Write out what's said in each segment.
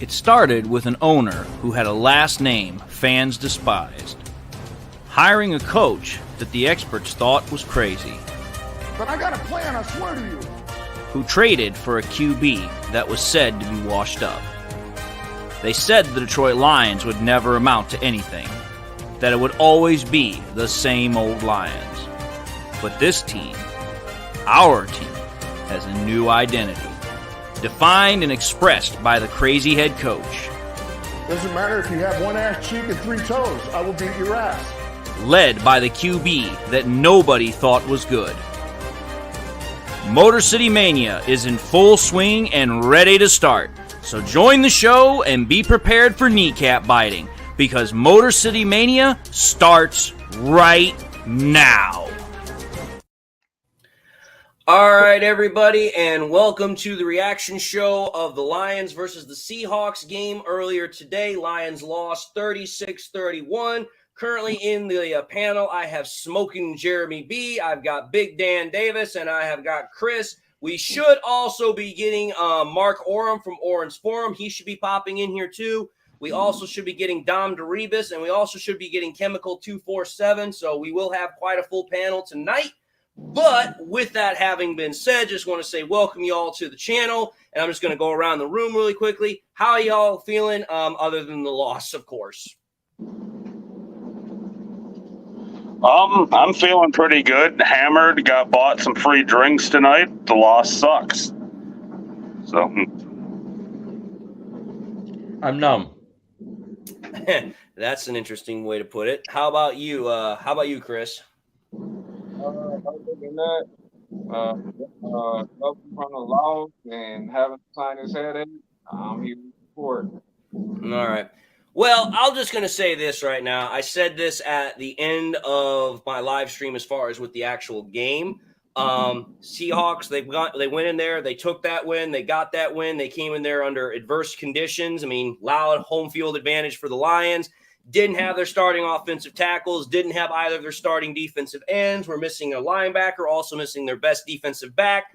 It started with an owner who had a last name fans despised, hiring a coach that the experts thought was crazy, But I got a plan, I swear to you. who traded for a QB that was said to be washed up. They said the Detroit Lions would never amount to anything, that it would always be the same old Lions. But this team, our team, has a new identity, defined and expressed by the crazy head coach, Doesn't matter if you have one ass cheek and three toes, I will beat your ass. led by the QB that nobody thought was good. Motor City Mania is in full swing and ready to start. So join the show and be prepared for kneecap biting, because Motor City Mania starts right now. All right, everybody, and welcome to the reaction show of the Lions versus the Seahawks game earlier today. Lions lost 36-31. Currently in the panel, I have Smoking Jeremy B. I've got Big Dan Davis, and I have got Chris. We should also be getting Mark Oram from Oran's Forum. He should be popping in here too. We also should be getting Dom DeRibas, and we also should be getting Chemical 247. So we will have quite a full panel tonight. But with that having been said, just want to say welcome y'all to the channel. And I'm just going to go around the room really quickly. How are y'all feeling other than the loss, of course? I'm feeling pretty good. Hammered, bought some free drinks tonight. The loss sucks. So I'm numb. That's an interesting way to put it. How about you? Chris? Other than that, up from the loss and having to sign his head in, I'm here for it. All right. Well, I'm just going to say this right now. I said this at the end of my live stream as far as with the actual game. Seahawks, they went in there. They took that win. They got that win. They came in there under adverse conditions. I mean, loud home field advantage for the Lions. Didn't have their starting offensive tackles. Didn't have either of their starting defensive ends. We're missing a linebacker, also missing their best defensive back.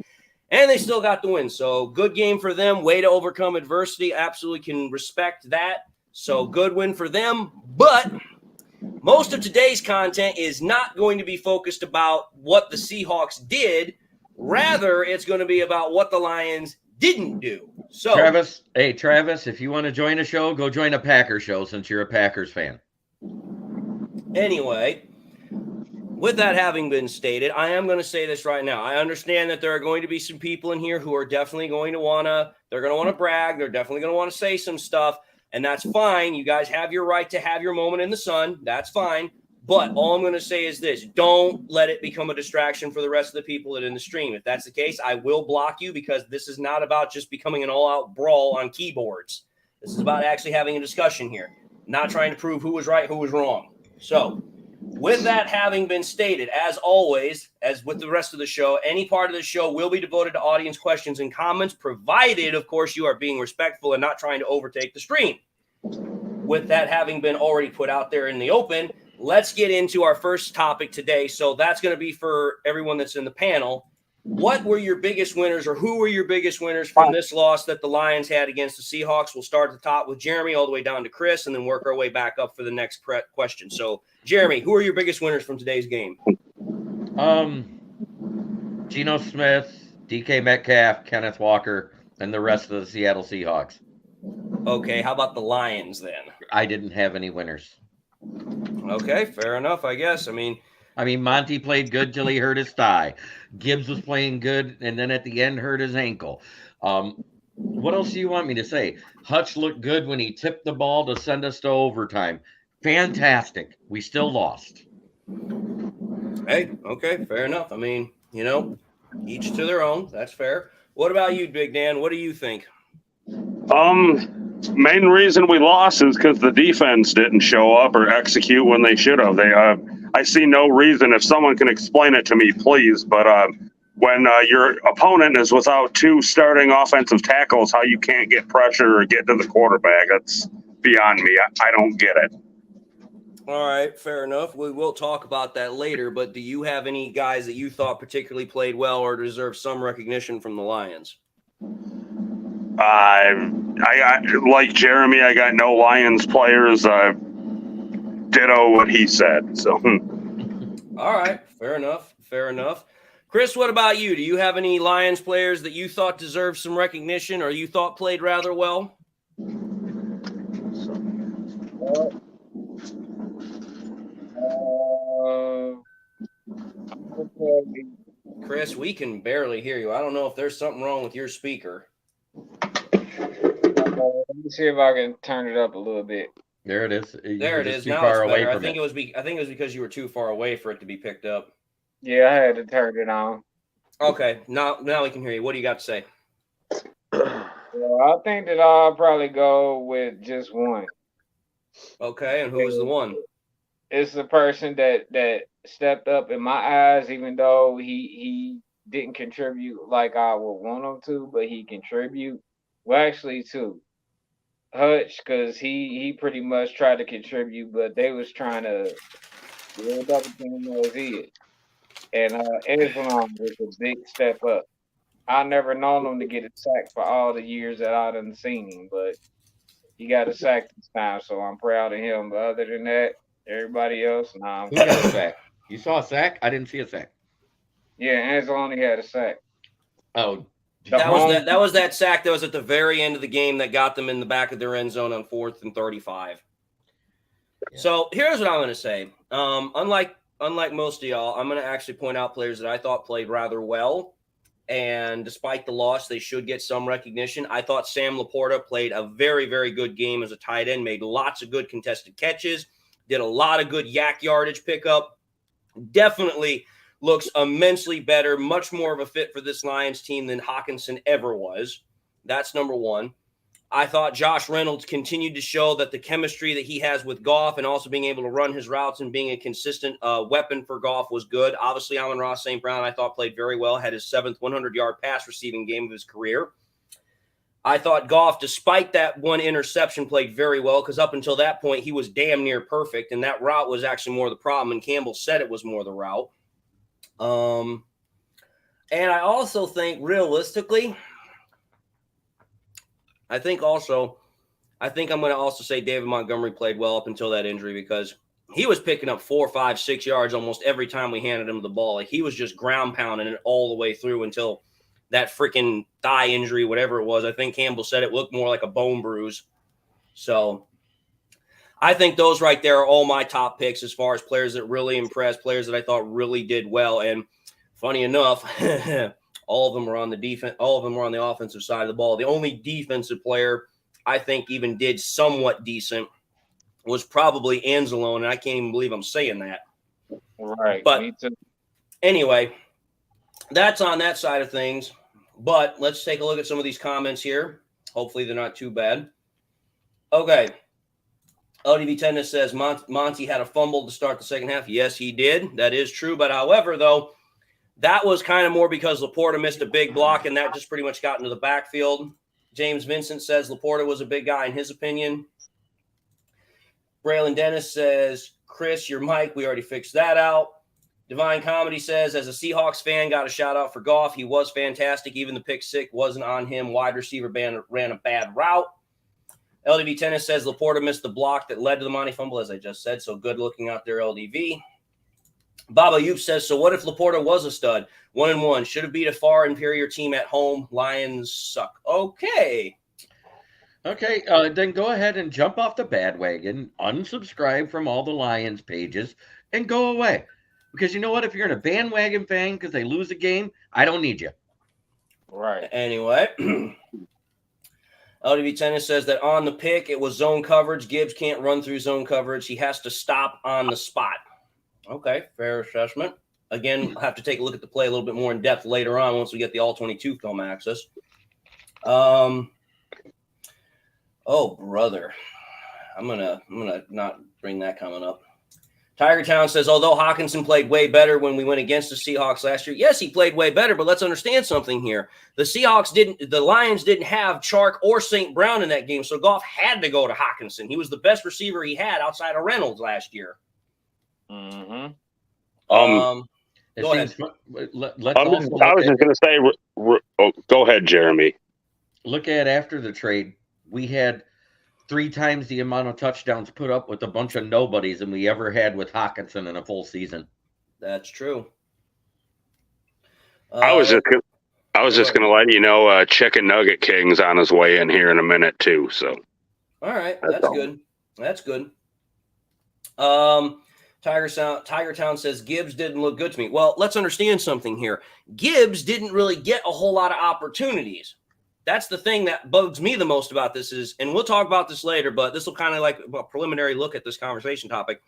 And they still got the win. So good game for them. Way to overcome adversity. Absolutely can respect that. So good win for them. But most of today's content is not going to be focused about what the Seahawks did. Rather, it's going to be about what the Lions didn't do. So Travis, if you want to join a show, go join a Packers show since you're a Packers fan. Anyway, with that having been stated, I am going to say this right now. I understand that there are going to be some people in here who are definitely going to want to brag. They're definitely going to want to say some stuff. And that's fine. You guys have your right to have your moment in the sun. That's fine. But all I'm going to say is this. Don't let it become a distraction for the rest of the people that are in the stream. If that's the case, I will block you, because this is not about just becoming an all-out brawl on keyboards. This is about actually having a discussion here, not trying to prove who was right, who was wrong. So with that having been stated, as always, as with the rest of the show, any part of the show will be devoted to audience questions and comments, provided, of course, you are being respectful and not trying to overtake the stream. With that having been already put out there in the open, let's get into our first topic today. So that's going to be for everyone that's in the panel. What were your biggest winners, or who were your biggest winners from this loss that the Lions had against the Seahawks? We'll start at the top with Jeremy all the way down to Chris, and then work our way back up for the next question. So, Jeremy, who are your biggest winners from today's game? Geno Smith, DK Metcalf, Kenneth Walker, and the rest of the Seattle Seahawks. Okay, how about the Lions then? I didn't have any winners. Okay, fair enough, I guess. I mean, Monty played good till he hurt his thigh. Gibbs was playing good, and then at the end hurt his ankle. What else do you want me to say? Hutch looked good when he tipped the ball to send us to overtime. Fantastic. We still lost. Hey, okay, fair enough. I mean, each to their own. That's fair. What about you, Big Dan? What do you think? main reason we lost is because the defense didn't show up or execute when they should have. I see no reason. If someone can explain it to me, please. But when your opponent is without two starting offensive tackles, how you can't get pressure or get to the quarterback, that's beyond me. I don't get it. All right, fair enough. We will talk about that later, but do you have any guys that you thought particularly played well or deserve some recognition from the Lions? I like Jeremy. I got no Lions players. Ditto what he said. So. All right, fair enough. Fair enough. Chris, what about you? Do you have any Lions players that you thought deserved some recognition or you thought played rather well? Chris, we can barely hear you. I don't know if there's something wrong with your speaker. Let me see if I can turn it up a little bit. There it is. There it is. Now it's better. I think it was because you were too far away for it to be picked up. Yeah, I had to turn it on. Okay, now we can hear you. What do you got to say? Well, I think that I'll probably go with just one. Okay, and who was the one? It's the person that stepped up in my eyes, even though he didn't contribute like I would want him to, but he contribute. Well, actually, two. Hutch, because he pretty much tried to contribute, but they was trying to build up between those heads. And Islam was a big step up. I never known him to get a sack for all the years that I done seen him, but he got a sack this time, so I'm proud of him. But other than that, everybody else, nah. Who got a sack? You saw a sack? I didn't see a sack. Yeah, Ansel only had a sack. Oh, that was that sack that was at the very end of the game that got them in the back of their end zone on 4th and 35. Yeah. So here's what I'm going to say. Unlike most of y'all, I'm going to actually point out players that I thought played rather well. And despite the loss, they should get some recognition. I thought Sam Laporta played a very, very good game as a tight end, made lots of good contested catches, did a lot of good yak yardage pickup. Definitely looks immensely better, much more of a fit for this Lions team than Hawkinson ever was. That's number one. I thought Josh Reynolds continued to show that the chemistry that he has with Goff and also being able to run his routes and being a consistent weapon for Goff was good. Obviously, Amon-Ra St. Brown, I thought, played very well, had his 7th 100-yard pass receiving game of his career. I thought Goff, despite that one interception, played very well because up until that point, he was damn near perfect, and that route was actually more the problem, and Campbell said it was more the route. And I also think, realistically, I think I'm going to also say David Montgomery played well up until that injury because he was picking up 4, 5, 6 yards almost every time we handed him the ball. Like he was just ground pounding it all the way through until that freaking thigh injury, whatever it was. I think Campbell said it looked more like a bone bruise. So I think those right there are all my top picks as far as players that really impressed, players that I thought really did well. And funny enough, all of them were on the defense. All of them were on the offensive side of the ball. The only defensive player I think even did somewhat decent was probably Anzalone, and I can't even believe I'm saying that. Right. But anyway, that's on that side of things. But let's take a look at some of these comments here. Hopefully they're not too bad. Okay. LDV Tennis says Monty had a fumble to start the second half. Yes, he did. That is true. But however, though, that was kind of more because Laporta missed a big block, and that just pretty much got into the backfield. James Vincent says Laporta was a big guy in his opinion. Braylon Dennis says, Chris, your mic, we already fixed that out. Divine Comedy says, as a Seahawks fan, got a shout-out for Goff. He was fantastic. Even the pick six wasn't on him. Wide receiver ran a bad route. LDV Tennis says Laporta missed the block that led to the Monty fumble, as I just said. So good looking out there, LDV. Baba Yoop says, so what if Laporta was a stud? 1-1. Should have beat a far inferior team at home. Lions suck. Okay. Okay, then go ahead and jump off the bandwagon, unsubscribe from all the Lions pages, and go away. Because you know what? If you're in a bandwagon fan because they lose a game, I don't need you. Right. Anyway, LDV Tennis says that on the pick, it was zone coverage. Gibbs can't run through zone coverage. He has to stop on the spot. Okay, fair assessment. Again, I'll have to take a look at the play a little bit more in depth later on once we get the all-22 film access. Oh, brother. I'm gonna not bring that comment up. Tiger Town says, although Hawkinson played way better when we went against the Seahawks last year, yes, he played way better, but let's understand something here. The Lions didn't have Chark or St. Brown in that game, so Goff had to go to Hawkinson. He was the best receiver he had outside of Reynolds last year. Mm-hmm. Go ahead. I was just going to say, go ahead, Jeremy. Look at after the trade, we had 3 times the amount of touchdowns put up with a bunch of nobodies than we ever had with Hawkinson in a full season. That's true. I was just gonna let you know, Chicken Nugget King's on his way in here in a minute too. So, all right, That's that's all. good. That's good. Tiger Town says Gibbs didn't look good to me. Well, let's understand something here. Gibbs didn't really get a whole lot of opportunities. That's the thing that bugs me the most about this is, and we'll talk about this later, but this will kind of like a preliminary look at this conversation topic.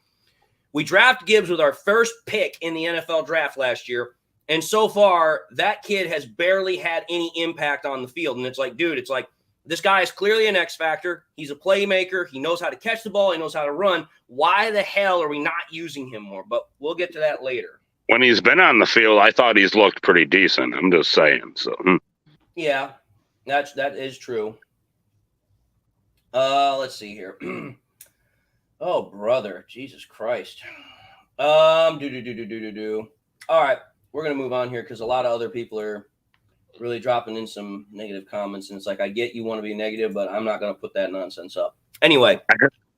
We drafted Gibbs with our first pick in the NFL draft last year. And so far, that kid has barely had any impact on the field. And it's like, dude, it's like, this guy is clearly an X factor. He's a playmaker. He knows how to catch the ball. He knows how to run. Why the hell are we not using him more? But we'll get to that later. when he's been on the field, I thought he's looked pretty decent. I'm just saying. So, Yeah, that is true. Let's see here. Oh, brother, Jesus Christ. All right, we're gonna move on here because a lot of other people are really dropping in some negative comments, and it's like, I get you want to be negative, but I'm not gonna put that nonsense up. Anyway,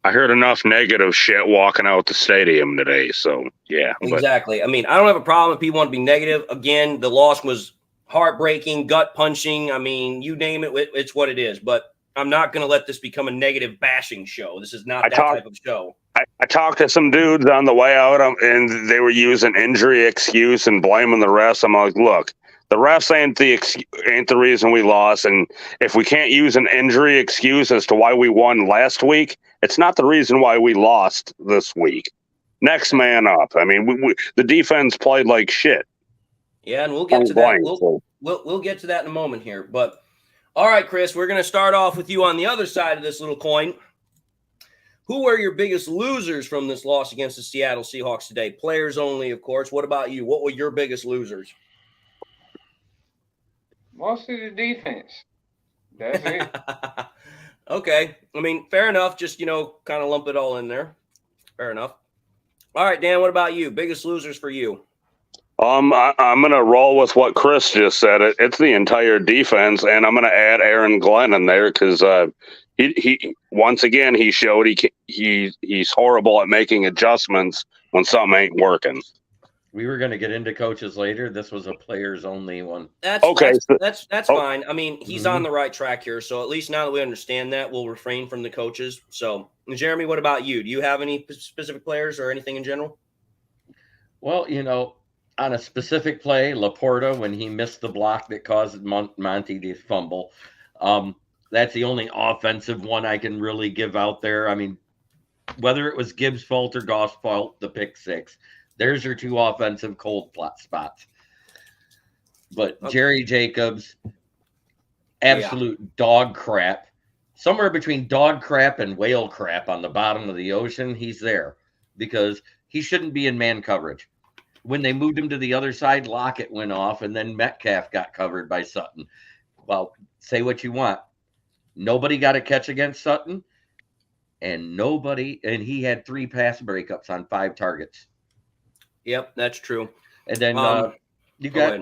I heard enough negative shit walking out the stadium today. So yeah, exactly. I mean, I don't have a problem if people want to be negative. Again, the loss was heartbreaking, gut punching. I mean, you name it, it's what it is. But I'm not going to let this become a negative bashing show. This is not type of show. I talked to some dudes on the way out, and they were using injury excuse and blaming the refs. I'm like, look, the refs ain't the reason we lost, and if we can't use an injury excuse as to why we won last week, it's not the reason why we lost this week. Next man up. I mean, the defense played like shit. Yeah, and we'll get to that. We'll get to that in a moment here. But all right, Chris, we're going to start off with you on the other side of this little coin. Who were your biggest losers from this loss against the Seattle Seahawks today? Players only, of course. What about you? What were your biggest losers? Mostly the defense. That's it. Okay. I mean, fair enough. Just, kind of lump it all in there. Fair enough. All right, Dan, what about you? Biggest losers for you? I'm gonna roll with what Chris just said. It's the entire defense, and I'm gonna add Aaron Glenn in there because he once again he showed he's horrible at making adjustments when something ain't working. We were going to get into coaches later. This was a players only one. That's fine. I mean, he's on the right track here. So at least now that we understand that, we'll refrain from the coaches. So, Jeremy, what about you? Do you have any specific players or anything in general? Well, on a specific play, Laporta, when he missed the block that caused Monty to fumble, that's the only offensive one I can really give out there. I mean, whether it was Gibbs' fault or Goff's fault, the pick six, there's your two offensive cold spots. But Jerry Jacobs, absolute dog crap. Somewhere between dog crap and whale crap on the bottom of the ocean, he's there because he shouldn't be in man coverage. When they moved him to the other side, Lockett went off, and then Metcalf got covered by Sutton. Well, say what you want. Nobody got a catch against Sutton, and he had 3 pass breakups on 5 targets. Yep, that's true. And then you got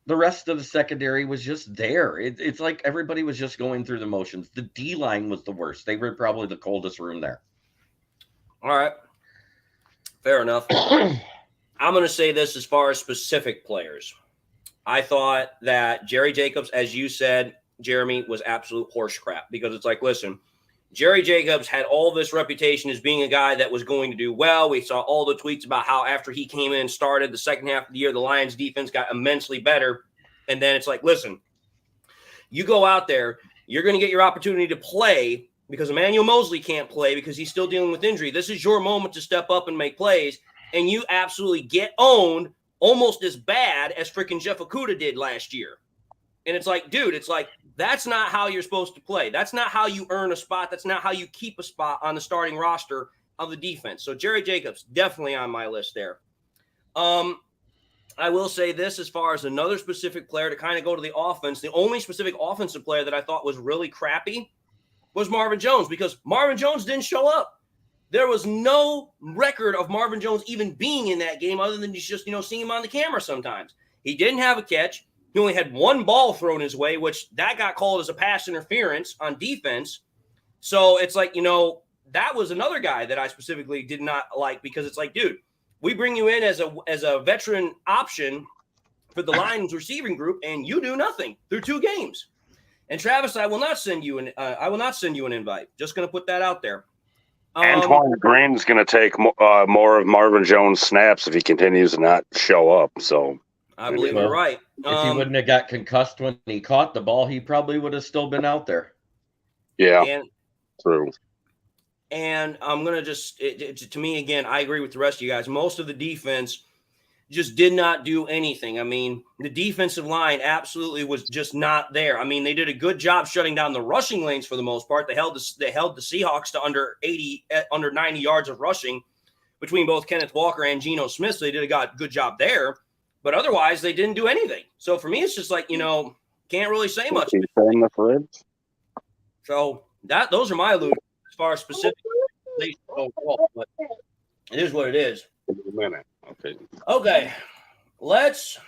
the rest of the secondary was just there. It's like everybody was just going through the motions. The D-line was the worst. They were probably the coldest room there. All right. Fair enough. I'm going to say this as far as specific players. I thought that Jerry Jacobs, as you said, Jeremy, was absolute horse crap because it's like, listen, Jerry Jacobs had all this reputation as being a guy that was going to do well. We saw all the tweets about how after he came in and started the second half of the year, the Lions defense got immensely better. And then it's like, listen, you go out there, you're going to get your opportunity to play because Emmanuel Mosley can't play because he's still dealing with injury. This is your moment to step up and make plays. And you absolutely get owned almost as bad as freaking Jeff Okudah did last year. And it's like, dude, that's not how you're supposed to play. That's not how you earn a spot. That's not how you keep a spot on the starting roster of the defense. So Jerry Jacobs, definitely on my list there. I will say this as far as another specific player to kind of go to the offense. The only specific offensive player that I thought was really crappy was Marvin Jones because Marvin Jones didn't show up. There was no record of Marvin Jones even being in that game other than just, seeing him on the camera sometimes. He didn't have a catch. He only had 1 ball thrown his way, which that got called as a pass interference on defense. So it's like, that was another guy that I specifically did not like, because it's like, dude, we bring you in as a veteran option for the Lions receiving group, and you do nothing through 2 games. And Travis, I will not send you an invite. Just going to put that out there. Antoine Green's going to take more of Marvin Jones' snaps if he continues to not show up. So I believe you're right. If he wouldn't have got concussed when he caught the ball, he probably would have still been out there. Yeah, true. And I'm going to to me, again, I agree with the rest of you guys. Most of the defense just did not do anything. I mean, the defensive line absolutely was just not there. I mean, they did a good job shutting down the rushing lanes for the most part. They held the Seahawks to under 90 yards of rushing between both Kenneth Walker and Geno Smith. So they did a good job there. But otherwise, they didn't do anything. So for me, it's just like, can't really say much. In the fridge. So those are my allusions as far as specific. But it is what it is. In a minute. Okay. Let's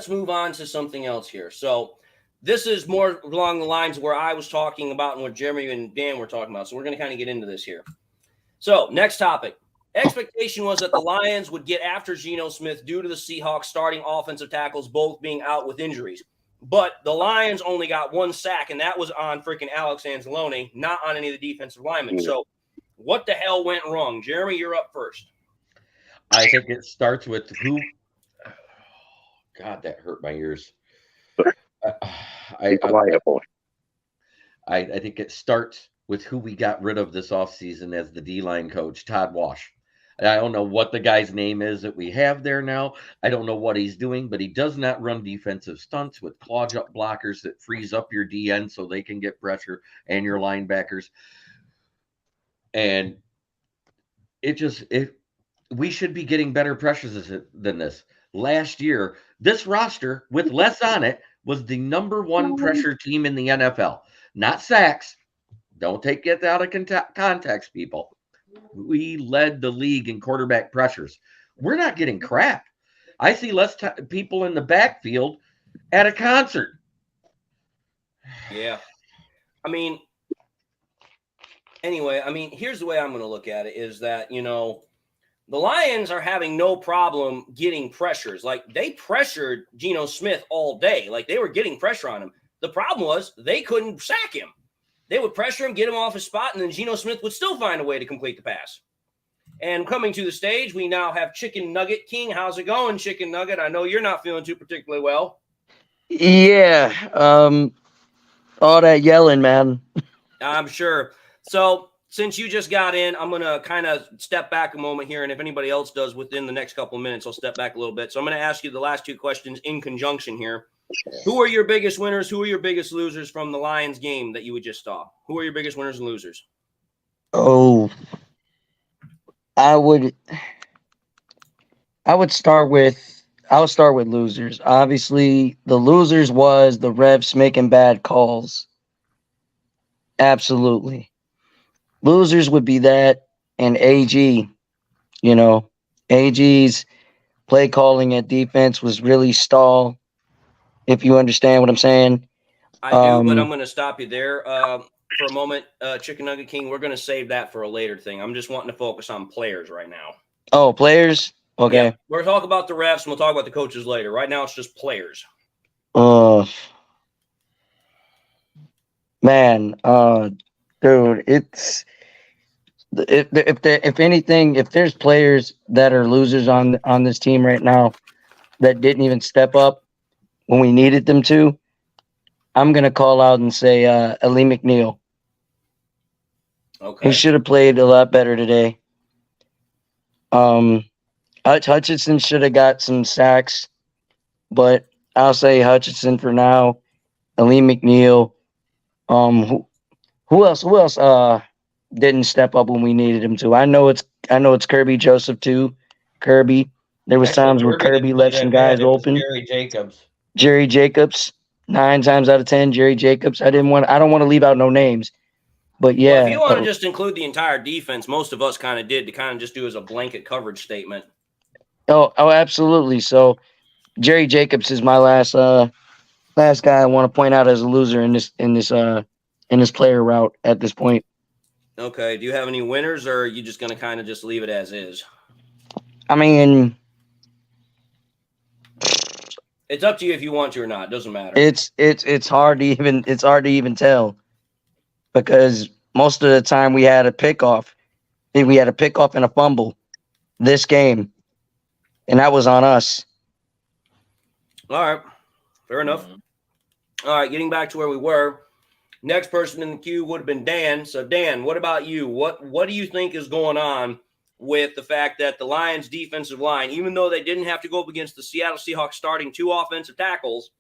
move on to something else here. So this is more along the lines where I was talking about and what Jeremy and Dan were talking about. So we're going to kind of get into this here. So next topic. Expectation was that the Lions would get after Geno Smith due to the Seahawks starting offensive tackles both being out with injuries. But the Lions only got 1 sack, and that was on freaking Alex Anzalone, not on any of the defensive linemen. So what the hell went wrong? Jeremy, you're up first. I think it starts with who. God, that hurt my ears. I think it starts with who we got rid of this offseason as the D-line coach, Todd Wash. I don't know what the guy's name is that we have there now. I don't know what he's doing, but he does not run defensive stunts with clog up blockers that freeze up your DN so they can get pressure and your linebackers. And we should be getting better pressures than this. Last year, this roster with less on it was the #1 pressure team in the NFL. Not sacks. Don't take it out of context, people. We led the league in quarterback pressures. We're not getting crap. I see less people in the backfield at a concert. Yeah. Anyway, here's the way I'm going to look at it is that, the Lions are having no problem getting pressures. Like, they pressured Geno Smith all day. Like, they were getting pressure on him. The problem was they couldn't sack him. They would pressure him, get him off his spot, and then Geno Smith would still find a way to complete the pass. And coming to the stage, we now have Chicken Nugget King. How's it going, Chicken Nugget? I know you're not feeling too particularly well. Yeah. All that yelling, man. I'm sure. So since you just got in, I'm going to kind of step back a moment here. And if anybody else does within the next couple of minutes, I'll step back a little bit. So I'm going to ask you the last 2 questions in conjunction here. Who are your biggest winners? Who are your biggest losers from the Lions game that you would just saw? Who are your biggest winners and losers? Oh, I would start with losers. Obviously, the losers was the refs making bad calls. Absolutely. Losers would be that and AG. AG's play calling at defense was really stall. If you understand what I'm saying. I do, but I'm going to stop you there for a moment. Chicken Nugget King, we're going to save that for a later thing. I'm just wanting to focus on players right now. Oh, players? Okay. Yeah, we're talking about the refs, and we'll talk about the coaches later. Right now, it's just players. Man, dude, it's if anything, if there's players that are losers on this team right now that didn't even step up when we needed them to, I'm going to call out and say Ali McNeil. Okay. He should have played a lot better today. Hutchinson should have got some sacks, but I'll say Hutchinson for now. Ali McNeil. Who else didn't step up when we needed him to? I know it's Kirby Joseph too. Kirby. There was times where Kirby left some guys open. Jerry Jacobs, 9 times out of 10, Jerry Jacobs. I don't want to leave out no names, but yeah. Well, if you want to just include the entire defense, most of us kind of did to kind of just do as a blanket coverage statement. Oh, absolutely. So Jerry Jacobs is my last guy I want to point out as a loser in this in his player route at this point. Okay. Do you have any winners, or are you just going to kind of just leave it as is? I mean, it's up to you if you want to or not. It doesn't matter. It's hard to even tell, because most of the time we had a pickoff. We had a pickoff and a fumble this game, and that was on us. All right. Fair enough. All right. Getting back to where we were. Next person in the queue would have been Dan. So, Dan, what about you? What do you think is going on with the fact that the Lions' defensive line, even though they didn't have to go up against the Seattle Seahawks starting 2 offensive tackles,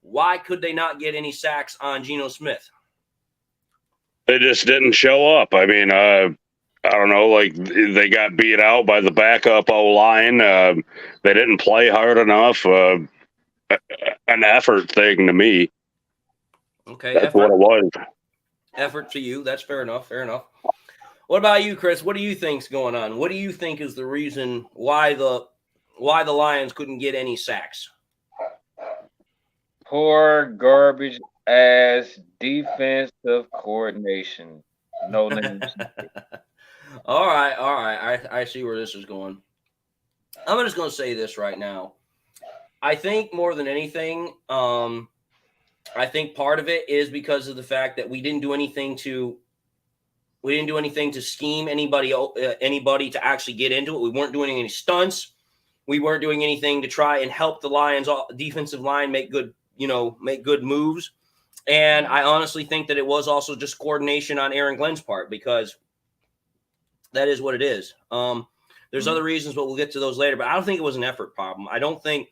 why could they not get any sacks on Geno Smith? They just didn't show up. I mean, I don't know, like they got beat out by the backup O-line. They didn't play hard enough. An effort thing to me. Okay, that's what it was. Effort to you. That's fair enough. Fair enough. What about you, Chris? What do you think's going on? What do you think is the reason why the Lions couldn't get any sacks? Poor garbage ass defensive coordination. No names. All right. I see where this is going. I'm just going to say this right now. I think more than anything, I think part of it is because of the fact that we didn't do anything to scheme anybody to actually get into it. We weren't doing any stunts. We weren't doing anything to try and help the Lions defensive line make good moves. And I honestly think that it was also just coordination on Aaron Glenn's part, because that is what it is. There's other reasons, but we'll get to those later. But I don't think it was an effort problem. I don't think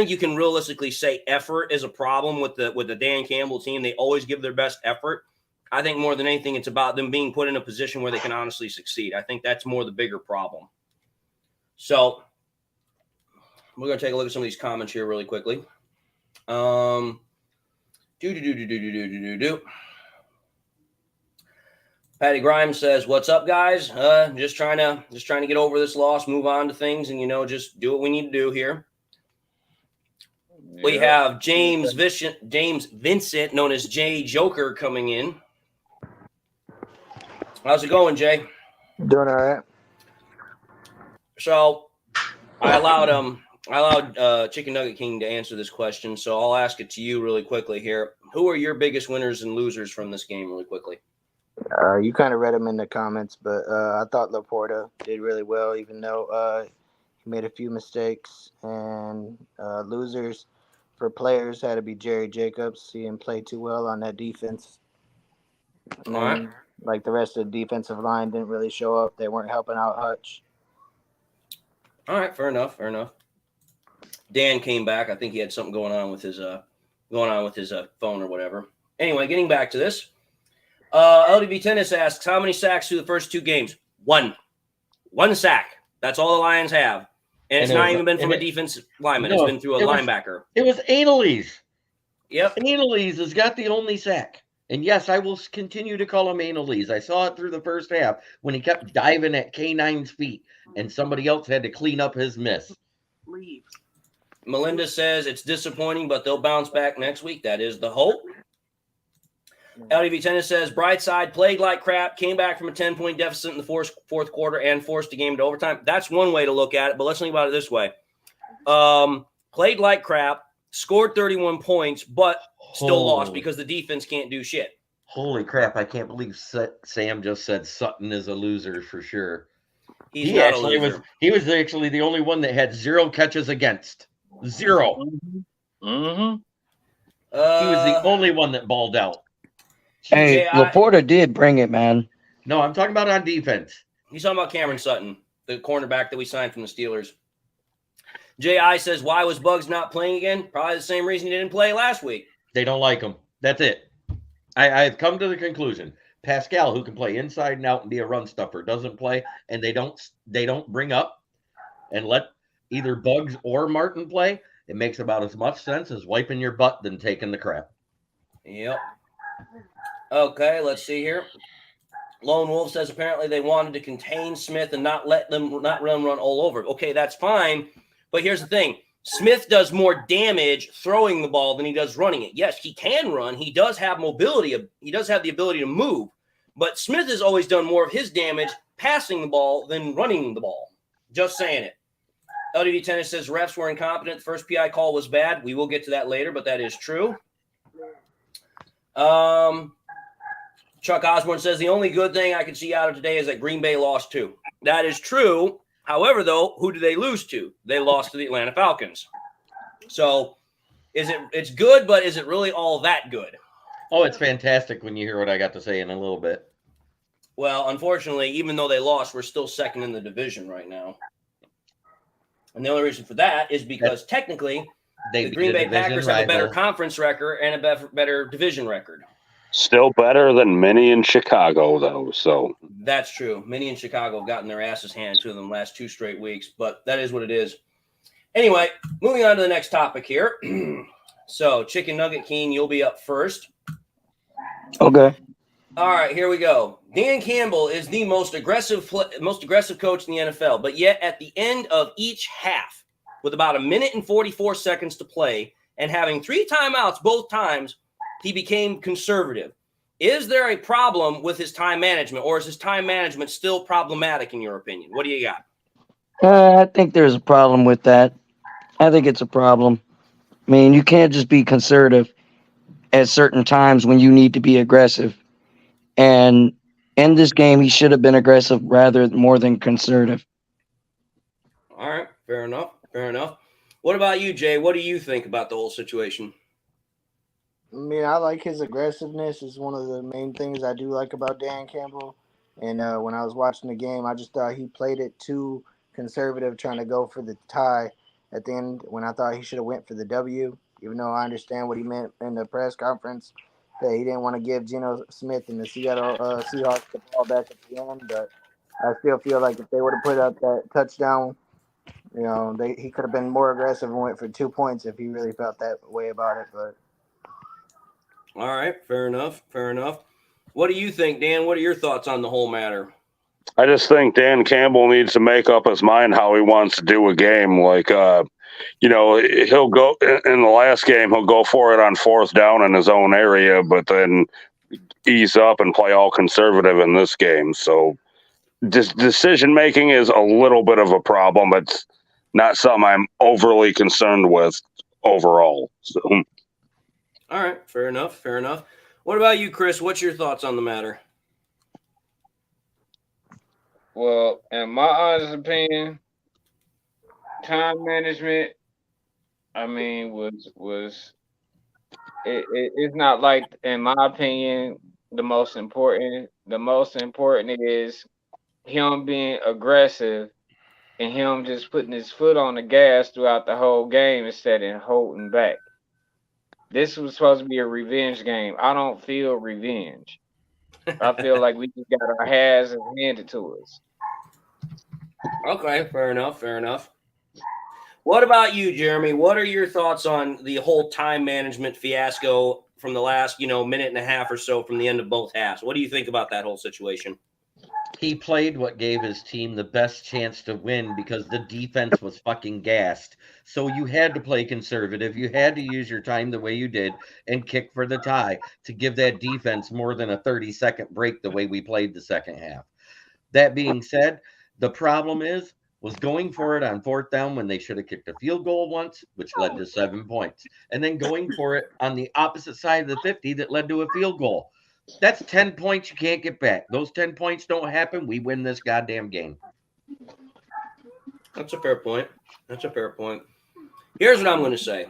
you can realistically say effort is a problem with the Dan Campbell team. They always give their best effort. I think more than anything, it's about them being put in a position where they can honestly succeed. I think that's more the bigger problem. So we're going to take a look at some of these comments here really quickly. Patty Grimes says, "What's up, guys? Just trying to get over this loss, move on to things, and just do what we need to do here." Yeah. We have James Vincent, known as Jay Joker, coming in. How's it going, Jay? Doing all right. So I allowed Chicken Nugget King to answer this question, so I'll ask it to you really quickly here. Who are your biggest winners and losers from this game really quickly? You kind of read them in the comments, but I thought Laporta did really well, even though he made a few mistakes. And losers for players had to be Jerry Jacobs. He didn't play too well on that defense. And then, right. Like the rest of the defensive line didn't really show up. They weren't helping out Hutch. All right, fair enough. Dan came back. I think he had something going on with his phone or whatever. Anyway, getting back to this. LDB Tennis asks, how many sacks through the first 2 games? 1 sack. That's all the Lions have. And it's not even been from a defensive lineman. It's been through a linebacker. It was Annalise. Yep. Annalise has got the only sack. And yes, I will continue to call him Annalise. I saw it through the first half when he kept diving at K9's feet and somebody else had to clean up his miss. Leave. Melinda says it's disappointing, but they'll bounce back next week. That is the hope. LDV Tennis says, Brightside played like crap, came back from a 10-point deficit in the fourth quarter and forced the game to overtime. That's one way to look at it, but let's think about it this way. Played like crap, scored 31 points, but still lost because the defense can't do shit. Holy crap, I can't believe Sam just said Sutton is a loser for sure. He was actually the only one that had 0 catches against. 0. Mm-hmm. He was the only one that balled out. Hey, Laporta did bring it, man. No, I'm talking about on defense. He's talking about Cameron Sutton, the cornerback that we signed from the Steelers. J.I. says, why was Bugs not playing again? Probably the same reason he didn't play last week. They don't like him. That's it. I've come to the conclusion. Pascal, who can play inside and out and be a run stuffer, doesn't play, and they don't bring up and let either Bugs or Martin play. It makes about as much sense as wiping your butt than taking the crap. Yep. Okay, let's see here. Lone Wolf says apparently they wanted to contain Smith and not let him run all over. Okay, that's fine. But here's the thing. Smith does more damage throwing the ball than he does running it. Yes, he can run. He does have mobility. He does have the ability to move. But Smith has always done more of his damage passing the ball than running the ball. Just saying it. LDV Tennis says refs were incompetent. The first PI call was bad. We will get to that later, but that is true. Chuck Osborne says the only good thing I can see out of today is that Green Bay lost too. That is true. However, though, who did they lose to? They lost to the Atlanta Falcons. So it's good, but is it really all that good? Oh, it's fantastic when you hear what I got to say in a little bit. Well, unfortunately, even though they lost, we're still second in the division right now. And the only reason for that is because technically the Green Bay Packers have a better conference record and a better division record. Still better than many in Chicago, though. So that's true. Many in Chicago have gotten their asses handed to them the last 2 straight weeks, but that is what it is. Anyway, moving on to the next topic here. So, Chicken Nugget King, you'll be up first. Okay. All right, here we go. Dan Campbell is the most aggressive coach in the NFL, but yet at the end of each half, with about 1 minute and 44 seconds to play and having 3 timeouts both times, he became conservative. Is there a problem with his time management, or is his time management still problematic in your opinion? What do you got? I think there's a problem with that. I think it's a problem. I mean, you can't just be conservative at certain times when you need to be aggressive. And in this game, he should have been aggressive rather more than conservative. All right, fair enough. Fair enough. What about you, Jay? What do you think about the whole situation? I mean, I like his aggressiveness. Is one of the main things I do like about Dan Campbell. And when I was watching the game, I just thought he played it too conservative, trying to go for the tie at the end when I thought he should have went for the W, even though I understand what he meant in the press conference, that he didn't want to give Geno Smith and the Seattle Seahawks the ball back at the end. But I still feel like if they would have put up that touchdown, you know, he could have been more aggressive and went for 2 points if he really felt that way about it. But all right, fair enough. Fair enough. What do you think, Dan? What are your thoughts on the whole matter? I just think Dan Campbell needs to make up his mind how he wants to do a game. Like, you know, he'll go in the last game, he'll go for it on 4th down in his own area, but then ease up and play all conservative in this game. So decision making is a little bit of a problem. It's not something I'm overly concerned with overall. So. All right, fair enough. Fair enough. What about you, Chris? What's your thoughts on the matter? Well, in my honest opinion, time management, I mean, it's not like, in my opinion, the most important. The most important is him being aggressive and him just putting his foot on the gas throughout the whole game instead of holding back. This was supposed to be a revenge game. I don't feel revenge. I feel like we just got our asses handed to us. Okay, fair enough. Fair enough. What about you, Jeremy? What are your thoughts on the whole time management fiasco from the last, minute and a half or so from the end of both halves? What do you think about that whole situation? He played what gave his team the best chance to win because the defense was fucking gassed. So you had to play conservative. You had to use your time the way you did and kick for the tie to give that defense more than a 30-second break the way we played the second half. That being said, the problem was going for it on 4th down when they should have kicked a field goal once, which led to 7 points, and then going for it on the opposite side of the 50 that led to a field goal. That's 10 points you can't get back. Those 10 points don't happen, we win this goddamn game. That's a fair point. Here's what I'm going to say.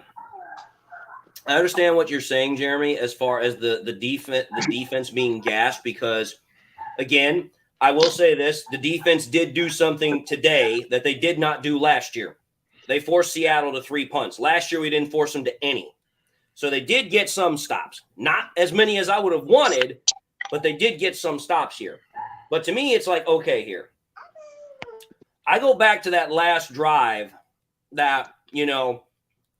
I understand what you're saying, Jeremy, as far as the defense being gassed, because, again, I will say this. The defense did do something today that they did not do last year. They forced Seattle to 3 punts. Last year, we didn't force them to any. So they did get some stops. Not as many as I would have wanted, but they did get some stops here. But to me, it's like, okay, here. I go back to that last drive that, the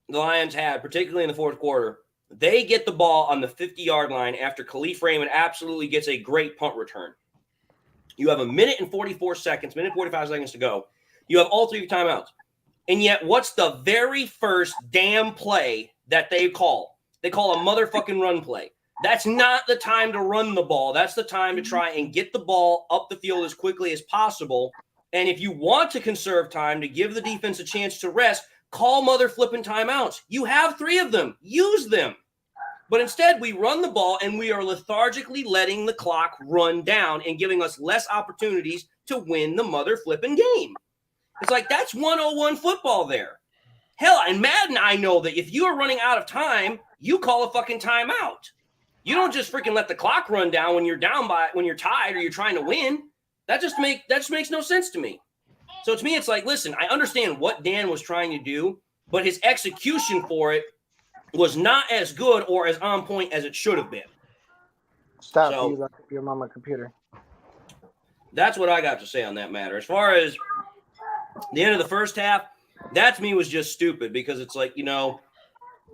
Lions had, particularly in the 4th quarter. They get the ball on the 50-yard line after Khalif Raymond absolutely gets a great punt return. You have 1 minute and 45 seconds to go. You have all 3 timeouts. And yet, what's the very first damn play that they call? They call a motherfucking run play. That's not the time to run the ball. That's the time to try and get the ball up the field as quickly as possible. And if you want to conserve time to give the defense a chance to rest, call mother flipping timeouts. You have 3 of them. Use them. But instead, we run the ball and we are lethargically letting the clock run down and giving us less opportunities to win the mother flipping game. It's like, that's 101 football there. Hell, in Madden, I know that if you are running out of time, you call a fucking timeout. You don't just freaking let the clock run down when you're when you're tied or you're trying to win. That just makes no sense to me. So to me, it's like, listen, I understand what Dan was trying to do, but his execution for it was not as good or as on point as it should have been. Stop, So, you lock up your mama computer. That's what I got to say on that matter. As far as the end of the first half, that to me was just stupid because it's like,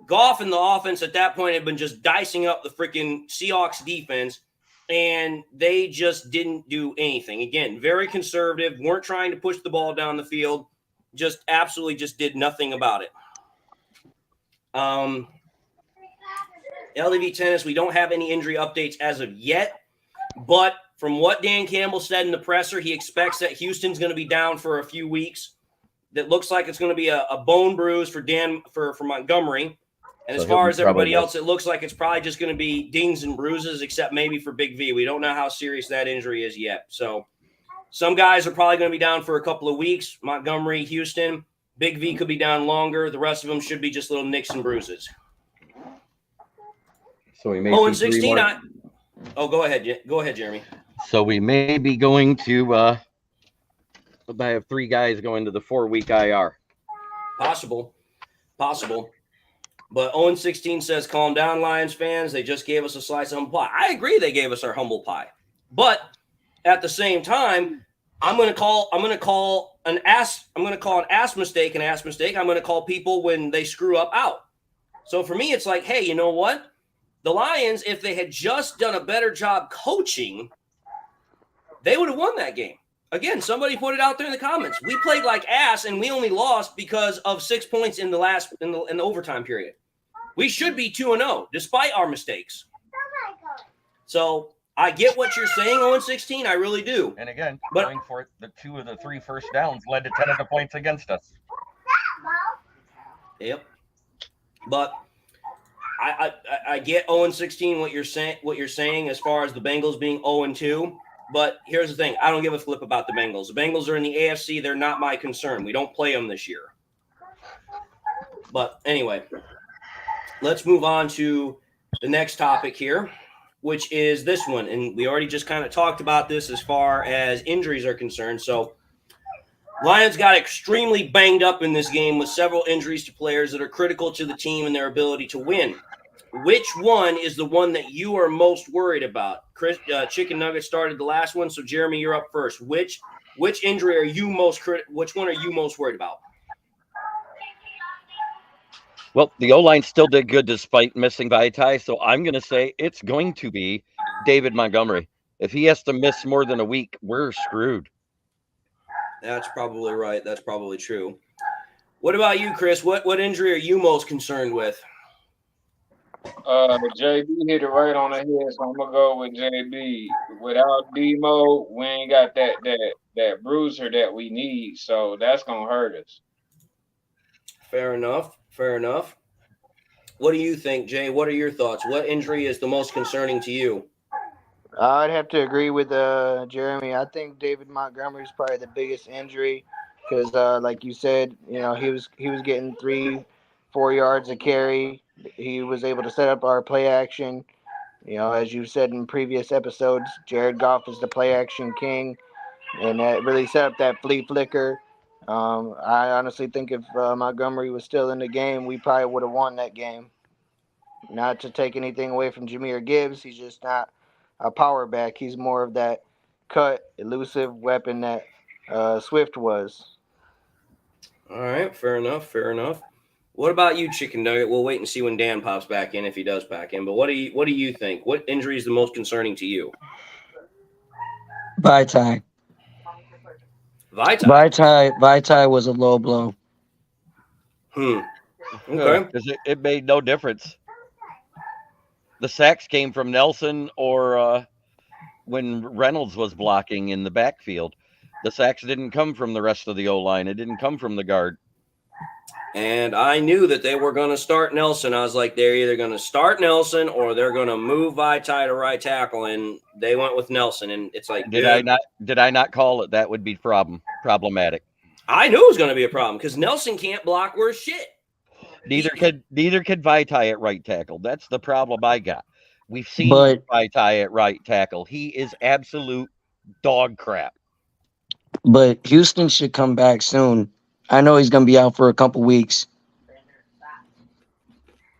Goff and the offense at that point had been just dicing up the freaking Seahawks defense, and they just didn't do anything. Again, very conservative, weren't trying to push the ball down the field, just absolutely just did nothing about it. LDV Tennis, we don't have any injury updates as of yet, but from what Dan Campbell said in the presser, he expects that Houston's going to be down for a few weeks. That looks like it's going to be a bone bruise for Montgomery. And So as far as everybody probably else, it looks like it's probably just going to be dings and bruises, except maybe for Big V. We don't know how serious that injury is yet. So some guys are probably going to be down for a couple of weeks. Montgomery, Houston. Big V could be down longer. The rest of them should be just little nicks and bruises. So we may 0-16. Go ahead. Go ahead, Jeremy. So we may be going to I have 3 guys going to the 4-week IR. Possible. But 0-16 says, calm down, Lions fans. They just gave us a slice of humble pie. I agree they gave us our humble pie. But at the same time, I'm going to call an ass mistake an ass mistake. I'm going to call people when they screw up out. So for me, it's like, hey, you know what? The Lions, if they had just done a better job coaching, they would have won that game. Again, somebody put it out there in the comments. We played like ass, and we only lost because of 6 points in the overtime period. We should be 2-0 despite our mistakes. So I get what you're saying, 0-16. I really do. And again, But- going for it, the 2 of the 3 first downs led to 10 of the points against us. Yep. But I get 0-16 what you're saying as far as the Bengals being 0-2. But here's the thing. I don't give a flip about the Bengals. The Bengals are in the AFC. They're not my concern. We don't play them this year. But anyway, let's move on to the next topic here, which is this one. And we already just kind of talked about this as far as injuries are concerned. So Lions got extremely banged up in this game with several injuries to players that are critical to the team and their ability to win. Which one is the one that you are most worried about? Chris, Chicken Nugget started the last one, so Jeremy, you're up first. Which injury are you which one are you most worried about? Well, the O-line still did good despite missing Vaitai, so I'm going to say it's going to be David Montgomery. If he has to miss more than a week, we're screwed. That's probably right. That's probably true. What about you, Chris? What injury are you most concerned with? JB hit it right on the head, so I'm gonna go with JB. Without Demo, we ain't got that bruiser that we need, so that's gonna hurt us. Fair enough. What do you think, Jay? What are your thoughts? What injury is the most concerning to you? I'd have to agree with Jeremy. I think David Montgomery is probably the biggest injury because, like you said, he was getting 3-4 yards a carry. He was able to set up our play action. As you said in previous episodes, Jared Goff is the play action king, and that really set up that flea flicker. I honestly think if Montgomery was still in the game, we probably would have won that game. Not to take anything away from Jahmyr Gibbs, he's just not a power back. He's more of that cut, elusive weapon that Swift was. All right, fair enough. What about you, Chicken Nugget? We'll wait and see when Dan pops back in, if he does back in. But what do you think? What injury is the most concerning to you? Vaitai was a low blow. Okay. Because it made no difference. The sacks came from Nelson or when Reynolds was blocking in the backfield. The sacks didn't come from the rest of the O-line. It didn't come from the guard. And I knew that they were going to start Nelson. I was like, they're either going to start Nelson or they're going to move Vaitai to right tackle. And they went with Nelson. And it's like, Did I not call it? That would be problematic. I knew it was going to be a problem because Nelson can't block worth shit. Neither could Vaitai at right tackle. That's the problem I got. We've seen Vaitai at right tackle. He is absolute dog crap. But Houston should come back soon. I know he's going to be out for a couple weeks.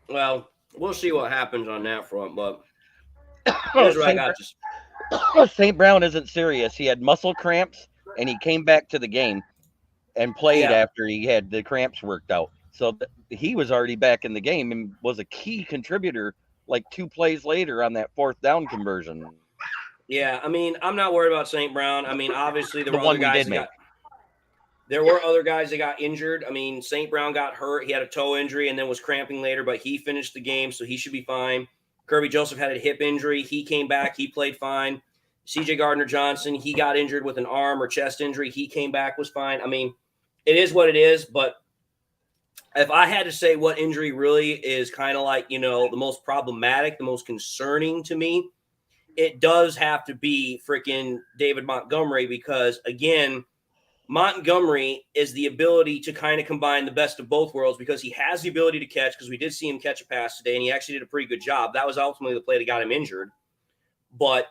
Well, we'll see what happens on that front. But here's what I got to St. Brown isn't serious. He had muscle cramps, and he came back to the game and played after he had the cramps worked out. So he was already back in the game and was a key contributor like 2 plays later on that 4th down conversion. Yeah, I mean, I'm not worried about St. Brown. I mean, obviously there were other guys that got injured. I mean, St. Brown got hurt. He had a toe injury and then was cramping later, but he finished the game, so he should be fine. Kirby Joseph had a hip injury. He came back. He played fine. CJ Gardner-Johnson, he got injured with an arm or chest injury. He came back, was fine. I mean, it is what it is, but if I had to say what injury really is kind of like, the most problematic, the most concerning to me, it does have to be freaking David Montgomery because, again, Montgomery is the ability to kind of combine the best of both worlds because he has the ability to catch because we did see him catch a pass today, and he actually did a pretty good job. That was ultimately the play that got him injured. But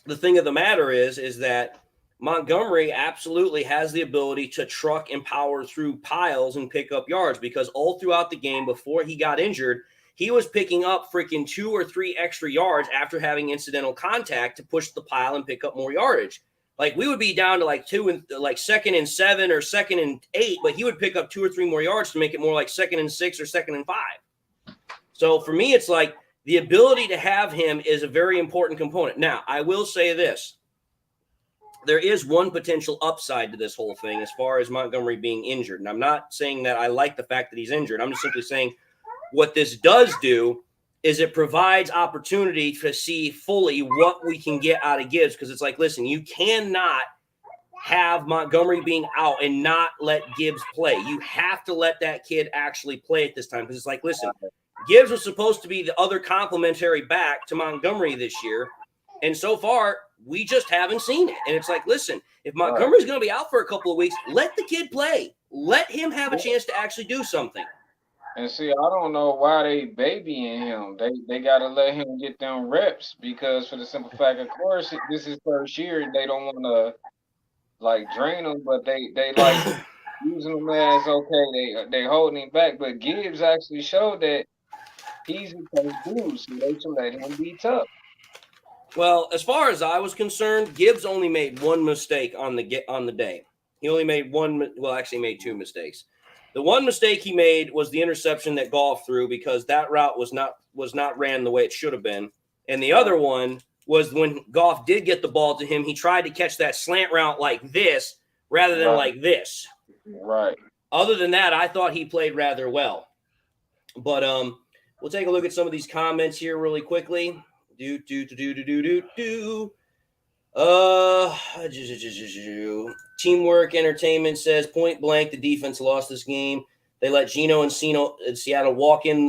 the thing of the matter is that Montgomery absolutely has the ability to truck and power through piles and pick up yards because all throughout the game before he got injured, he was picking up freaking 2 or 3 extra yards after having incidental contact to push the pile and pick up more yardage. Like we would be down to like 2nd and 7 or 2nd and 8, but he would pick up 2 or 3 more yards to make it more like 2nd and 6 or 2nd and 5. So for me, it's like the ability to have him is a very important component. Now, I will say this. There is one potential upside to this whole thing as far as Montgomery being injured. And I'm not saying that I like the fact that he's injured. I'm just simply saying what this does do is it provides opportunity to see fully what we can get out of Gibbs. Because it's like, listen, you cannot have Montgomery being out and not let Gibbs play. You have to let that kid actually play at this time. Because it's like, listen, Gibbs was supposed to be the other complementary back to Montgomery this year. And so far, we just haven't seen it. And it's like, listen, if Montgomery's going to be out for a couple of weeks, let the kid play. Let him have a chance to actually do something. And see, I don't know why they babying him. They got to let him get them reps because for the simple fact, of course, this is first year. They don't want to, like, drain him, but they like using him as, okay, they holding him back. But Gibbs actually showed that he's supposed to do, so they should let him be tough. Well, as far as I was concerned, Gibbs only made one mistake on the day. He only made made 2 mistakes. The one mistake he made was the interception that Goff threw because that route was not ran the way it should have been. And the other one was when Goff did get the ball to him, he tried to catch that slant route like this rather than like this. Right. Other than that, I thought he played rather well. But we'll take a look at some of these comments here really quickly. Teamwork Entertainment says point blank the defense lost this game. They let Geno and Seattle walk in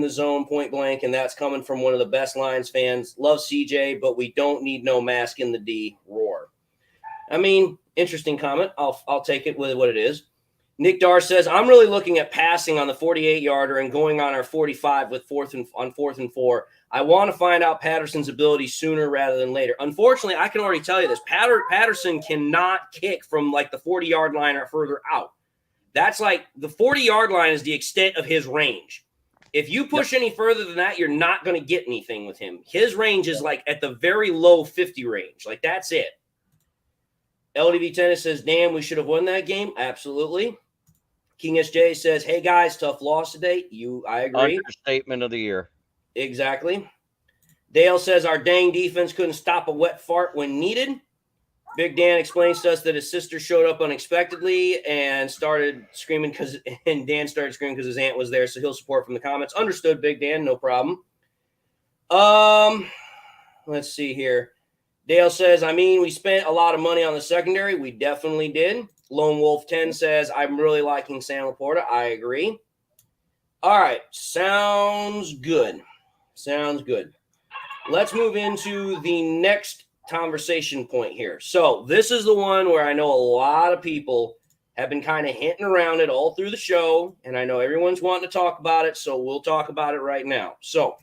the zone point blank, and that's coming from one of the best Lions fans. Love CJ, but we don't need no mask in the D. Roar. I mean, interesting comment. I'll take it with what it is. Nick Dar says, I'm really looking at passing on the 48-yarder and going on our 45 with 4th and 4. I want to find out Patterson's ability sooner rather than later. Unfortunately, I can already tell you this. Patterson cannot kick from like the 40-yard line or further out. That's like the 40-yard line is the extent of his range. If you push any further than that, you're not going to get anything with him. His range is like at the very low 50 range. Like that's it. LDV Tennis says, damn, we should have won that game. Absolutely. King SJ says, hey, guys, tough loss today. I agree. Understatement of the year. Exactly. Dale says, our dang defense couldn't stop a wet fart when needed. Big Dan explains to us that his sister showed up unexpectedly and started screaming and Dan started screaming because his aunt was there, so he'll support from the comments. Understood, Big Dan, no problem. Let's see here. Dale says, I mean, we spent a lot of money on the secondary. We definitely did. Lone Wolf 10 says, I'm really liking Sam Laporta. I agree. All right. Sounds good. Sounds good. Let's move into the next conversation point here. So this is the one where I know a lot of people have been kind of hinting around it all through the show, and I know everyone's wanting to talk about it, so we'll talk about it right now. So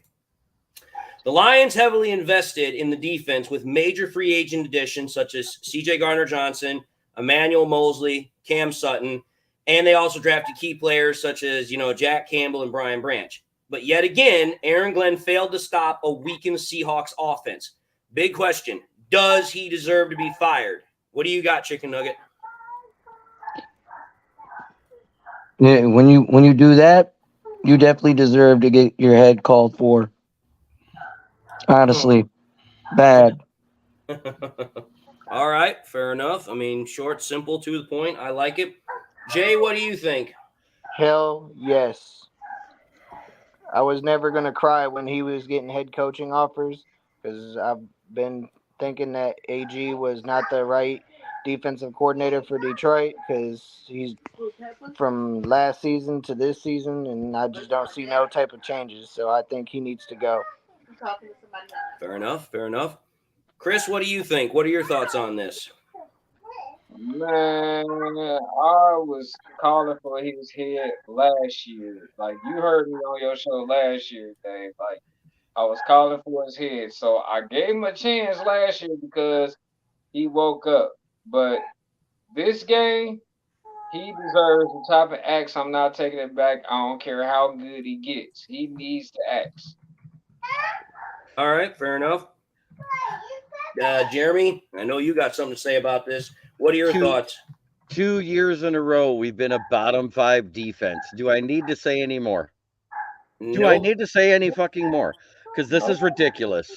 the Lions heavily invested in the defense with major free agent additions such as C.J. Gardner-Johnson, Emmanuel Mosley, Cam Sutton, and they also drafted key players such as, Jack Campbell and Brian Branch. But yet again, Aaron Glenn failed to stop a weakened Seahawks offense. Big question. Does he deserve to be fired? What do you got, Chicken Nugget? Yeah, when you do that, you definitely deserve to get your head called for. Honestly, bad. All right, fair enough. I mean, short, simple, to the point. I like it. Jay, what do you think? Hell yes. I was never going to cry when he was getting head coaching offers because I've been thinking that AG was not the right defensive coordinator for Detroit because he's from last season to this season, and I just don't see no type of changes. So I think he needs to go. Fair enough. Fair enough. Chris, what do you think? What are your thoughts on this? Man, I was calling for his head last year. Like, you heard me on your show last year, Dave. Like, I was calling for his head. So I gave him a chance last year because he woke up. But this game, he deserves the type of axe. I'm not taking it back. I don't care how good he gets. He needs the axe. All right, fair enough. Jeremy, I know you got something to say about this. What are your thoughts? 2 years in a row, we've been a bottom 5 defense. Do I need to say any more? Nope. Do I need to say any fucking more? Because this is ridiculous.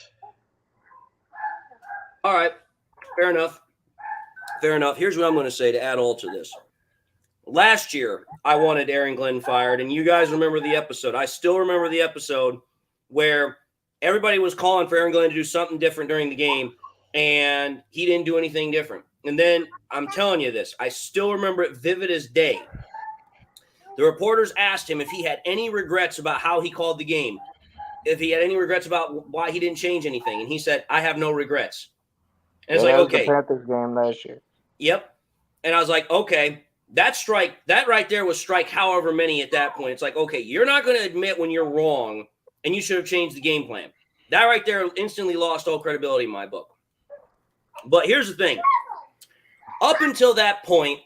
All right, fair enough. Fair enough. Here's what I'm going to say to add all to this. Last year, I wanted Aaron Glenn fired, and you guys remember the episode. I still remember the episode where everybody was calling for Aaron Glenn to do something different during the game, and he didn't do anything different. And then I'm telling you this, I still remember it vivid as day. The reporters asked him if he had any regrets about how he called the game, if he had any regrets about why he didn't change anything. And he said, I have no regrets. And it's like, okay. The Panthers game last year. Yep. And I was like, okay, that right there was strike however many at that point. It's like, okay, you're not going to admit when you're wrong and you should have changed the game plan. That right there instantly lost all credibility in my book. But here's the thing. Up until that point,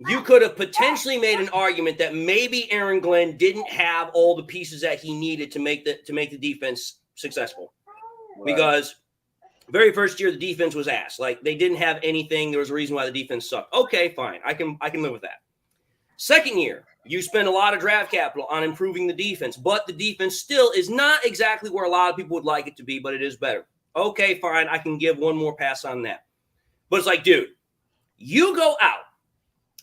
you could have potentially made an argument that maybe Aaron Glenn didn't have all the pieces that he needed to make the defense successful. Right. Because very first year, the defense was ass. Like, they didn't have anything. There was a reason why the defense sucked. Okay, fine. I can live with that. Second year, you spend a lot of draft capital on improving the defense, but the defense still is not exactly where a lot of people would like it to be, but it is better. Okay, fine. I can give one more pass on that. But it's like, dude, you go out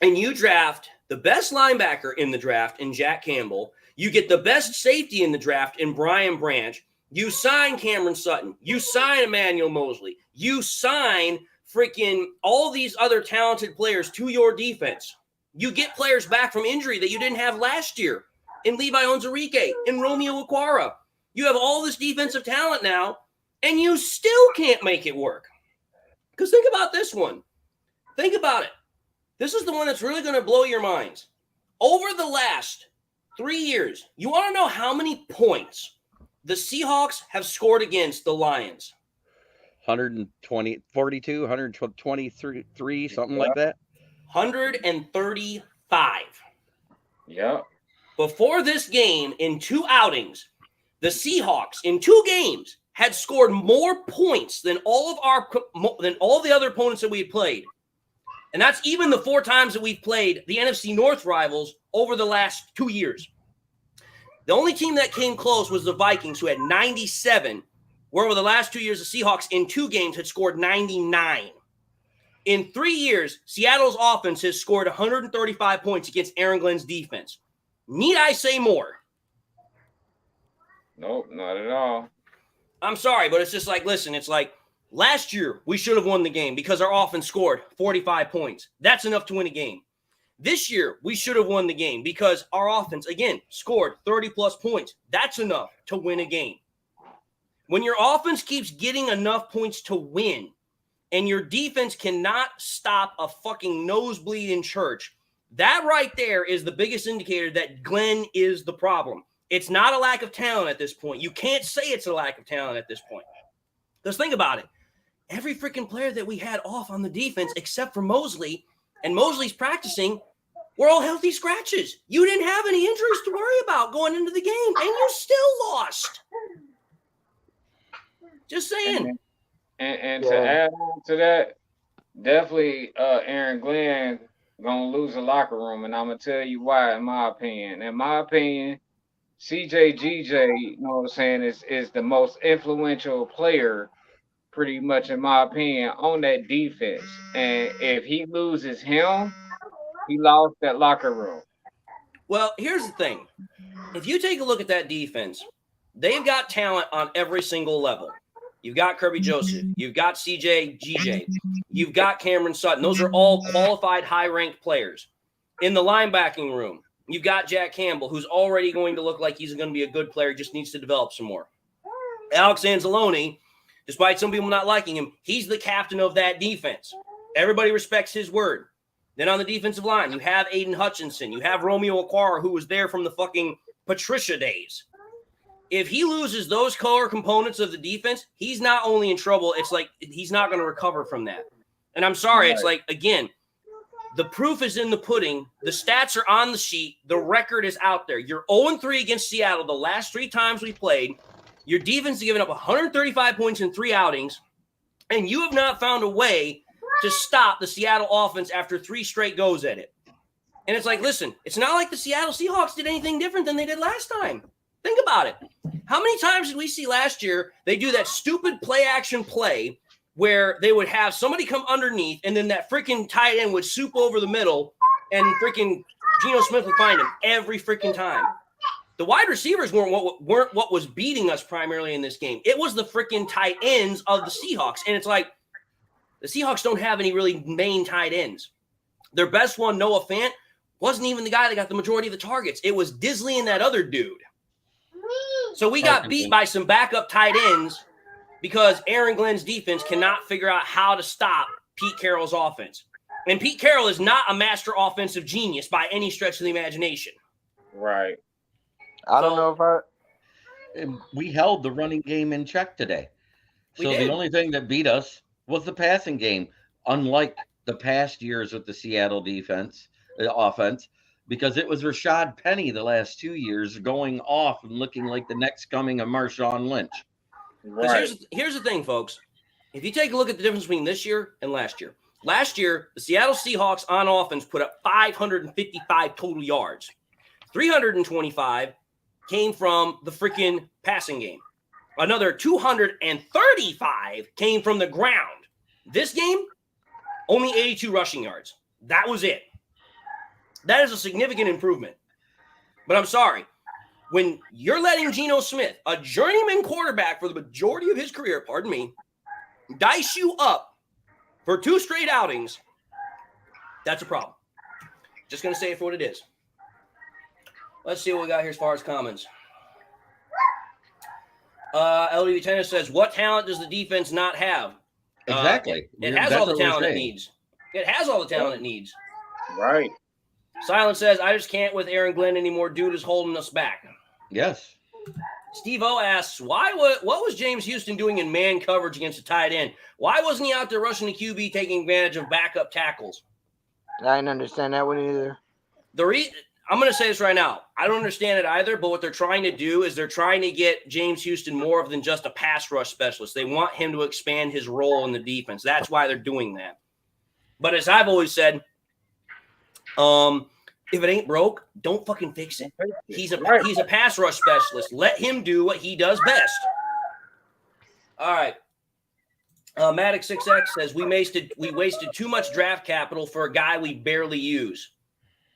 and you draft the best linebacker in the draft in Jack Campbell. You get the best safety in the draft in Brian Branch. You sign Cameron Sutton. You sign Emmanuel Mosley. You sign freaking all these other talented players to your defense. You get players back from injury that you didn't have last year in Levi Onwuzurike, in Romeo Okwara. You have all this defensive talent now, and you still can't make it work. Because think about this one. Think about it. This is the one that's really going to blow your minds. Over the last 3 years, you want to know how many points the Seahawks have scored against the Lions? 120, 42, 123, something like that. 135. Yeah. Before this game, in 2 outings, the Seahawks in 2 games had scored more points than all the other opponents that we had played. And that's even the 4 times that we've played the NFC North rivals over the last 2 years. The only team that came close was the Vikings, who had 97, where over the last 2 years, the Seahawks in 2 games had scored 99. In 3 years, Seattle's offense has scored 135 points against Aaron Glenn's defense. Need I say more? Nope, not at all. I'm sorry, but it's just like, listen, it's like last year we should have won the game because our offense scored 45 points. That's enough to win a game. This year we should have won the game because our offense, again, scored 30-plus points. That's enough to win a game. When your offense keeps getting enough points to win and your defense cannot stop a fucking nosebleed in church, that right there is the biggest indicator that Glenn is the problem. It's not a lack of talent at this point. You can't say it's a lack of talent at this point. Because think about it. Every freaking player that we had off on the defense except for Mosley, and Mosley's practicing, were all healthy scratches. You didn't have any injuries to worry about going into the game, and you still lost. Just saying. And to add on to that, definitely Aaron Glenn going to lose the locker room, and I'm going to tell you why, in my opinion. In my opinion, CJ GJ, you know what I'm saying, is the most influential player, pretty much in my opinion, on that defense. And if he loses him, he lost that locker room. Well, here's the thing. If you take a look at that defense, they've got talent on every single level. You've got Kirby Joseph. You've got CJ GJ. You've got Cameron Sutton. Those are all qualified, high-ranked players. In the linebacking room, you've got Jack Campbell, who's already going to look like he's going to be a good player, just needs to develop some more. Alex Anzalone, despite some people not liking him, he's the captain of that defense. Everybody respects his word. Then on the defensive line, you have Aiden Hutchinson. You have Romeo Okwara, who was there from the fucking Patricia days. If he loses those core components of the defense, he's not only in trouble, it's like he's not going to recover from that. And I'm sorry, It's like, again, the proof is in the pudding. The stats are on the sheet. The record is out there. You're 0-3 against Seattle the last 3 times we played. Your defense has given up 135 points in 3 outings, and you have not found a way to stop the Seattle offense after 3 straight goes at it. And it's like, listen, it's not like the Seattle Seahawks did anything different than they did last time. Think about it. How many times did we see last year they do that stupid play-action play where they would have somebody come underneath and then that freaking tight end would soup over the middle and freaking Geno Smith would find him every freaking time? The wide receivers weren't what was beating us primarily in this game. It was the freaking tight ends of the Seahawks. And it's like the Seahawks don't have any really main tight ends. Their best one, Noah Fant, wasn't even the guy that got the majority of the targets. It was Disley and that other dude. So we got beat by some backup tight ends because Aaron Glenn's defense cannot figure out how to stop Pete Carroll's offense. And Pete Carroll is not a master offensive genius by any stretch of the imagination. Right. I don't know if we held the running game in check today. So the only thing that beat us was the passing game, unlike the past years with the Seattle offense, because it was Rashad Penny the last 2 years going off and looking like the next coming of Marshawn Lynch. Right. Here's the thing, folks. If you take a look at the difference between this year and last year, the Seattle Seahawks on offense put up 555 total yards. 325 came from the freaking passing game. Another 235 came from the ground. This game, only 82 rushing yards. That was it. That is a significant improvement. But I'm sorry. When you're letting Geno Smith, a journeyman quarterback for the majority of his career, dice you up for 2 straight outings, that's a problem. Just going to say it for what it is. Let's see what we got here as far as comments. LDV Tennis says, what talent does the defense not have? Exactly. It has all the talent it needs. It has all the talent it needs. Right. Silence says, I just can't with Aaron Glenn anymore. Dude is holding us back. Yes. Steve O asks, what was James Houston doing in man coverage against a tight end? Why wasn't he out there rushing the QB, taking advantage of backup tackles? I didn't understand that one either. I'm going to say this right now. I don't understand it either, but what they're trying to do is they're trying to get James Houston more than just a pass rush specialist. They want him to expand his role in the defense. That's why they're doing that. But as I've always said, if it ain't broke, don't fucking fix it. He's a pass rush specialist. Let him do what he does best. All right. Maddox6X says we wasted too much draft capital for a guy we barely use.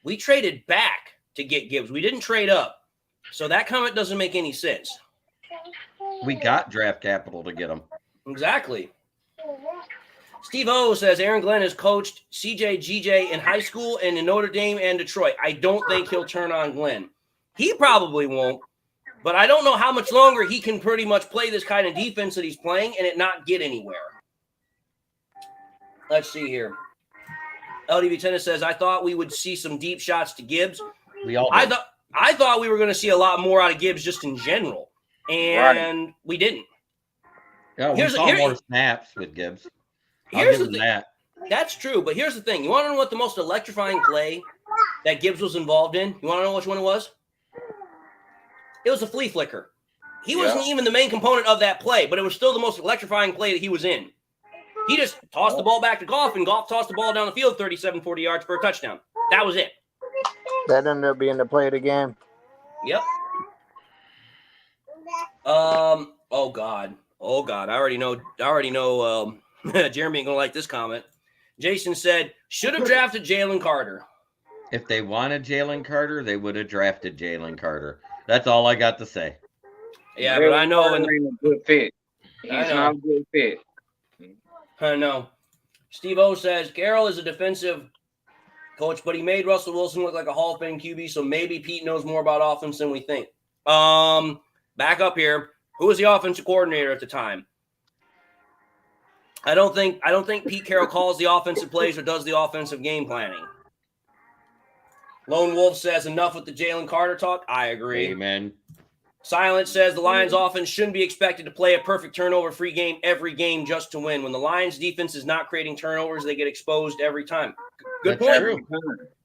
We traded back to get Gibbs. We didn't trade up. So that comment doesn't make any sense. We got draft capital to get him. Exactly. Steve O says Aaron Glenn has coached CJ GJ in high school and in Notre Dame and Detroit. I don't think he'll turn on Glenn. He probably won't, but I don't know how much longer he can pretty much play this kind of defense that he's playing and it not get anywhere. Let's see here. LDV Tennis says, I thought we would see some deep shots to Gibbs. We all did. I thought we were going to see a lot more out of Gibbs just in general, and we didn't. Yeah, we saw more snaps with Gibbs. Here's the thing. That's true, but here's the thing. You want to know what the most electrifying play that Gibbs was involved in? You want to know which one it was? It was a flea flicker. He wasn't even the main component of that play, but it was still the most electrifying play that he was in. He just tossed the ball back to Goff, and Goff tossed the ball down the field 37, 40 yards for a touchdown. That was it. That ended up being the play of the game. Yep. Oh God. I already know. Jeremy ain't gonna like this comment. Jason said, should have drafted Jalen Carter. If they wanted Jalen Carter, they would have drafted Jalen Carter. That's all I got to say. Yeah, but I know. Ain't a good fit. He's not a good fit. I know. Steve O says, Carroll is a defensive coach, but he made Russell Wilson look like a Hall of Fame QB, so maybe Pete knows more about offense than we think. Back up here. Who was the offensive coordinator at the time? I don't think Pete Carroll calls the offensive plays or does the offensive game planning. Lone Wolf says, enough with the Jalen Carter talk. I agree. Amen. Silence says the Lions offense shouldn't be expected to play a perfect turnover-free game every game just to win. When the Lions defense is not creating turnovers, they get exposed every time. Good point. True.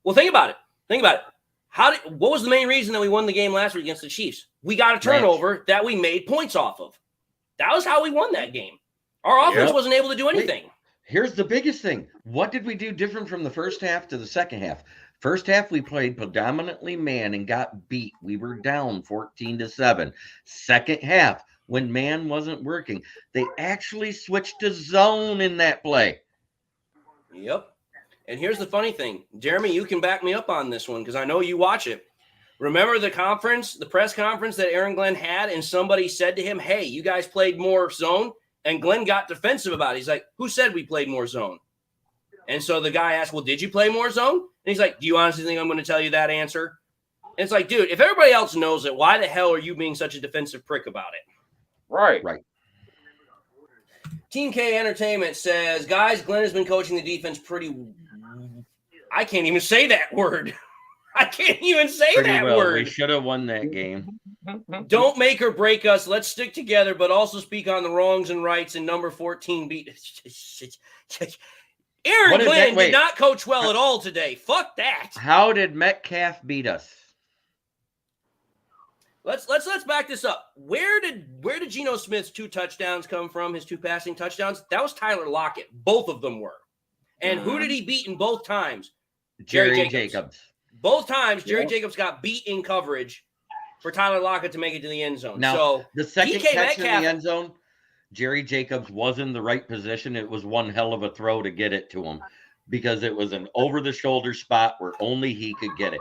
Well, think about it. What was the main reason that we won the game last week against the Chiefs? We got a turnover that we made points off of. That was how we won that game. Our offense wasn't able to do anything. Here's the biggest thing. What did we do different from the first half to the second half? First half, we played predominantly man and got beat. We were down 14-7. Second half, when man wasn't working, they actually switched to zone in that play. Yep. And here's the funny thing. Jeremy, you can back me up on this one because I know you watch it. Remember the press conference that Aaron Glenn had, and somebody said to him, hey, you guys played more zone? And Glenn got defensive about it. He's like, who said we played more zone? And so the guy asked, well, did you play more zone? And he's like, do you honestly think I'm going to tell you that answer? And it's like, dude, if everybody else knows it, why the hell are you being such a defensive prick about it? Right. Team K Entertainment says, guys, Glenn has been coaching the defense I can't even say that word. I can't even say that word. We should have won that game. Don't make or break us. Let's stick together, but also speak on the wrongs and rights. And number 14 beat. Aaron Glenn did not coach well at all today. Fuck that. How did Metcalf beat us? Let's back this up. Where did Geno Smith's 2 touchdowns come from? His 2 passing touchdowns? That was Tyler Lockett. Both of them were. And who did he beat in both times? Jerry Jacobs. Both times, Jerry Jacobs got beat in coverage for Tyler Lockett to make it to the end zone. Now, so the second catch in the end zone, Jerry Jacobs was in the right position. It was one hell of a throw to get it to him because it was an over-the-shoulder spot where only he could get it.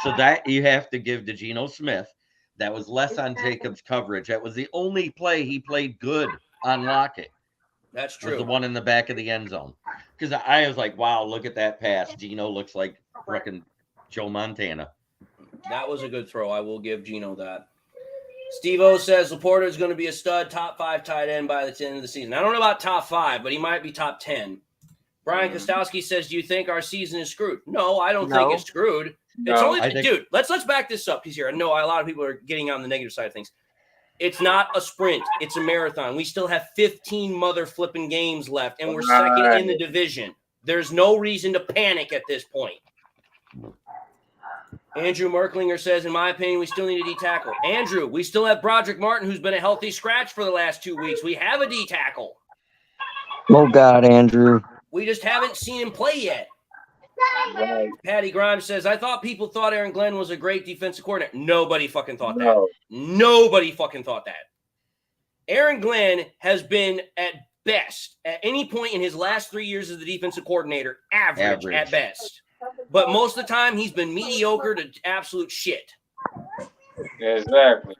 So that you have to give to Geno Smith. That was less on Jacobs' coverage. That was the only play he played good on Lockett. That's true. Was the one in the back of the end zone. Because I was like, wow, look at that pass. Geno looks like frickin' Joe Montana. That was a good throw. I will give Geno that. Steve O says Laporta is going to be a stud, top 5 tight end by the end of the season. I don't know about top 5, but he might be top 10. Brian Kostowski says, do you think our season is screwed? No, I don't think it's screwed. It's only, dude, let's back this up because here, I know a lot of people are getting on the negative side of things. It's not a sprint. It's a marathon. We still have 15 mother flipping games left, and we're second in the division. There's no reason to panic at this point. Andrew Merklinger says, in my opinion, we still need a D tackle. Andrew, we still have Broderick Martin, who's been a healthy scratch for the last 2 weeks. We have a D tackle. Oh, God, Andrew. We just haven't seen him play yet. Right. Patty Grimes says, I thought people thought Aaron Glenn was a great defensive coordinator. Nobody fucking thought that. Nobody fucking thought that. Aaron Glenn has been at best, at any point in his last 3 years as the defensive coordinator, average at best. But most of the time, he's been mediocre to absolute shit. Exactly.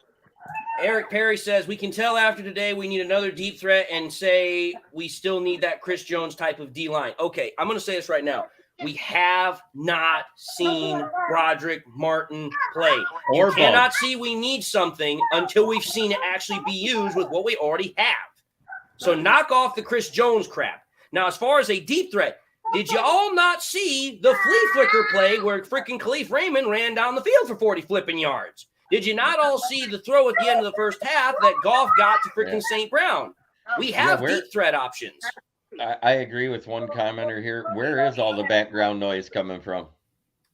Eric Perry says, we can tell after today we need another deep threat and say we still need that Chris Jones type of D-line. Okay, I'm going to say this right now. We have not seen Broderick Martin play. You cannot see we need something until we've seen it actually be used with what we already have. So knock off the Chris Jones crap. Now, as far as a deep threat, did you all not see the flea flicker play where freaking Khalif Raymond ran down the field for 40 flipping yards? Did you not all see the throw at the end of the first half that Goff got to freaking St. Brown? We have deep threat options. I agree with one commenter here. Where is all the background noise coming from?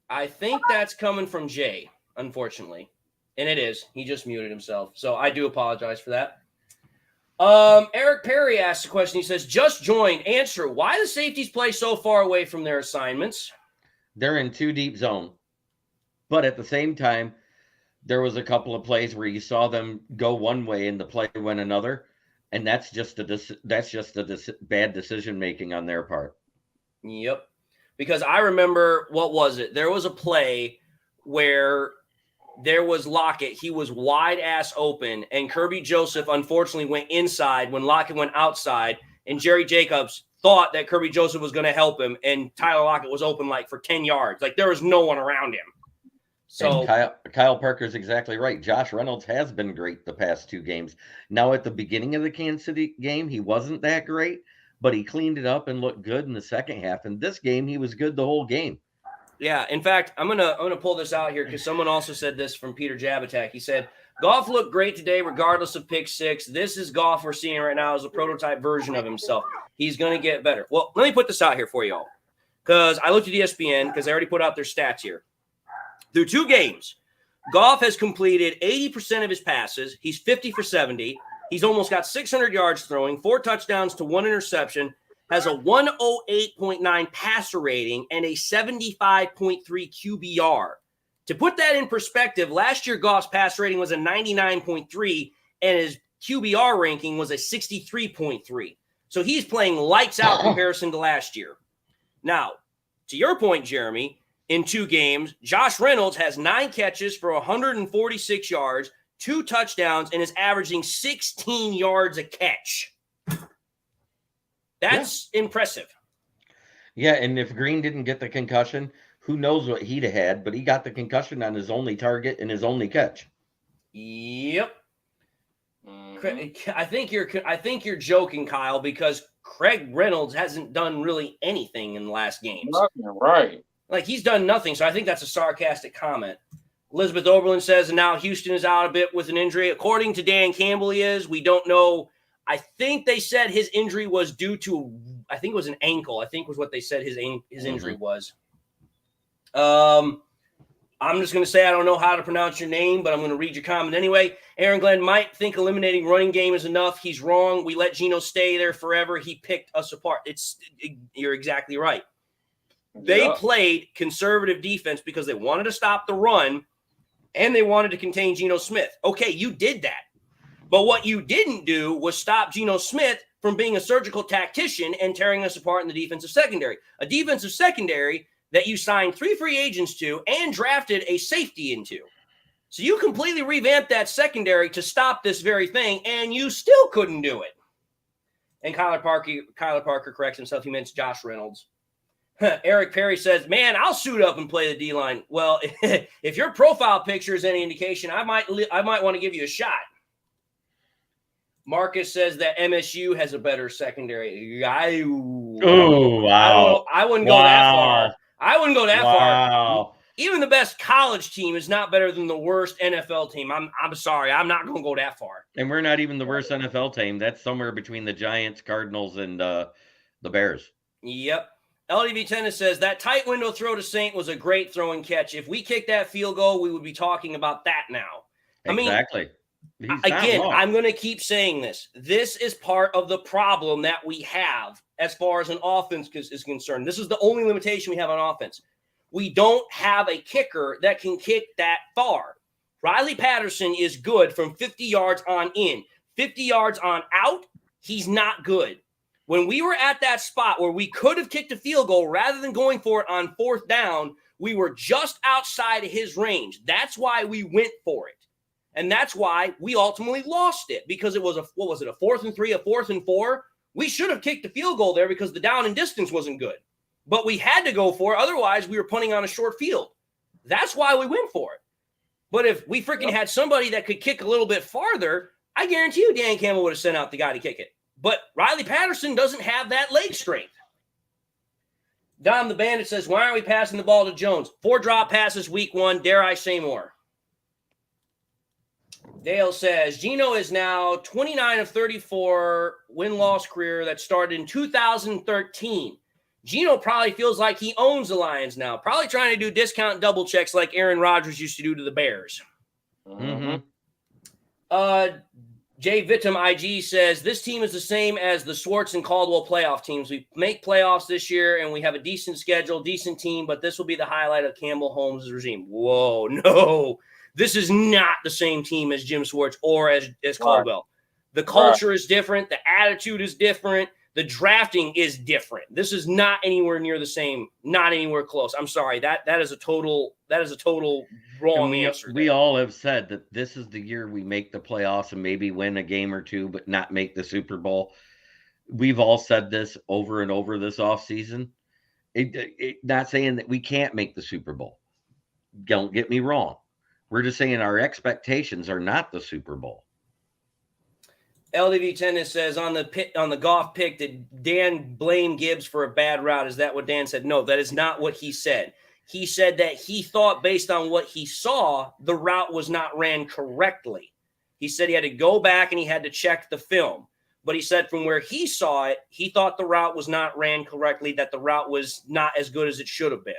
I think that's coming from Jay, unfortunately. And it is. He just muted himself. So I do apologize for that. Eric Perry asked a question. He says, just joined. Answer, why the safeties play so far away from their assignments? They're in too deep zone. But at the same time, there was a couple of plays where you saw them go one way and the play went another. And that's just a bad decision making on their part. Yep. Because I remember, what was it? There was a play where there was Lockett. He was wide ass open, and Kirby Joseph unfortunately went inside when Lockett went outside, and Jerry Jacobs thought that Kirby Joseph was going to help him, and Tyler Lockett was open like for 10 yards. Like there was no one around him. So Kyle Parker's exactly right. Josh Reynolds has been great the past 2 games. Now at the beginning of the Kansas City game, he wasn't that great, but he cleaned it up and looked good in the second half. And this game, he was good the whole game. Yeah, in fact, I'm gonna pull this out here because someone also said this from Peter Jabatak. He said, Goff looked great today regardless of pick 6. This is Goff we're seeing right now as a prototype version of himself. He's going to get better. Well, let me put this out here for you all because I looked at ESPN because they already put out their stats here. Through 2 games, Goff has completed 80% of his passes. He's 50 for 70. He's almost got 600 yards throwing, 4 touchdowns to 1 interception, has a 108.9 passer rating, and a 75.3 QBR. To put that in perspective, last year Goff's passer rating was a 99.3, and his QBR ranking was a 63.3. So he's playing lights out comparison to last year. Now, to your point, Jeremy, in 2 games, Josh Reynolds has 9 catches for 146 yards, 2 touchdowns, and is averaging 16 yards a catch. That's impressive. Yeah, and if Green didn't get the concussion, who knows what he'd have had, but he got the concussion on his only target and his only catch. Yep. I think you're joking, Kyle, because Craig Reynolds hasn't done really anything in the last games. Right. Like, he's done nothing, so I think that's a sarcastic comment. Elizabeth Oberlin says, and now Houston is out a bit with an injury. According to Dan Campbell, he is. We don't know. I think they said his injury was due to, I think it was an ankle. I think was what they said his injury was. I'm just going to say I don't know how to pronounce your name, but I'm going to read your comment anyway. Aaron Glenn might think eliminating running game is enough. He's wrong. We let Geno stay there forever. He picked us apart. You're exactly right. They played conservative defense because they wanted to stop the run and they wanted to contain Geno Smith. Okay, you did that. But what you didn't do was stop Geno Smith from being a surgical tactician and tearing us apart in the defensive secondary. A defensive secondary that you signed 3 free agents to and drafted a safety into. So you completely revamped that secondary to stop this very thing, and you still couldn't do it. And Kyler Parker corrects himself. He meant Josh Reynolds. Eric Perry says, man, I'll suit up and play the D-line. Well, if your profile picture is any indication, I might want to give you a shot. Marcus says that MSU has a better secondary. Oh, wow. I wouldn't go that far. I wouldn't go that far. Even the best college team is not better than the worst NFL team. I'm sorry. I'm not going to go that far. And we're not even the worst NFL team. That's somewhere between the Giants, Cardinals, and the Bears. Yep. LDV Tennis says that tight window throw to Saint was a great throw and catch. If we kicked that field goal, we would be talking about that now. Exactly. Again, I'm going to keep saying this. This is part of the problem that we have as far as an offense is concerned. This is the only limitation we have on offense. We don't have a kicker that can kick that far. Riley Patterson is good from 50 yards on in. 50 yards on out, he's not good. When we were at that spot where we could have kicked a field goal rather than going for it on 4th down, we were just outside of his range. That's why we went for it. And that's why we ultimately lost it, because it was a 4th and 3, a 4th and 4. We should have kicked the field goal there because the down and distance wasn't good. But we had to go for it. Otherwise, we were punting on a short field. That's why we went for it. But if we freaking had somebody that could kick a little bit farther, I guarantee you Dan Campbell would have sent out the guy to kick it. But Riley Patterson doesn't have that leg strength. Dom the Bandit says, why aren't we passing the ball to Jones? 4 drop passes week 1. Dare I say more? Dale says, Geno is now 29 of 34 win-loss career that started in 2013. Geno probably feels like he owns the Lions now. Probably trying to do discount double checks like Aaron Rodgers used to do to the Bears. Mm-hmm. Jay Vittum IG says, this team is the same as the Swartz and Caldwell playoff teams. We make playoffs this year, and we have a decent schedule, decent team, but this will be the highlight of Campbell Holmes' regime. Whoa, no. This is not the same team as Jim Swartz or as Caldwell. The culture is different. The attitude is different. The drafting is different. This is not anywhere near the same, not anywhere close. I'm sorry. That is a total wrong answer. We all have said that this is the year we make the playoffs and maybe win a game or two, but not make the Super Bowl. We've all said this over and over this offseason. Not saying that we can't make the Super Bowl. Don't get me wrong. We're just saying our expectations are not the Super Bowl. LDV Tennis says on the golf pick, did Dan blame Gibbs for a bad route? Is that what Dan said? No, that is not what he said. He said that he thought based on what he saw, the route was not ran correctly. He said he had to go back and he had to check the film. But he said from where he saw it, he thought the route was not ran correctly, that the route was not as good as it should have been.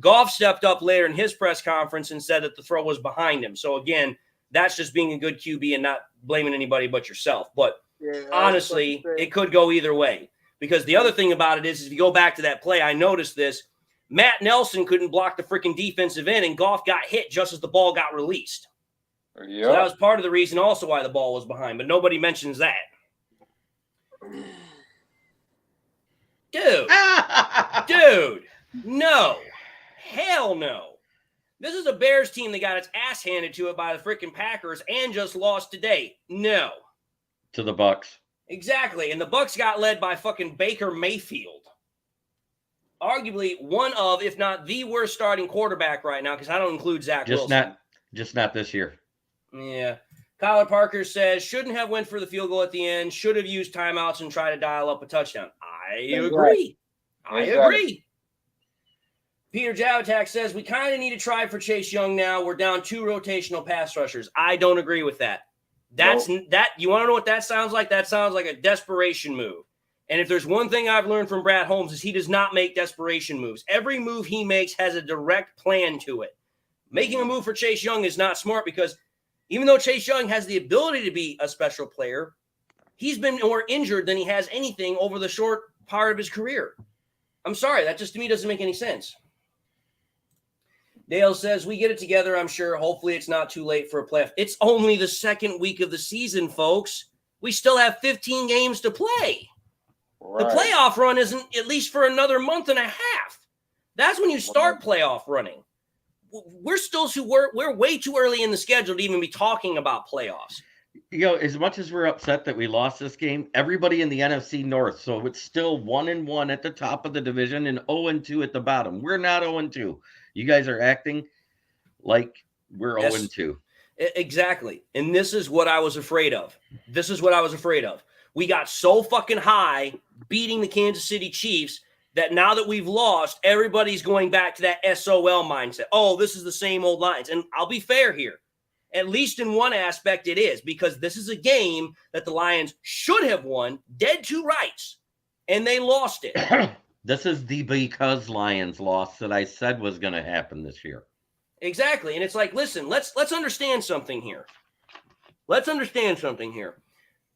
Goff stepped up later in his press conference and said that the throw was behind him. So again, that's just being a good QB and not blaming anybody but yourself. But honestly, it could go either way. Because the other thing about it is if you go back to that play, I noticed this. Matt Nelson couldn't block the freaking defensive end, and Goff got hit just as the ball got released. Yep. So that was part of the reason also why the ball was behind, but nobody mentions that. Dude, no. Hell no. This is a Bears team that got its ass handed to it by the freaking Packers and just lost today. No. To the Bucks. Exactly. And the Bucks got led by fucking Baker Mayfield. Arguably one of, if not the worst starting quarterback right now, because I don't include Zach Wilson. Just not this year. Yeah. Kyler Parker says, shouldn't have went for the field goal at the end. Should have used timeouts and tried to dial up a touchdown. I agree. I agree. Peter Javatak says, we kind of need to try for Chase Young now. We're down 2 rotational pass rushers. I don't agree with that. You want to know what that sounds like? That sounds like a desperation move. And if there's one thing I've learned from Brad Holmes is he does not make desperation moves. Every move he makes has a direct plan to it. Making a move for Chase Young is not smart because even though Chase Young has the ability to be a special player, he's been more injured than he has anything over the short part of his career. I'm sorry. That just to me doesn't make any sense. Dale says, we get it together, I'm sure. Hopefully it's not too late for a playoff. It's only the second week of the season, folks. We still have 15 games to play. Right. The playoff run isn't at least for another month and a half. That's when you start playoff running. We're way too early in the schedule to even be talking about playoffs. You know, as much as we're upset that we lost this game, everybody in the NFC North, so it's still 1-1 at the top of the division and 0-2 at the bottom. We're not 0-2. You guys are acting like we're 0-2. Exactly. And this is what I was afraid of. We got so fucking high beating the Kansas City Chiefs that now that we've lost, everybody's going back to that SOL mindset. Oh, this is the same old Lions. And I'll be fair here. At least in one aspect it is, because this is a game that the Lions should have won dead to rights, and they lost it. This is the because Lions lost that I said was going to happen this year. Exactly. And it's like, listen, let's understand something here.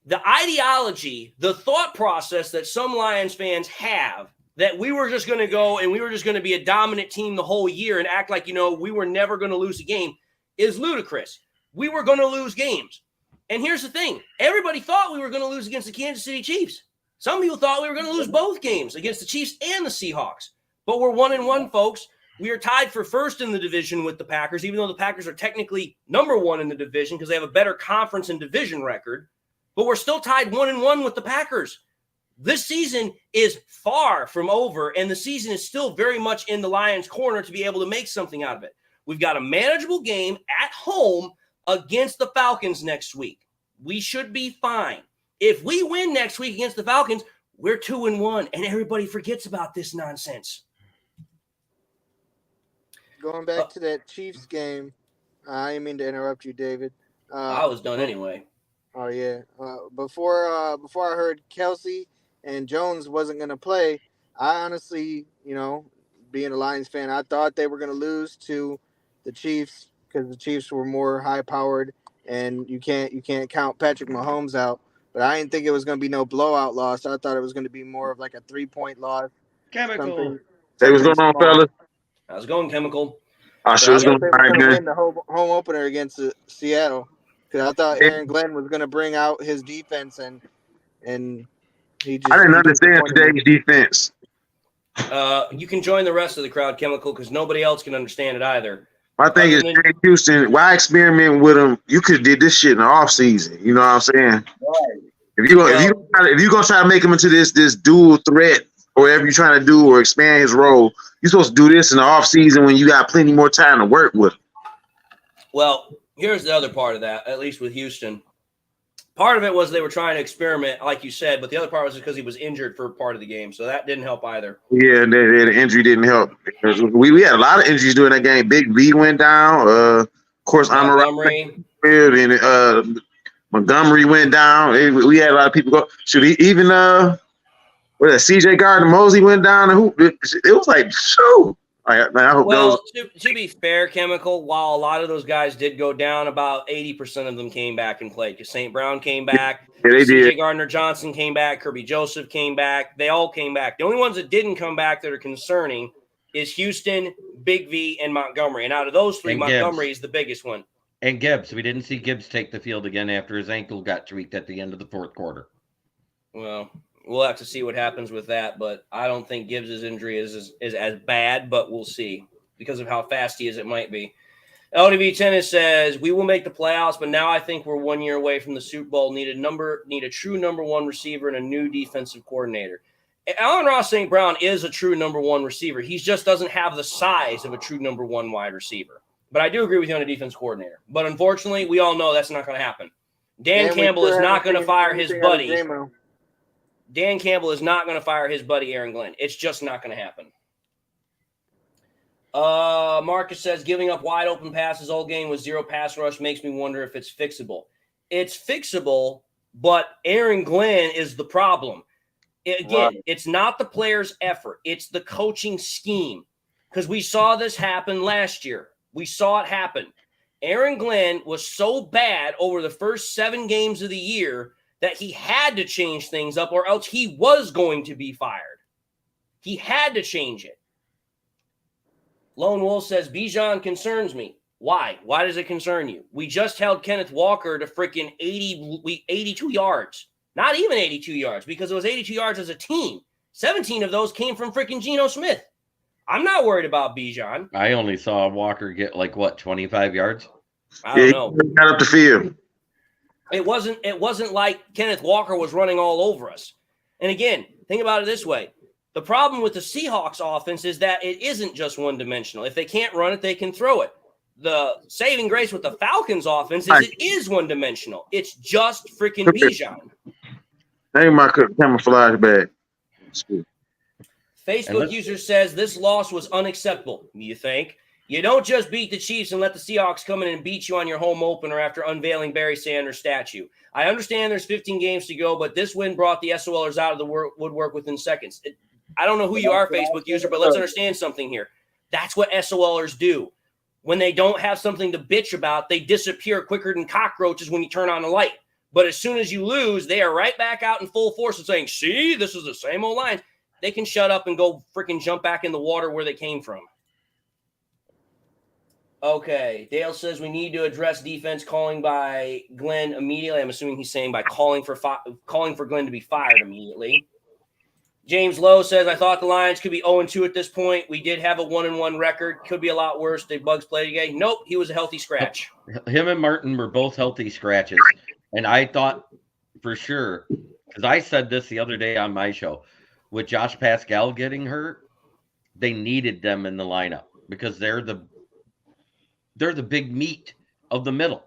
The ideology, the thought process that some Lions fans have that we were just going to go and we were just going to be a dominant team the whole year and act like, we were never going to lose a game is ludicrous. We were going to lose games. And here's the thing. Everybody thought we were going to lose against the Kansas City Chiefs. Some people thought we were going to lose both games against the Chiefs and the Seahawks. But we're 1-1, folks. We are tied for first in the division with the Packers, even though the Packers are technically number one in the division because they have a better conference and division record. But we're still tied 1-1 with the Packers. This season is far from over, and the season is still very much in the Lions' corner to be able to make something out of it. We've got a manageable game at home against the Falcons next week. We should be fine. If we win next week against the Falcons, we're 2-1, and everybody forgets about this nonsense. Going back to that Chiefs game, I didn't mean to interrupt you, David. I was done anyway. Oh yeah. Before I heard Kelsey and Jones wasn't going to play, I honestly, being a Lions fan, I thought they were going to lose to the Chiefs because the Chiefs were more high powered, and you can't count Patrick Mahomes out. But I didn't think it was going to be no blowout loss. I thought it was going to be more of like a 3-point loss. Chemical. Hey, what's going on, fellas? How's it going, Chemical? I sure was going to win the home opener against Seattle because I thought Aaron Glenn was going to bring out his defense, and he just. I didn't understand today's defense. You can join the rest of the crowd, Chemical, because nobody else can understand it either. My thing is, Houston, why experiment with him? You could have did this shit in the offseason. You know what I'm saying? Right. If you're gonna try to make him into this dual threat, or whatever you're trying to do, or expand his role, you're supposed to do this in the offseason when you got plenty more time to work with him. Well, here's the other part of that, at least with Houston. Part of it was they were trying to experiment, like you said, but the other part was because he was injured for part of the game, so that didn't help either. Yeah, the injury didn't help. We had a lot of injuries during that game. Big V went down. Of course, Montgomery and Montgomery went down. We had a lot of people go. Should he even CJ Gardner-Mosey went down? It was like, shoot. I hope to be fair, Chemical, while a lot of those guys did go down, about 80% of them came back and played because St. Brown came back. Yeah, they CJ did. Gardner-Johnson came back. Kirby Joseph came back. They all came back. The only ones that didn't come back that are concerning is Houston, Big V, and Montgomery. And out of those three, Montgomery is the biggest one. And Gibbs. We didn't see Gibbs take the field again after his ankle got tweaked at the end of the fourth quarter. Well, we'll have to see what happens with that, but I don't think Gibbs' injury is as bad, but we'll see. Because of how fast he is, it might be. LDV Tennis says, we will make the playoffs, but now I think we're 1 year away from the Super Bowl. Need a true number one receiver and a new defensive coordinator. Allen Ross St. Brown is a true number one receiver. He just doesn't have the size of a true number one wide receiver. But I do agree with you on a defense coordinator. But unfortunately, we all know that's not going to happen. Dan Campbell is not going to fire his buddy. Dan Campbell is not going to fire his buddy Aaron Glenn. It's just not going to happen. Marcus says, giving up wide open passes all game with zero pass rush makes me wonder if it's fixable. It's fixable, but Aaron Glenn is the problem. It's not the player's effort. It's the coaching scheme. Because we saw this happen last year. We saw it happen. Aaron Glenn was so bad over the first 7 games of the year that he had to change things up or else he was going to be fired. He had to change it. Lone Wolf says, Bijan concerns me. Why? Why does it concern you? We just held Kenneth Walker to freaking 82 yards. Not even 82 yards because it was 82 yards as a team. 17 of those came from freaking Geno Smith. I'm not worried about Bijan. I only saw Walker get 25 yards? I don't know. He got up the field. It wasn't like Kenneth Walker was running all over us. And again, think about it this way. The problem with the Seahawks offense is that it isn't just one-dimensional. If they can't run it, they can throw it. The saving grace with the Falcons offense is it is one-dimensional. It's just freaking Bijan. Hey, my camouflage bag. Facebook user says this loss was unacceptable. You think? You don't just beat the Chiefs and let the Seahawks come in and beat you on your home opener after unveiling Barry Sanders' statue. I understand there's 15 games to go, but this win brought the SOLers out of the woodwork within seconds. I don't know who you are, Facebook user, but let's understand something here. That's what SOLers do. When they don't have something to bitch about, they disappear quicker than cockroaches when you turn on the light. But as soon as you lose, they are right back out in full force and saying, see, this is the same old Lions. They can shut up and go freaking jump back in the water where they came from. Okay. Dale says we need to address defense calling by Glenn immediately. I'm assuming he's saying by calling for Glenn to be fired immediately. James Lowe says, I thought the Lions could be 0-2 at this point. We did have a 1-1 record. Could be a lot worse. Did Bugs play today? Nope. He was a healthy scratch. Him and Martin were both healthy scratches. And I thought for sure, because I said this the other day on my show, with Josh Pascal getting hurt, they needed them in the lineup because they're the big meat of the middle.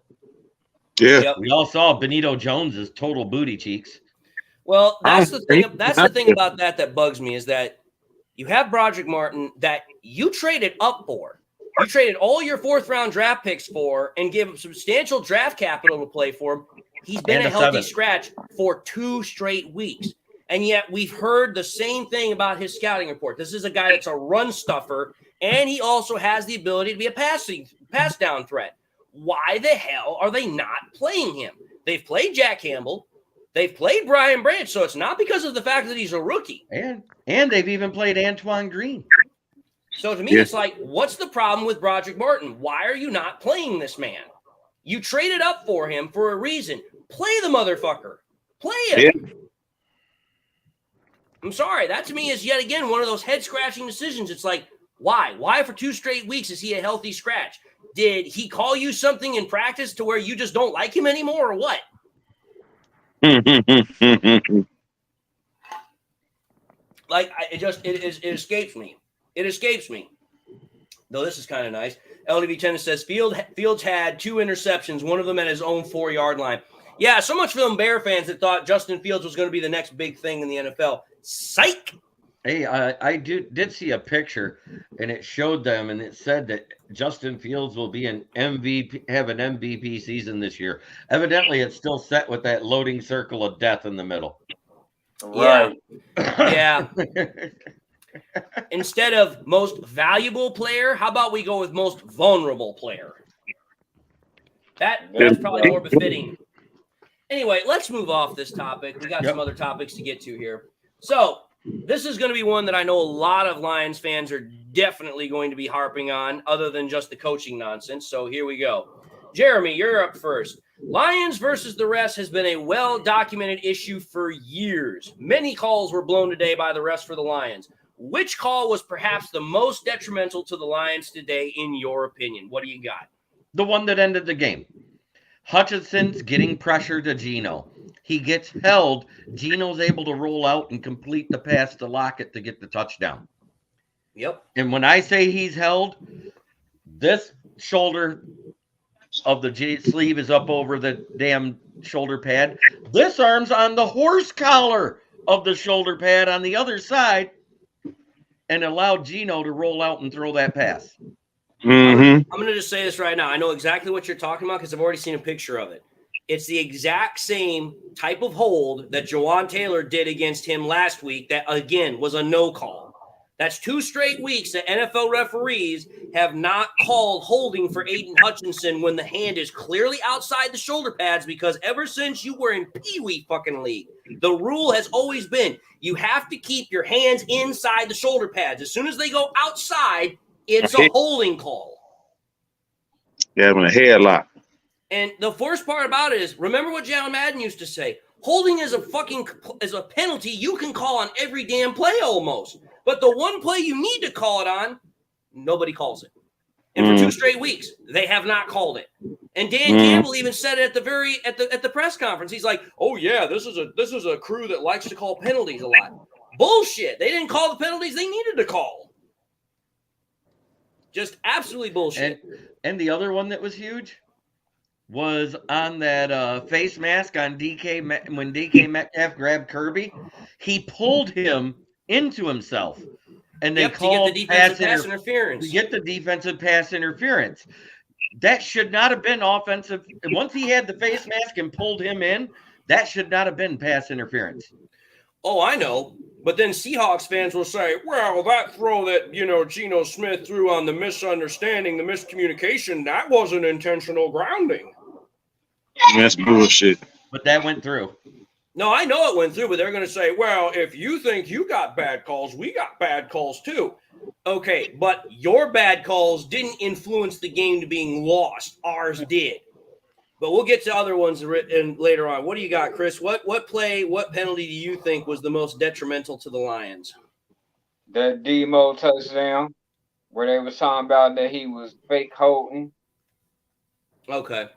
Yeah. Yep. We all saw Benito Jones's total booty cheeks. Well, that's the thing. That's the thing about that bugs me is that you have Broderick Martin that you traded up for. You traded all your 4th-round draft picks for and gave him substantial draft capital to play for him. He's been a healthy scratch for 2 straight weeks. And yet we've heard the same thing about his scouting report. This is a guy that's a run stuffer, and he also has the ability to be a pass down threat. Why the hell are they not playing him? They've played Jack Campbell. They've played Brian Branch, so it's not because of the fact that he's a rookie. And they've even played Antoine Green. So to me, it's like, what's the problem with Broderick Martin? Why are you not playing this man? You traded up for him for a reason. Play the motherfucker. Play him. Yeah. I'm sorry. That to me is yet again one of those head-scratching decisions. It's like, why? Why for 2 straight weeks is he a healthy scratch? Did he call you something in practice to where you just don't like him anymore or what? Like, it escapes me. It escapes me. Though this is kind of nice. LDV Tennis says Fields had 2 interceptions, one of them at his own 4-yard line. Yeah, so much for them Bear fans that thought Justin Fields was going to be the next big thing in the NFL. Psych! Hey, I did see a picture, and it showed them, and it said that Justin Fields will be an MVP season this year. Evidently, it's still set with that loading circle of death in the middle. Right. Yeah. Instead of most valuable player, how about we go with most vulnerable player? That's probably more befitting. Anyway, let's move off this topic. We got some other topics to get to here. So, this is going to be one that I know a lot of Lions fans are definitely going to be harping on, other than just the coaching nonsense. So here we go. Jeremy, you're up first. Lions versus the refs has been a well-documented issue for years. Many calls were blown today by the refs for the Lions. Which call was perhaps the most detrimental to the Lions today, in your opinion? What do you got? The one that ended the game. Hutchinson's getting pressure to Geno. He gets held. Geno's able to roll out and complete the pass to Lockett to get the touchdown. Yep. And when I say he's held, this shoulder of the sleeve is up over the damn shoulder pad. This arm's on the horse collar of the shoulder pad on the other side and allowed Geno to roll out and throw that pass. I'm going to just say this right now. I know exactly what you're talking about because I've already seen a picture of it. It's the exact same type of hold that Jawan Taylor did against him last week that, again, was a no call. That's 2 straight weeks that NFL referees have not called holding for Aiden Hutchinson when the hand is clearly outside the shoulder pads, because ever since you were in Pee Wee fucking league, the rule has always been you have to keep your hands inside the shoulder pads. As soon as they go outside, it's a holding call. Yeah, I'm in a headlock. And the worst part about it is, remember what John Madden used to say, holding is a penalty you can call on every damn play almost. But the one play you need to call it on, nobody calls it. And for 2 straight weeks, they have not called it. And Dan Campbell even said it at the press conference. He's like, "Oh yeah, this is a crew that likes to call penalties a lot." Bullshit. They didn't call the penalties they needed to call. Just absolutely bullshit. And the other one that was huge was on that face mask on when DK Metcalf grabbed Kirby. He pulled him into himself, and they called to get the defensive pass interference. To get the defensive pass interference. That should not have been offensive. Once he had the face mask and pulled him in, that should not have been pass interference. Oh, I know. But then Seahawks fans will say, well, that throw that, Geno Smith threw on the misunderstanding, the miscommunication, that wasn't intentional grounding. That's bullshit. But that went through. No, I know it went through, but they're going to say, well, if you think you got bad calls, we got bad calls too. Okay, but your bad calls didn't influence the game to being lost. Ours did. But we'll get to other ones later on. What do you got, Chris? What penalty do you think was the most detrimental to the Lions? The Demo touchdown, where they was talking about that he was fake holding. Okay,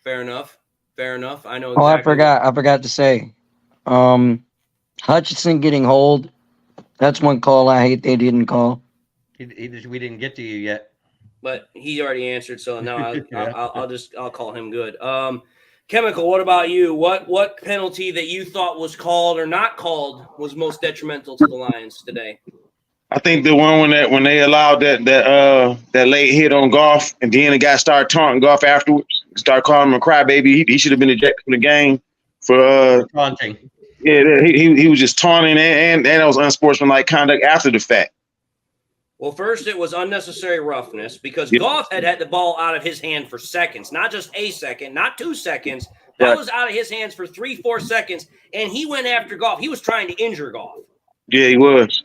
fair enough. I know. Oh, exactly I forgot to say, Hutchinson getting hold. That's one call I hate they didn't call. We didn't get to you yet. But he already answered, so now I'll call him good. Chemical, what about you? What penalty that you thought was called or not called was most detrimental to the Lions today? I think the one when they allowed that late hit on Goff, and then the guy started taunting Goff afterwards, started calling him a crybaby. He should have been ejected from the game for taunting. Yeah, he was just taunting, and that was unsportsmanlike conduct after the fact. Well, first it was unnecessary roughness because Goff had the ball out of his hand for seconds, not just a second, not 2 seconds. That was out of his hands for 3-4 seconds, and he went after Goff. He was trying to injure Goff. Yeah, he was.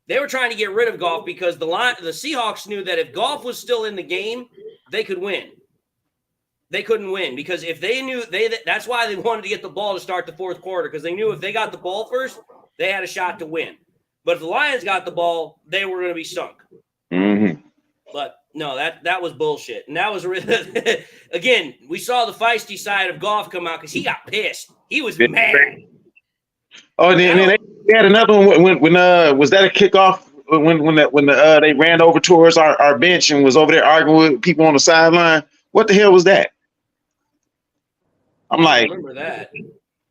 They were trying to get rid of Goff because the Seahawks knew that if Goff was still in the game, they could win. They couldn't win because if they knew that's why they wanted to get the ball to start the fourth quarter, because they knew if they got the ball first, they had a shot to win. But if the Lions got the ball, they were going to be sunk. Mm-hmm. But no, that was bullshit. And that was really, again, we saw the feisty side of Goff come out because he got pissed. He was mad. Oh, and then they had another one when was that a kickoff when they ran over towards our bench and was over there arguing with people on the sideline? What the hell was that? I'm like, I remember that.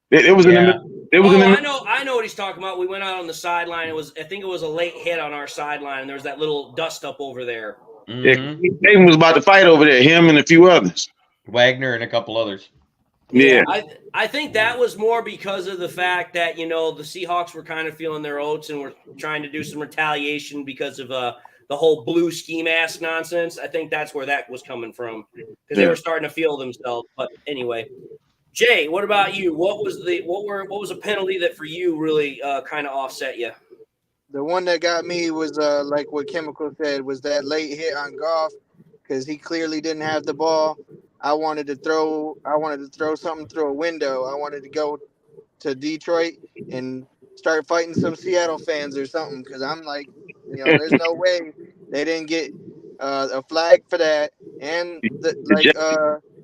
It was in the middle. It was in the middle. I know what he's talking about. We went out on the sideline. I think it was a late hit on our sideline, and there was that little dust up over there. Mm-hmm. Yeah, David was about to fight over there. Him and a few others. Wagner and a couple others. Yeah. I think that was more because of the fact that, the Seahawks were kind of feeling their oats and were trying to do some retaliation because of the whole blue ski mask nonsense. I think that's where that was coming from because they were starting to feel themselves. But anyway, Jay, what about you? What was a penalty that for you really kind of offset you? The one that got me was like what Chemical said, was that late hit on Goff because he clearly didn't have the ball. I wanted to throw something through a window. I wanted to go to Detroit and start fighting some Seattle fans or something because I'm like, there's no way they didn't get a flag for that. And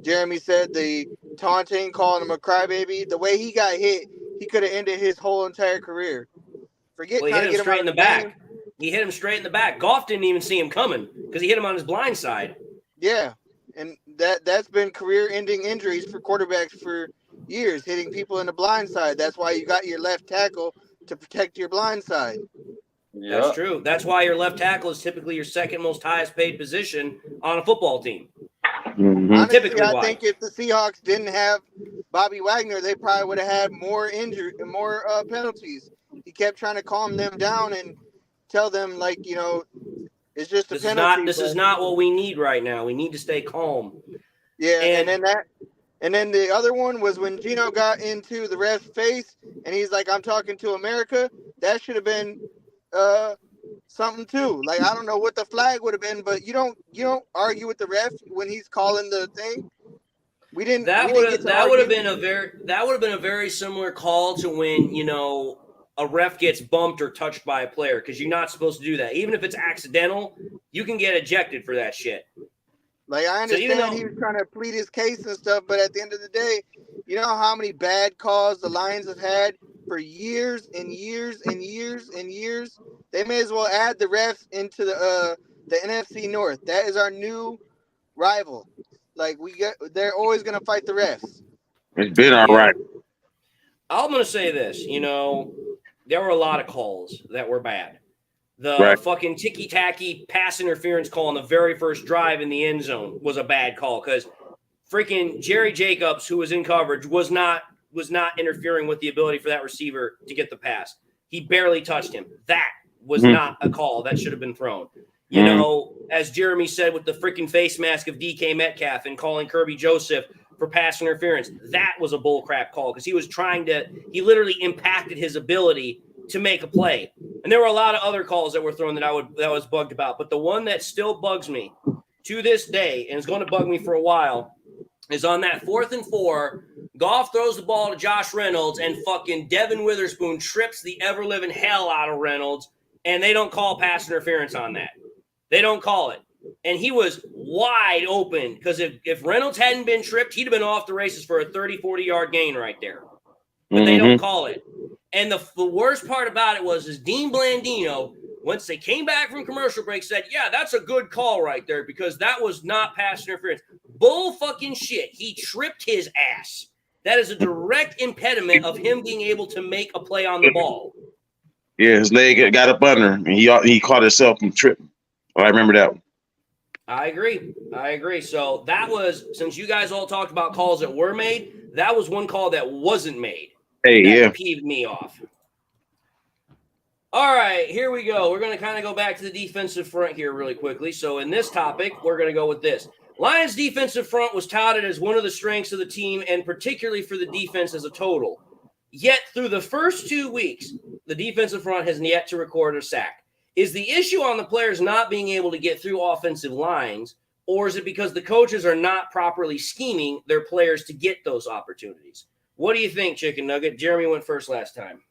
Jeremy said, the taunting, calling him a crybaby, the way he got hit, he could have ended his whole entire career. He hit him straight in the back. He hit him straight in the back. Goff didn't even see him coming because he hit him on his blind side. Yeah. And that's been career-ending injuries for quarterbacks for years, hitting people in the blind side. That's why you got your left tackle to protect your blind side. Yep. That's true. That's why your left tackle is typically your second most highest paid position on a football team. Mm-hmm. Honestly, I think if the Seahawks didn't have Bobby Wagner, they probably would have had more penalties. He kept trying to calm them down and tell them, it's just a penalty. This is not what we need right now. We need to stay calm. Yeah, and then the other one was when Gino got into the ref's face and he's like, "I'm talking to America." That should have been something too. Like, I don't know what the flag would have been, but you don't argue with the ref when he's calling the thing. That would have been a very similar call to when a ref gets bumped or touched by a player, because you're not supposed to do that. Even if it's accidental, you can get ejected for that shit. Like, I understand he was trying to plead his case and stuff, but at the end of the day, you know how many bad calls the Lions have had for years and years and years and years? They may as well add the refs into the NFC North. That is our new rival. Like, they're always going to fight the refs. It's been all right. I'm going to say this, there were a lot of calls that were bad. The fucking ticky-tacky pass interference call on the very first drive in the end zone was a bad call because freaking Jerry Jacobs, who was in coverage, was not interfering with the ability for that receiver to get the pass. He barely touched him. That was not a call that should have been thrown. As Jeremy said with the freaking face mask of DK Metcalf and calling Kirby Joseph for pass interference. That was a bullcrap call because he literally impacted his ability to make a play. And there were a lot of other calls that were thrown that I was bugged about. But the one that still bugs me to this day, and is going to bug me for a while, is on that 4th and 4. Goff throws the ball to Josh Reynolds, and fucking Devin Witherspoon trips the ever-living hell out of Reynolds, and they don't call pass interference on that. They don't call it. And he was wide open because if Reynolds hadn't been tripped, he'd have been off the races for a 30, 40-yard gain right there. But they don't call it. And the worst part about it was Dean Blandino, once they came back from commercial break, said, yeah, that's a good call right there because that was not pass interference. Bull fucking shit. He tripped his ass. That is a direct impediment of him being able to make a play on the ball. Yeah, his leg got up under him, and he caught himself from tripping. I remember that one. I agree. So that was, since you guys all talked about calls that were made, that was one call that wasn't made. That peeved me off. All right, here we go. We're going to kind of go back to the defensive front here really quickly. So in this topic, we're going to go with this. Lions defensive front was touted as one of the strengths of the team, and particularly for the defense as a total. Yet through the first 2 weeks, the defensive front has yet to record a sack. Is the issue on the players not being able to get through offensive lines, or is it because the coaches are not properly scheming their players to get those opportunities? What do you think, Chicken Nugget? Jeremy went first last time.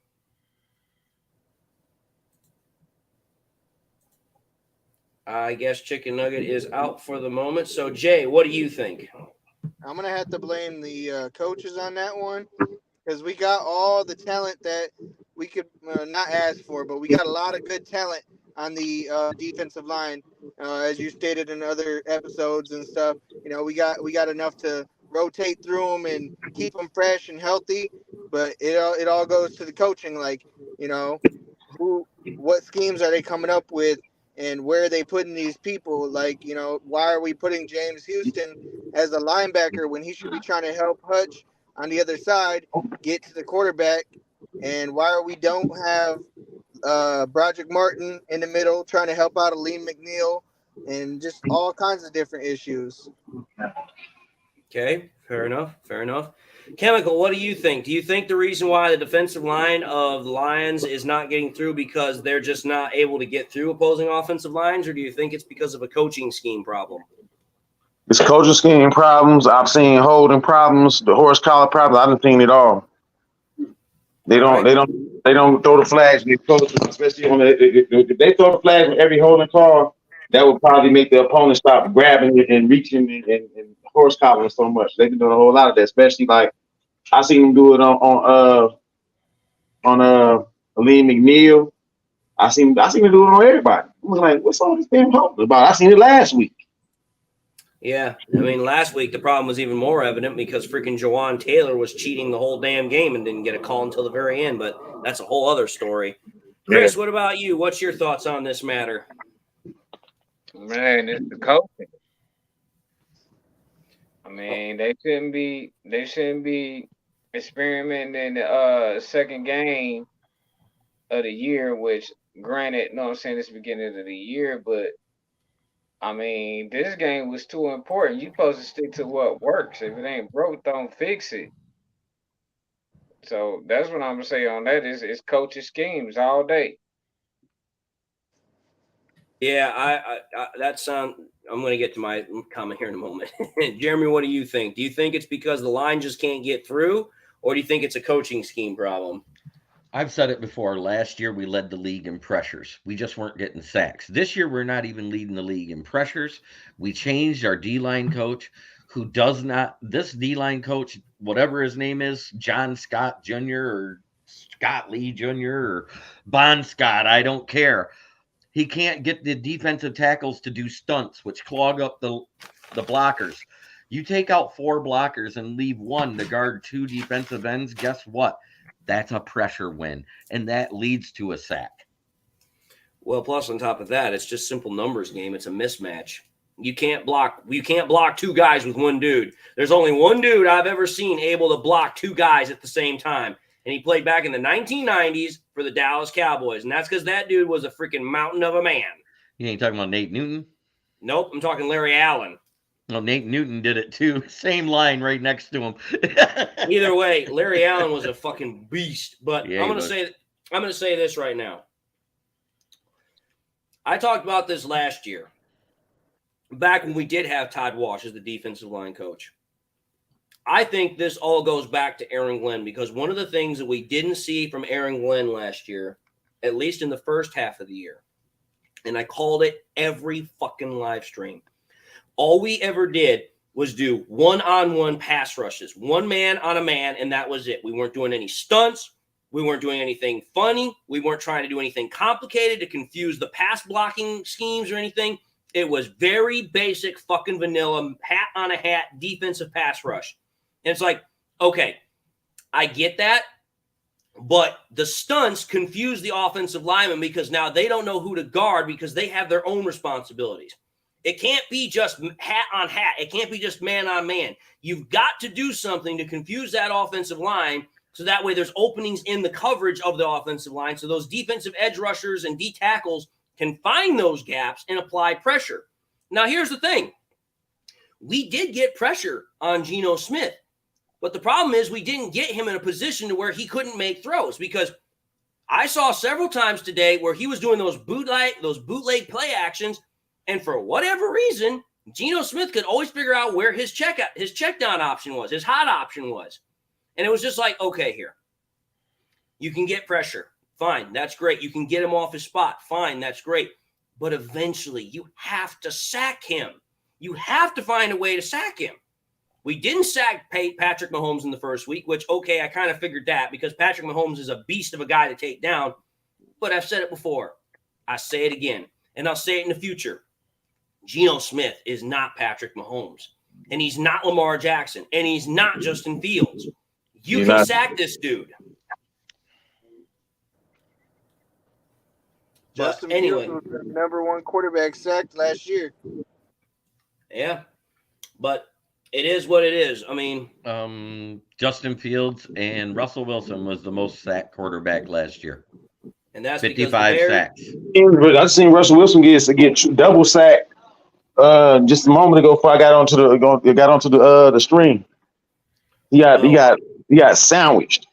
I guess Chicken Nugget is out for the moment. So, Jay, what do you think? I'm going to have to blame the coaches on that one because we got all the talent that we could not ask for, but we got a lot of good talent on the defensive line, as you stated in other episodes and stuff. You know, we got enough to rotate through them and keep them fresh and healthy, but it all goes to the coaching. Like, you know, what schemes are they coming up with? And where are they putting these people? Like, you know, why are we putting James Houston as a linebacker when he should be trying to help Hutch on the other side get to the quarterback? And why are we don't have Broderick Martin in the middle trying to help out Aleem McNeil and just all kinds of different issues? Okay, fair enough. Chemical, what do you think? Do you think the reason why the defensive line of the Lions is not getting through because they're just not able to get through opposing offensive lines, or do you think it's because of a coaching scheme problem? It's coaching scheme problems. I've seen holding problems, the horse collar problems. I haven't seen it all. They don't throw the flags. They coaches, especially on if they throw the flags on every holding call, that would probably make the opponent stop grabbing it and reaching and horse collaring so much. They can do a whole lot of that, especially like I seen them do it on Aleem McNeil. I seen them do it on everybody. I was like, what's all this damn holding about? I seen it last week. Yeah, I mean, last week the problem was even more evident because freaking Jawan Taylor was cheating the whole damn game and didn't get a call until the very end, but that's a whole other story. Chris, what about you? What's your thoughts on this matter? Man, it's the coaching. I mean, they shouldn't be experimenting in the second game of the year, which granted, no, I'm saying it's the beginning of the year, but I mean, this game was too important. You're supposed to stick to what works. If it ain't broke, don't fix it. So that's what I'm gonna say on that. Is coaching schemes all day. Yeah, I'm going to get to my comment here in a moment. Jeremy, what do you think? Do you think it's because the line just can't get through, or do you think it's a coaching scheme problem? I've said it before. Last year, we led the league in pressures. We just weren't getting sacks. This year, we're not even leading the league in pressures. We changed our D-line coach, who does not – this D-line coach, whatever his name is, John Scott Jr. or Scott Lee Jr. or Bon Scott, I don't care. He can't get the defensive tackles to do stunts, which clog up the blockers. You take out 4 blockers and leave 1 to guard 2 defensive ends, guess what? That's a pressure win, and that leads to a sack. Well, plus on top of that, it's just simple numbers game. It's a mismatch. You can't block 2 guys with 1 dude. There's only 1 dude I've ever seen able to block 2 guys at the same time. And he played back in the 1990s for the Dallas Cowboys. And that's because that dude was a freaking mountain of a man. You ain't talking about Nate Newton? Nope, I'm talking Larry Allen. Well, Nate Newton did it too. Same line right next to him. Either way, Larry Allen was a fucking beast. But Yeah, I'm gonna say this right now. I talked about this last year, back when we did have Todd Walsh as the defensive line coach. I think this all goes back to Aaron Glenn, because one of the things that we didn't see from Aaron Glenn last year, at least in the first half of the year, and I called it every fucking live stream, all we ever did was do one-on-one pass rushes, one man on a man, and that was it. We weren't doing any stunts. We weren't doing anything funny. We weren't trying to do anything complicated to confuse the pass blocking schemes or anything. It was very basic fucking vanilla, hat on a hat, defensive pass rush. And it's like, okay, I get that, but the stunts confuse the offensive linemen because now they don't know who to guard because they have their own responsibilities. It can't be just hat on hat. It can't be just man on man. You've got to do something to confuse that offensive line so that way there's openings in the coverage of the offensive line so those defensive edge rushers and D tackles can find those gaps and apply pressure. Now, here's the thing. We did get pressure on Geno Smith. But the problem is we didn't get him in a position to where he couldn't make throws, because I saw several times today where he was doing those bootleg play actions, and for whatever reason, Geno Smith could always figure out where his check down option was, his hot option was. And it was just like, okay, here. You can get pressure. Fine, that's great. You can get him off his spot. Fine, that's great. But eventually you have to sack him. You have to find a way to sack him. We didn't sack Patrick Mahomes in the first week, which, okay, I kind of figured that because Patrick Mahomes is a beast of a guy to take down. But I've said it before. I say it again, and I'll say it in the future. Geno Smith is not Patrick Mahomes, and he's not Lamar Jackson, and he's not Justin Fields. You can sack this dude. Justin anyway, Fields was the #1 quarterback sacked last year. Yeah, but it is what it is. I mean, Justin Fields and Russell Wilson was the most sacked quarterback last year. And that's 55 sacks. But I seen Russell Wilson get double sacked just a moment ago before I got onto the stream. He got sandwiched.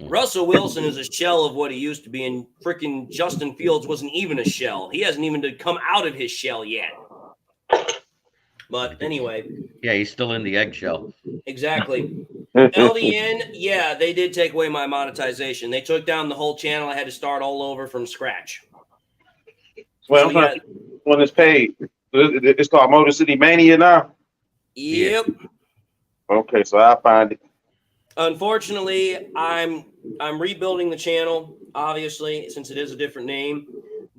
Russell Wilson is a shell of what he used to be, and freaking Justin Fields wasn't even a shell. He hasn't even come out of his shell yet. But anyway. Yeah, he's still in the eggshell. Exactly. LDN, yeah, they did take away my monetization. They took down the whole channel. I had to start all over from scratch. Well, when it's paid. It's called Motor City Mania now? Yep. Okay, so I'll find it. Unfortunately, I'm rebuilding the channel, obviously, since it is a different name.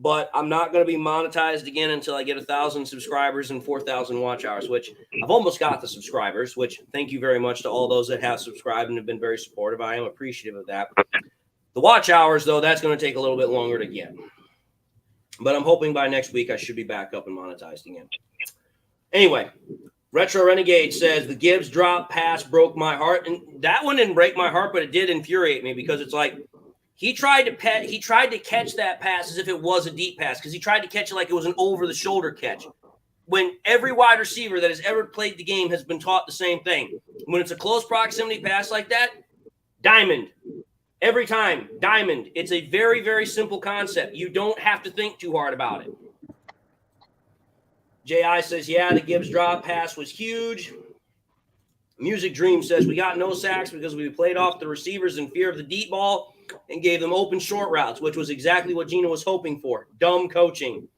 But I'm not going to be monetized again until I get 1,000 subscribers and 4,000 watch hours, which I've almost got the subscribers, which thank you very much to all those that have subscribed and have been very supportive. I am appreciative of that. The watch hours, though, that's going to take a little bit longer to get. But I'm hoping by next week I should be back up and monetized again. Anyway, Retro Renegade says the Gibbs drop pass broke my heart. And that one didn't break my heart, but it did infuriate me because it's like, He tried to catch that pass as if it was a deep pass because he tried to catch it like it was an over-the-shoulder catch. When every wide receiver that has ever played the game has been taught the same thing. When it's a close proximity pass like that, diamond. Every time, diamond. It's a very, very simple concept. You don't have to think too hard about it. J.I. says, yeah, the Gibbs drop pass was huge. Music Dream says, we got no sacks because we played off the receivers in fear of the deep ball and gave them open short routes, which was exactly what Geno was hoping for. Dumb coaching.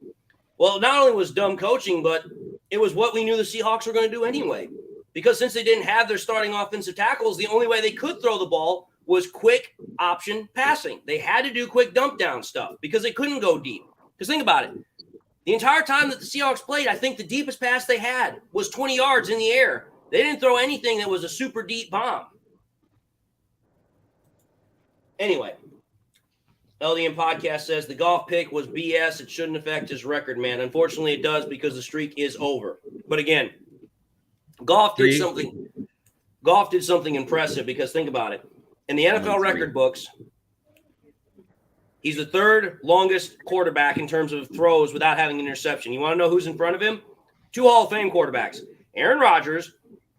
Well, not only was dumb coaching, but it was what we knew the Seahawks were going to do anyway. Because since they didn't have their starting offensive tackles, the only way they could throw the ball was quick option passing. They had to do quick dump down stuff because they couldn't go deep. Because think about it. The entire time that the Seahawks played, I think the deepest pass they had was 20 yards in the air. They didn't throw anything that was a super deep bomb. Anyway, LDN Podcast says the golf pick was BS. It shouldn't affect his record, man. Unfortunately, it does because the streak is over. But again, golf did something impressive because think about it. In the NFL record books, he's the third longest quarterback in terms of throws without having an interception. You want to know who's in front of him? 2 Hall of Fame quarterbacks, Aaron Rodgers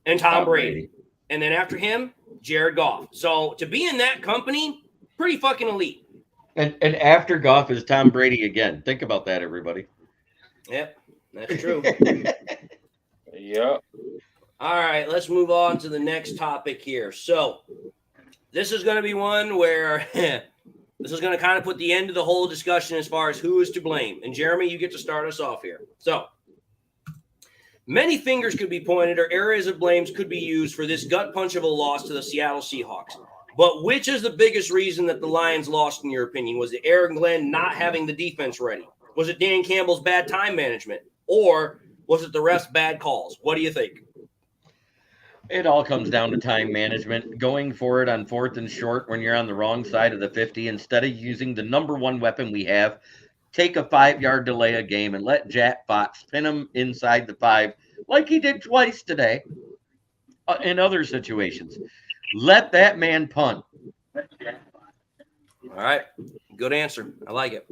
and Tom Brady. And then after him, Jared Goff. So to be in that company, pretty fucking elite. And after Goff is Tom Brady again. Think about that, everybody. Yep, that's true. Yep. All right, let's move on to the next topic here. So this is going to be one where this is going to kind of put the end to the whole discussion as far as who is to blame. And Jeremy, you get to start us off here. So many fingers could be pointed or areas of blames could be used for this gut punch of a loss to the Seattle Seahawks. But which is the biggest reason that the Lions lost, in your opinion? Was it Aaron Glenn not having the defense ready? Was it Dan Campbell's bad time management? Or was it the refs' bad calls? What do you think? It all comes down to time management. Going for it on 4th and short when you're on the wrong side of the 50, instead of using the number one weapon we have, take a 5-yard delay a game and let Jack Fox pin him inside the 5 like he did twice today in other situations. Let that man punt. All right. Good answer. I like it.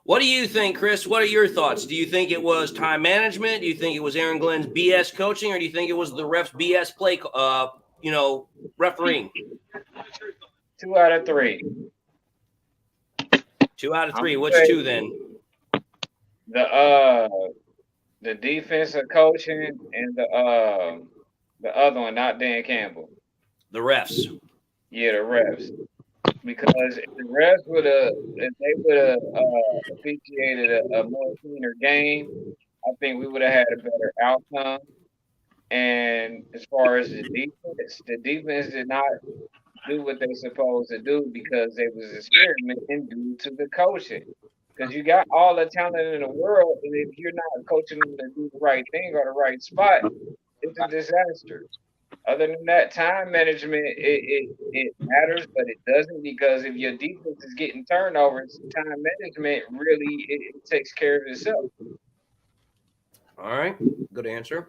What do you think, Chris? What are your thoughts? Do you think it was time management? Do you think it was Aaron Glenn's BS coaching? Or do you think it was the ref's BS play, refereeing? 2 out of 3. 2 out of 3. Which 2 then? The defensive coaching and the other one, not Dan Campbell. The refs. Yeah, the refs. Because if the refs would have officiated a more cleaner game, I think we would have had a better outcome. And as far as the defense did not do what they supposed to do because they was experimenting due to the coaching. Because you got all the talent in the world, and if you're not coaching them to do the right thing or the right spot, it's a disaster. Other than that, time management, it matters, but it doesn't, because if your defense is getting turnovers, time management really it takes care of itself. All right. Good answer.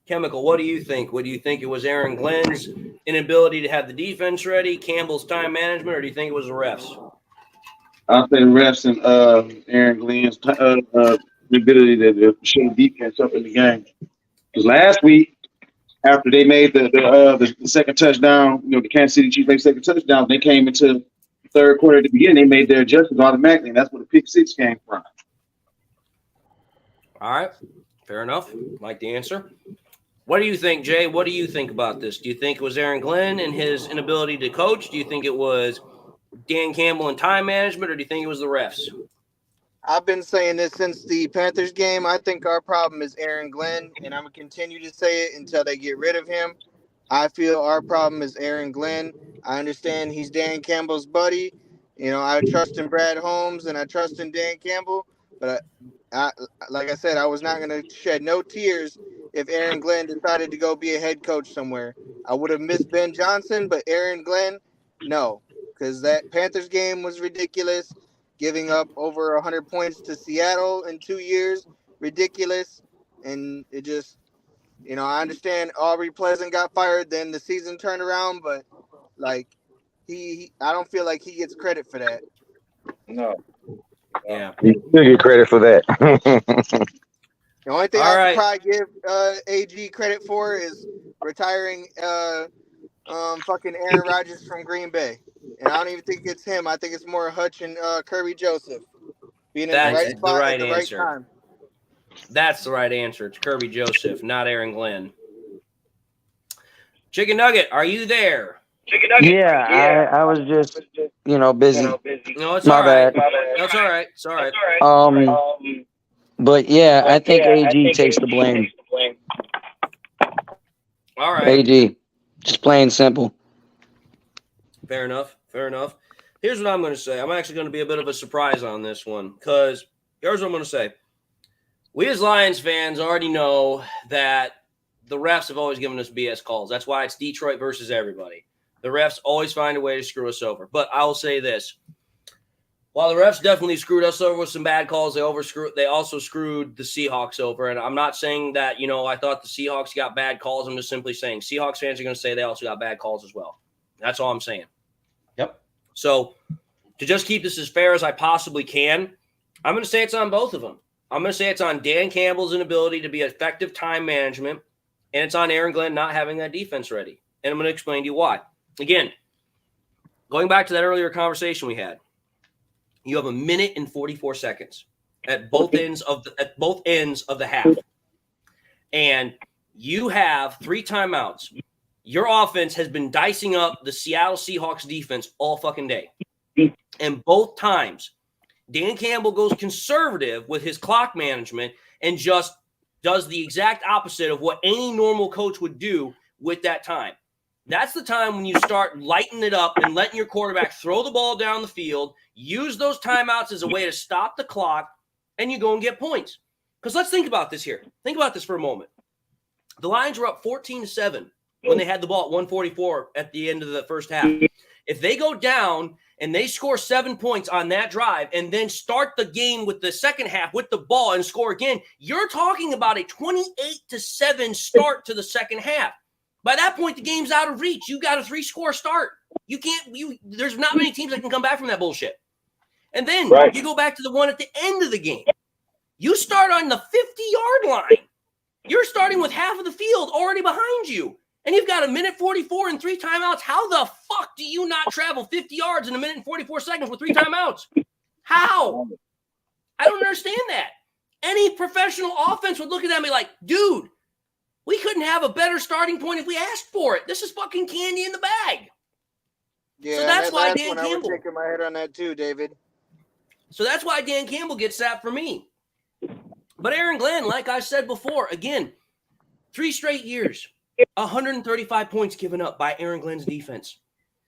Chemical, what do you think? What do you think it was Aaron Glenn's inability to have the defense ready, Campbell's time management, or do you think it was the refs? I'll say the refs and Aaron Glenn's ability to show defense up in the game. Because last week, after they made the second touchdown, the Kansas City Chiefs made second touchdown, they came into the third quarter at the beginning, they made their adjustments automatically, and that's where the pick 6 came from. All right. Fair enough. Like the answer. What do you think, Jay? What do you think about this? Do you think it was Aaron Glenn and his inability to coach? Do you think it was Dan Campbell and time management, or do you think it was the refs? I've been saying this since the Panthers game. I think our problem is Aaron Glenn, and I'm going to continue to say it until they get rid of him. I feel our problem is Aaron Glenn. I understand he's Dan Campbell's buddy. I trust in Brad Holmes, and I trust in Dan Campbell. But like I said, I was not going to shed no tears if Aaron Glenn decided to go be a head coach somewhere. I would have missed Ben Johnson, but Aaron Glenn, no. Because that Panthers game was ridiculous. Giving up over 100 points to Seattle in 2 years, ridiculous. And it just, I understand Aubrey Pleasant got fired, then the season turned around, but I don't feel like he gets credit for that. No. Yeah. You still get credit for that. The only thing I could probably give AG credit for is retiring fucking Aaron Rodgers from Green Bay. And I don't even think it's him. I think it's more Hutch and Kirby Joseph being in the right spot at the right time. That's the right answer. It's Kirby Joseph, not Aaron Glenn. Chicken Nugget, are you there? Yeah, I was just, busy. No, it's My all right. bad. That's all right. It's all right. But yeah, I think AG takes the blame. All right. AG, just plain simple. Fair enough. Fair enough. Here's what I'm going to say. I'm actually going to be a bit of a surprise on this one, because here's what I'm going to say. We as Lions fans already know that the refs have always given us BS calls. That's why it's Detroit versus everybody. The refs always find a way to screw us over. But I will say this. While the refs definitely screwed us over with some bad calls, they also screwed the Seahawks over. And I'm not saying that, I thought the Seahawks got bad calls. I'm just simply saying Seahawks fans are going to say they also got bad calls as well. That's all I'm saying. Yep. So to just keep this as fair as I possibly can, I'm going to say it's on both of them. I'm going to say it's on Dan Campbell's inability to be effective time management, and it's on Aaron Glenn not having that defense ready. And I'm going to explain to you why. Again, going back to that earlier conversation we had, you have 1 minute and 44 seconds at both ends of the half, and you have 3 timeouts. Your offense has been dicing up the Seattle Seahawks defense all fucking day, and both times Dan Campbell goes conservative with his clock management and just does the exact opposite of what any normal coach would do with that time. That's the time when you start lighting it up and letting your quarterback throw the ball down the field, use those timeouts as a way to stop the clock, and you go and get points. Because let's think about this here. Think about this for a moment. The Lions were up 14-7 when they had the ball at 144 at the end of the first half. If they go down and they score 7 points on that drive and then start the game with the second half with the ball and score again, you're talking about a 28-7 start to the second half. By that point, the game's out of reach. You got a 3-score start. There's not many teams that can come back from that bullshit. And then you go back to the one at the end of the game. You start on the 50-yard line. You're starting with half of the field already behind you. And you've got 1 minute 44 and 3 timeouts. How the fuck do you not travel 50 yards in 1 minute and 44 seconds with 3 timeouts? How? I don't understand that. Any professional offense would look at that and be like, dude, we couldn't have a better starting point if we asked for it. This is fucking candy in the bag. Yeah, so that's why Dan Campbell. I was shaking my head on that too, David. So that's why Dan Campbell gets that for me. But Aaron Glenn, like I said before, again, 3 straight years, 135 points given up by Aaron Glenn's defense.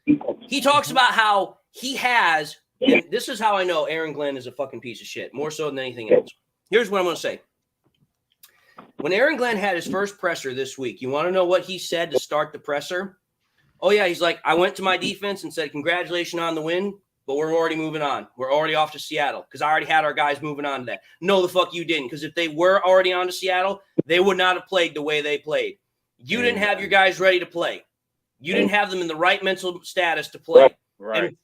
He talks about how he has, and this is how I know Aaron Glenn is a fucking piece of shit, more so than anything else. Here's what I'm going to say. When Aaron Glenn had his first presser this week, you want to know what he said to start the presser? Oh, yeah, he's like, I went to my defense and said, congratulations on the win, but we're already moving on. We're already off to Seattle because I already had our guys moving on to that. No, the fuck you didn't, because if they were already on to Seattle, they would not have played the way they played. You didn't have your guys ready to play. You didn't have them in the right mental status to play. Right.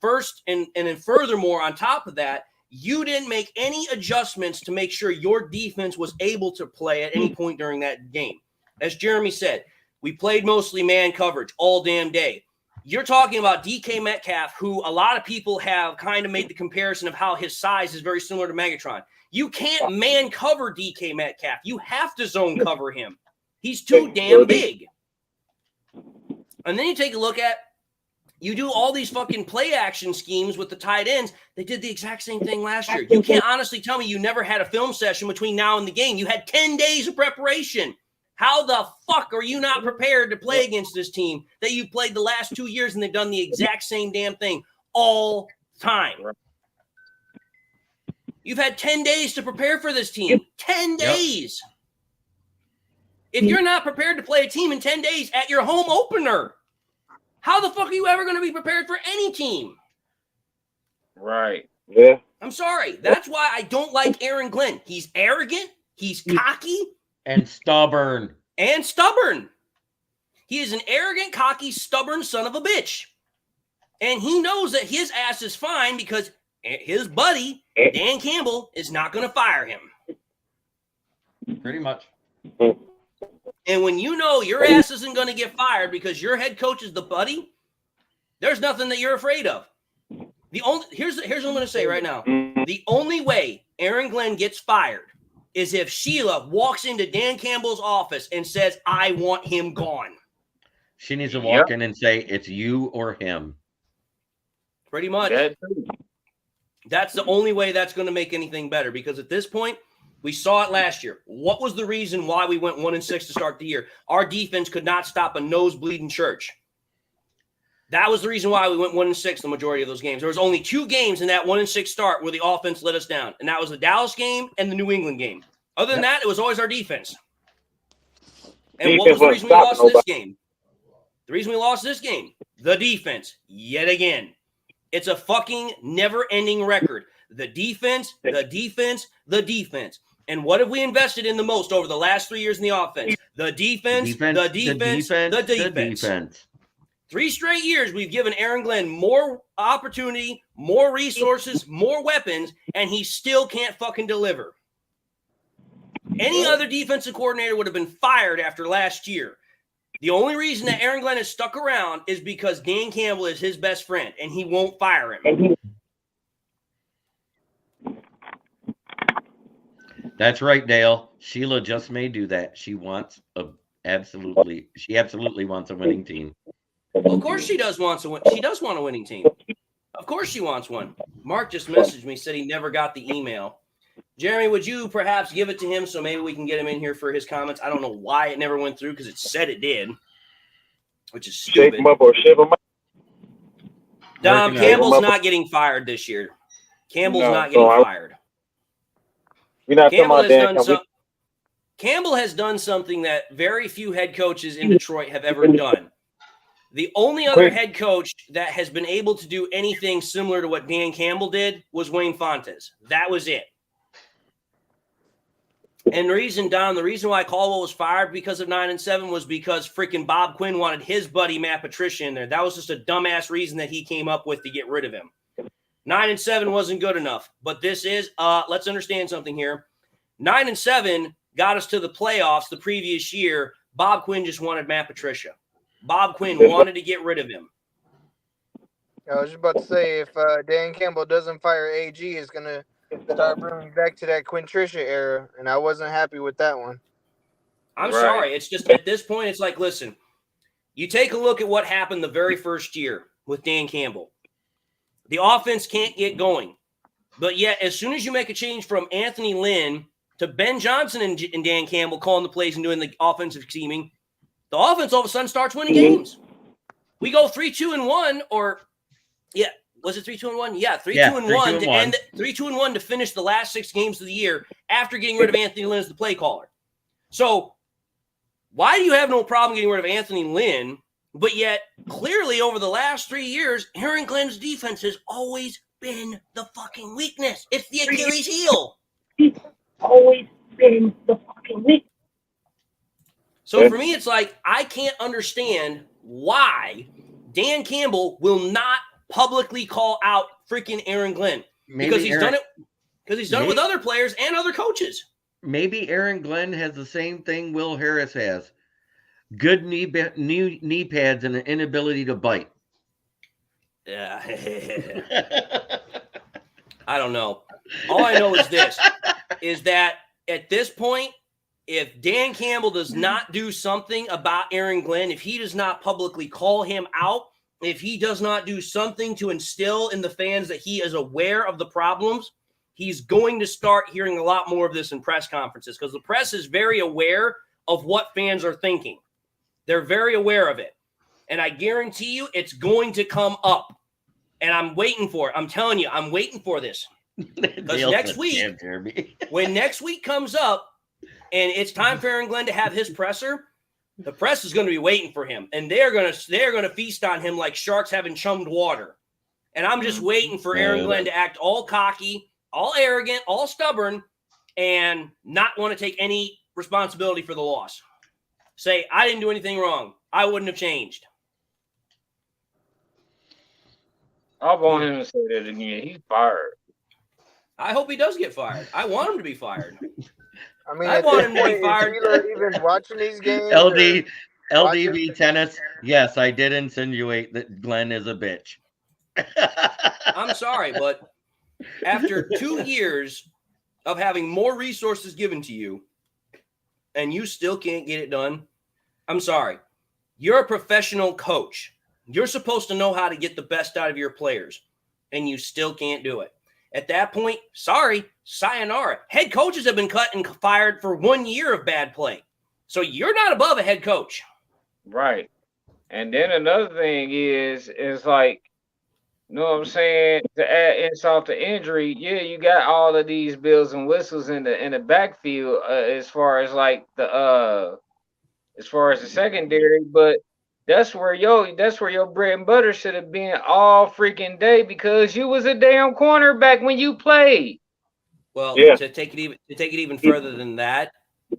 And then furthermore, on top of that, you didn't make any adjustments to make sure your defense was able to play at any point during that game. As Jeremy said, we played mostly man coverage all damn day. You're talking about DK Metcalf, who a lot of people have kind of made the comparison of how his size is very similar to Megatron. You can't man cover DK Metcalf. You have to zone cover him. He's too damn big. And then you take a look at, you do all these fucking play action schemes with the tight ends. They did the exact same thing last year. You can't honestly tell me you never had a film session between now and the game. You had 10 days of preparation. How the fuck are you not prepared to play against this team that you've played the last 2 years and they've done the exact same damn thing all time? You've had 10 days to prepare for this team. 10 days. If you're not prepared to play a team in 10 days at your home opener, how the fuck are you ever going to be prepared for any team? Right. Yeah. I'm sorry. That's why I don't like Aaron Glenn. He's arrogant. He's cocky. And stubborn. He is an arrogant, cocky, stubborn son of a bitch. And he knows that his ass is fine because his buddy, Dan Campbell, is not going to fire him. Pretty much. And when you know your ass isn't going to get fired because your head coach is the buddy, there's nothing that you're afraid of. Here's what I'm going to say right now. The only way Aaron Glenn gets fired is if Sheila walks into Dan Campbell's office and says, I want him gone. She needs to walk in and say, it's you or him. Pretty much. That's the only way that's going to make anything better, because at this point, we saw it last year. What was the reason why we went 1-6 to start the year? Our defense could not stop a nosebleeding church. That was the reason why we went 1-6 the majority of those games. There was only 2 games in that 1-6 start where the offense let us down, and that was the Dallas game and the New England game. Other than that, it was always our defense. And what was the reason we lost this game? The reason we lost this game, the defense, yet again. It's a fucking never-ending record. The defense, the defense, the defense. And what have we invested in the most over the last 3 years in the offense? The defense, the defense. 3 straight years, we've given Aaron Glenn more opportunity, more resources, more weapons, and he still can't fucking deliver. Any other defensive coordinator would have been fired after last year. The only reason that Aaron Glenn has stuck around is because Dan Campbell is his best friend, and he won't fire him. That's right, Dale. Sheila just may do that. She absolutely wants a winning team. Of course she does want she does want a winning team. Of course she wants one. Mark just messaged me, said he never got the email. Jeremy, would you perhaps give it to him so maybe we can get him in here for his comments? I don't know why it never went through because it said it did, which is stupid. Shake him up or shave him up. Dom, Campbell's not getting fired this year. Campbell's not getting fired. We're not talking about Dan. Campbell has done something that very few head coaches in Detroit have ever done. The only other head coach that has been able to do anything similar to what Dan Campbell did was Wayne Fontes. That was it. And the reason why Caldwell was fired because of 9-7 was because freaking Bob Quinn wanted his buddy Matt Patricia in there. That was just a dumbass reason that he came up with to get rid of him. 9-7 wasn't good enough, but this is let's understand something here. 9-7 got us to the playoffs the previous year. Bob Quinn just wanted Matt Patricia. Bob Quinn wanted to get rid of him. I was just about to say, if Dan Campbell doesn't fire AG, it's going to start bringing back to that Quintricia era, and I wasn't happy with that one. I'm sorry. It's just at this point, it's like, listen, you take a look at what happened the very first year with Dan Campbell. The offense can't get going. But yet, as soon as you make a change from Anthony Lynn to Ben Johnson and Dan Campbell calling the plays and doing the offensive scheming, the offense all of a sudden starts winning games. We go 3-2-1, or was it 3-2-1? Yeah, 3-2-1 to end 3-2-1 to finish the last 6 games of the year after getting rid of Anthony Lynn as the play caller. So why do you have no problem getting rid of Anthony Lynn? But yet, clearly over the last 3 years, Aaron Glenn's defense has always been the fucking weakness. It's the Achilles heel. It's always been the fucking weakness. So for me, it's like I can't understand why Dan Campbell will not publicly call out freaking Aaron Glenn because he's done it with other players and other coaches. Maybe Aaron Glenn has the same thing Will Harris has: good knee pads and an inability to bite. Yeah, I don't know. All I know is this: is that at this point, if Dan Campbell does not do something about Aaron Glenn, if he does not publicly call him out, if he does not do something to instill in the fans that he is aware of the problems, he's going to start hearing a lot more of this in press conferences because the press is very aware of what fans are thinking. They're very aware of it. And I guarantee you it's going to come up. And I'm waiting for it. I'm telling you, I'm waiting for this. Because next week, when next week comes up, and it's time for Aaron Glenn to have his presser, the press is going to be waiting for him, and they're going to feast on him like sharks having chummed water. And I'm just waiting for Aaron Glenn to act all cocky, all arrogant, all stubborn, and not want to take any responsibility for the loss. Say, I didn't do anything wrong. I wouldn't have changed. I want him to say that again. He's fired. I hope he does get fired. I want him to be fired. I mean, I want him to be fired. Even watching these games. LDV tennis. Yes, I did insinuate that Glenn is a bitch. I'm sorry, but after 2 years of having more resources given to you and you still can't get it done, I'm sorry. You're a professional coach. You're supposed to know how to get the best out of your players, and you still can't do it. At that point, sorry, sayonara. Head coaches have been cut and fired for 1 year of bad play. So you're not above a head coach. Right. And then another thing is like, you know what I'm saying? To add insult to injury, yeah, you got all of these bells and whistles in the backfield as far as the secondary, but that's where your bread and butter should have been all freaking day because you was a damn cornerback when you played. Well, to take it even further than that,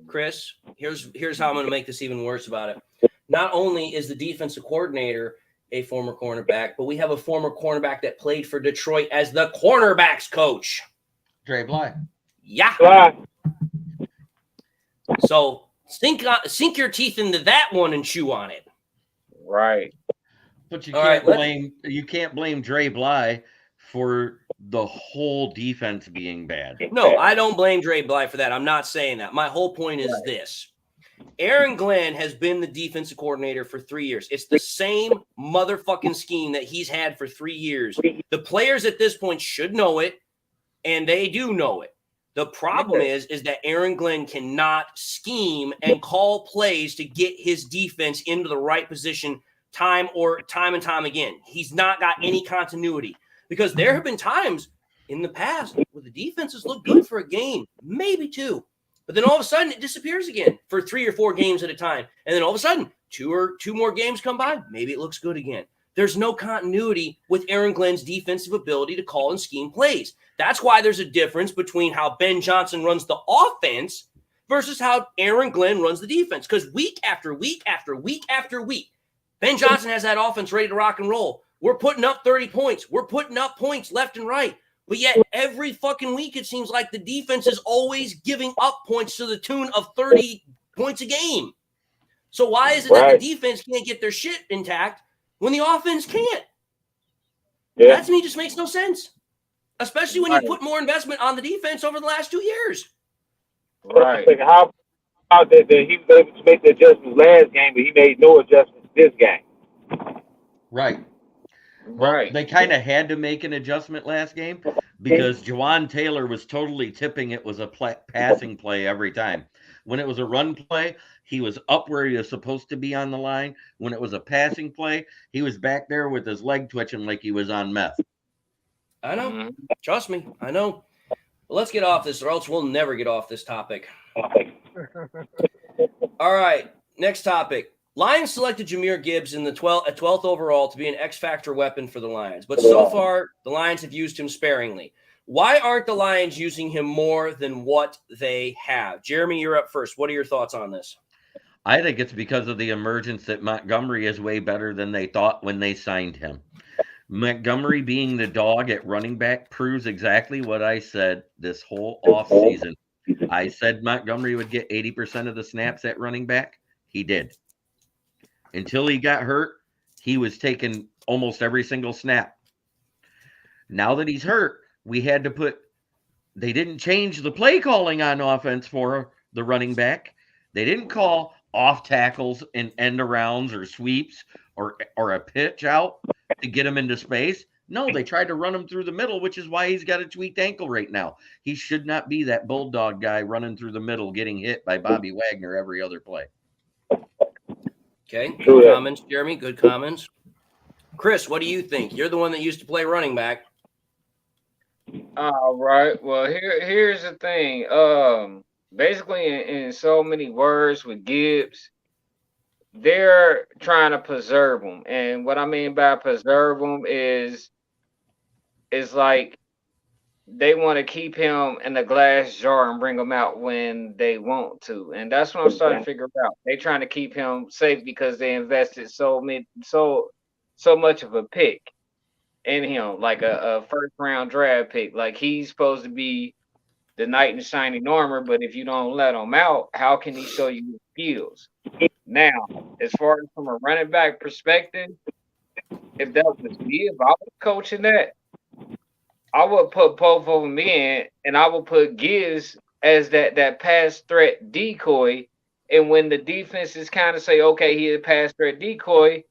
Chris, here's how I'm going to make this even worse about it. Not only is the defensive coordinator a former cornerback, but we have a former cornerback that played for Detroit as the cornerbacks coach. Dre Bly. Yeah. Bly. So sink your teeth into that one and chew on it. Right. But you All can't right, blame Dre Bly for the whole defense being bad. No, I don't blame Dre Bly for that. I'm not saying that. My whole point is this. Aaron Glenn has been the defensive coordinator for 3 years. It's the same motherfucking scheme that he's had for 3 years. The players at this point should know it, and they do know it. The problem is that Aaron Glenn cannot scheme and call plays to get his defense into the right position time and time again. He's not got any continuity because there have been times in the past where the defenses look good for a game, maybe two. But then all of a sudden it disappears again for 3 or 4 games at a time. And then all of a sudden, two more games come by. Maybe it looks good again. There's no continuity with Aaron Glenn's defensive ability to call and scheme plays. That's why there's a difference between how Ben Johnson runs the offense versus how Aaron Glenn runs the defense. Because week after week after week after week, Ben Johnson has that offense ready to rock and roll. We're putting up 30 points. We're putting up points left and right. But yet every fucking week, it seems like the defense is always giving up points to the tune of 30 points a game. So why is it that the defense can't get their shit intact when the offense can't? Yeah. That to me just makes no sense, especially when you put more investment on the defense over the last 2 years. Right. How about that he was able to make the adjustments last game, but he made no adjustments this game? Right. Well, they kind of had to make an adjustment last game because Jawan Taylor was totally tipping it was a passing play every time. When it was a run play, he was up where he was supposed to be on the line. When it was a passing play, he was back there with his leg twitching like he was on meth. I know. Trust me. I know. Well, let's get off this or else we'll never get off this topic. All right. Next topic. Lions selected Jahmyr Gibbs in the 12th overall to be an X-factor weapon for the Lions. But so far, the Lions have used him sparingly. Why aren't the Lions using him more than what they have? Jeremy, you're up first. What are your thoughts on this? I think it's because of the emergence that Montgomery is way better than they thought when they signed him. Montgomery being the dog at running back proves exactly what I said this whole offseason. I said Montgomery would get 80% of the snaps at running back. He did. Until he got hurt, he was taking almost every single snap. Now that he's hurt, they didn't change the play calling on offense for the running back. They didn't call off tackles and end arounds or sweeps or a pitch out to get him into space. No, they tried to run him through the middle, which is why he's got a tweaked ankle right now. He should not be that bulldog guy running through the middle, getting hit by Bobby Wagner every other play. Okay, good comments, Jeremy. Good comments. Chris, what do you think? You're the one that used to play running back. All right. Well, here's the thing. Basically, in so many words with Gibbs, they're trying to preserve him, and what I mean by preserve him is like they want to keep him in a glass jar and bring him out when they want to. And that's what I'm starting to figure out. They're trying to keep him safe because they invested so much of a pick in him, like a first round draft pick. Like he's supposed to be the knight in shining armor, but if you don't let him out, how can he show you his skills? Now, as far as from a running back perspective, if that was me, if I was coaching that, I would put both of them in, and I would put Gibbs as that pass threat decoy. And when the defenses kind of say, okay, he's a pass threat decoy,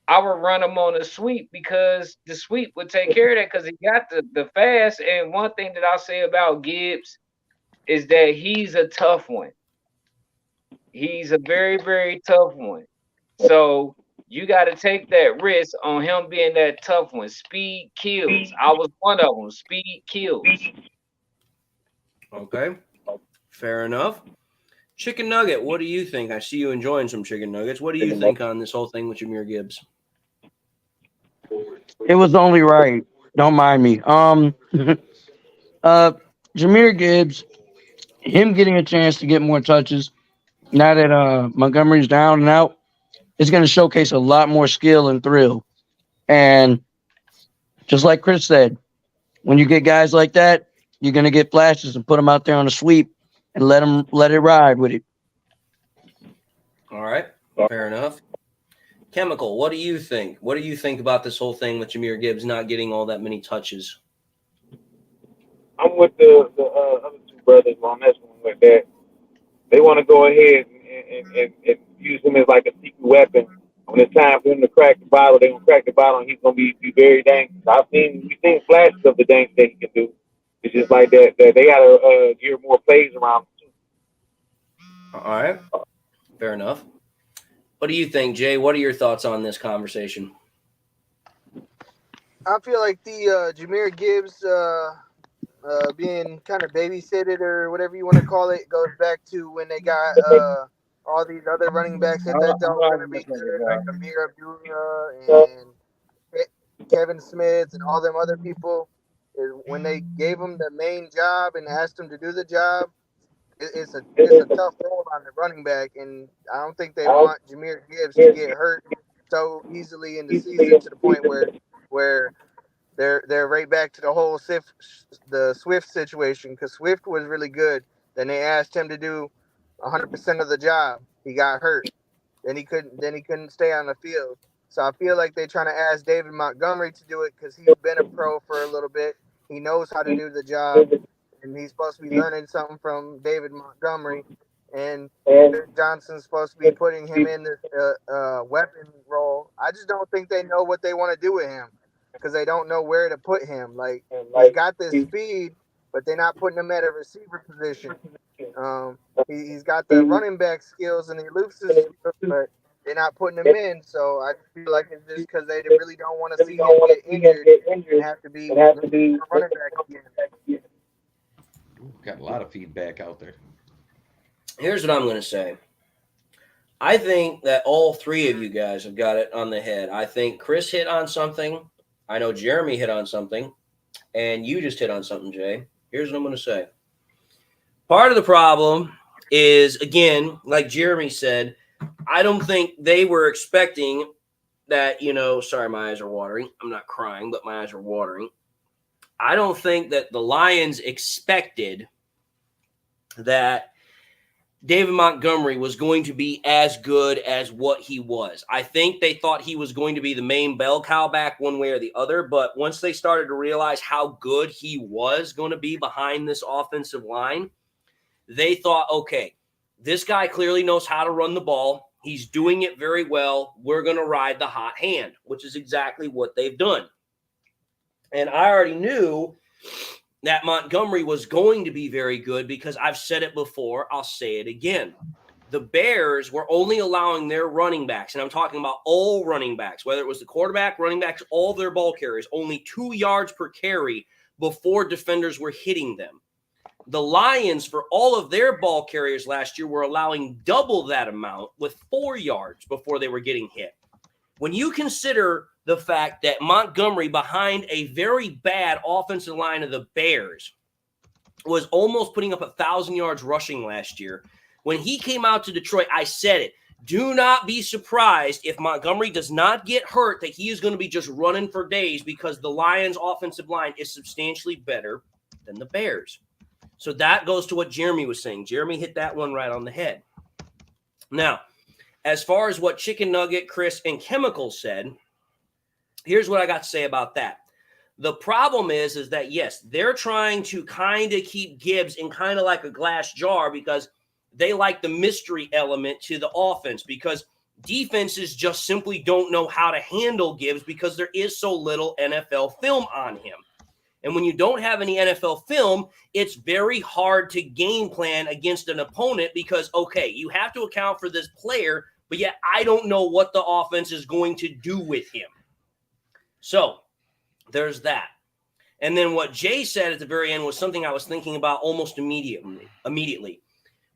I would run him on a sweep because the sweep would take care of that because he got the fast. And one thing that I'll say about Gibbs is that he's a tough one. He's a very, very tough one. So you got to take that risk on him being that tough one. Speed kills. I was one of them. Speed kills. Okay. Fair enough. Chicken Nugget, what do you think? I see you enjoying some chicken nuggets. What do you think on this whole thing with Jahmyr Gibbs? It was only right. Don't mind me. Jahmyr Gibbs, him getting a chance to get more touches now that Montgomery's down and out, is going to showcase a lot more skill and thrill. And just like Chris said, when you get guys like that, you're going to get flashes and put them out there on a sweep and let it ride with it. All right. Fair enough. Chemical, what do you think? What do you think about this whole thing with Jahmyr Gibbs not getting all that many touches? I'm with the other two brothers on this one with that. They want to go ahead and use him as like a secret weapon. When it's time for him to crack the bottle, they're gonna crack the bottle, and he's gonna be very dangerous. We've seen flashes of the dance that he can do. It's just like that they gotta gear more plays around him too. All right, fair enough. What do you think, Jay? What are your thoughts on this conversation? I feel like the Jahmyr Gibbs being kind of babysitted or whatever you want to call it goes back to when they got all these other running backs that they thought were going to be good, like Amir Abdullah and Kevin Smith and all them other people. Is when they gave them the main job and asked them to do the job, it's a tough role on the running back, and I don't think they want Jahmyr Gibbs to get hurt so easily in the season to the point where they're right back to the whole Swift situation, because Swift was really good. Then they asked him to do 100% of the job. He got hurt. Then he couldn't stay on the field. So I feel like they're trying to ask David Montgomery to do it because he's been a pro for a little bit. He knows how to do the job, and he's supposed to be learning something from David Montgomery. And Johnson's supposed to be putting him in this weapon role. I just don't think they know what they want to do with him, because they don't know where to put him. Like, he's got this speed, but they're not putting him at a receiver position. He's got the running back skills and the elusive, but they're not putting him in. So I feel like it's just because they really don't want to see him get injured and have to be running back again. Got a lot of feedback out there. Here's what I'm going to say. I think that all three of you guys have got it on the head. I think Chris hit on something. I know Jeremy hit on something. And you just hit on something, Jay. Here's what I'm going to say. Part of the problem is, again, like Jeremy said, I don't think they were expecting that, sorry, my eyes are watering. I'm not crying, but my eyes are watering. I don't think that the Lions expected that David Montgomery was going to be as good as what he was. I think they thought he was going to be the main bell cow back one way or the other, but once they started to realize how good he was going to be behind this offensive line, they thought, okay, this guy clearly knows how to run the ball. He's doing it very well. We're going to ride the hot hand, which is exactly what they've done. And I already knew that Montgomery was going to be very good because I've said it before. I'll say it again. The Bears were only allowing their running backs, and I'm talking about all running backs, whether it was the quarterback, running backs, all their ball carriers, only 2 yards per carry before defenders were hitting them. The Lions, for all of their ball carriers last year, were allowing double that amount with 4 yards before they were getting hit. When you consider the fact that Montgomery, behind a very bad offensive line of the Bears, was almost putting up 1,000 yards rushing last year, when he came out to Detroit, I said it. Do not be surprised if Montgomery does not get hurt, that he is going to be just running for days, because the Lions' offensive line is substantially better than the Bears. So that goes to what Jeremy was saying. Jeremy hit that one right on the head. Now, as far as what Chicken Nugget, Chris, and Chemical said, here's what I got to say about that. The problem is that, yes, they're trying to kind of keep Gibbs in kind of like a glass jar because they like the mystery element to the offense, because defenses just simply don't know how to handle Gibbs because there is so little NFL film on him. And when you don't have any NFL film, it's very hard to game plan against an opponent because, okay, you have to account for this player, but yet I don't know what the offense is going to do with him. So there's that. And then what Jay said at the very end was something I was thinking about almost immediately.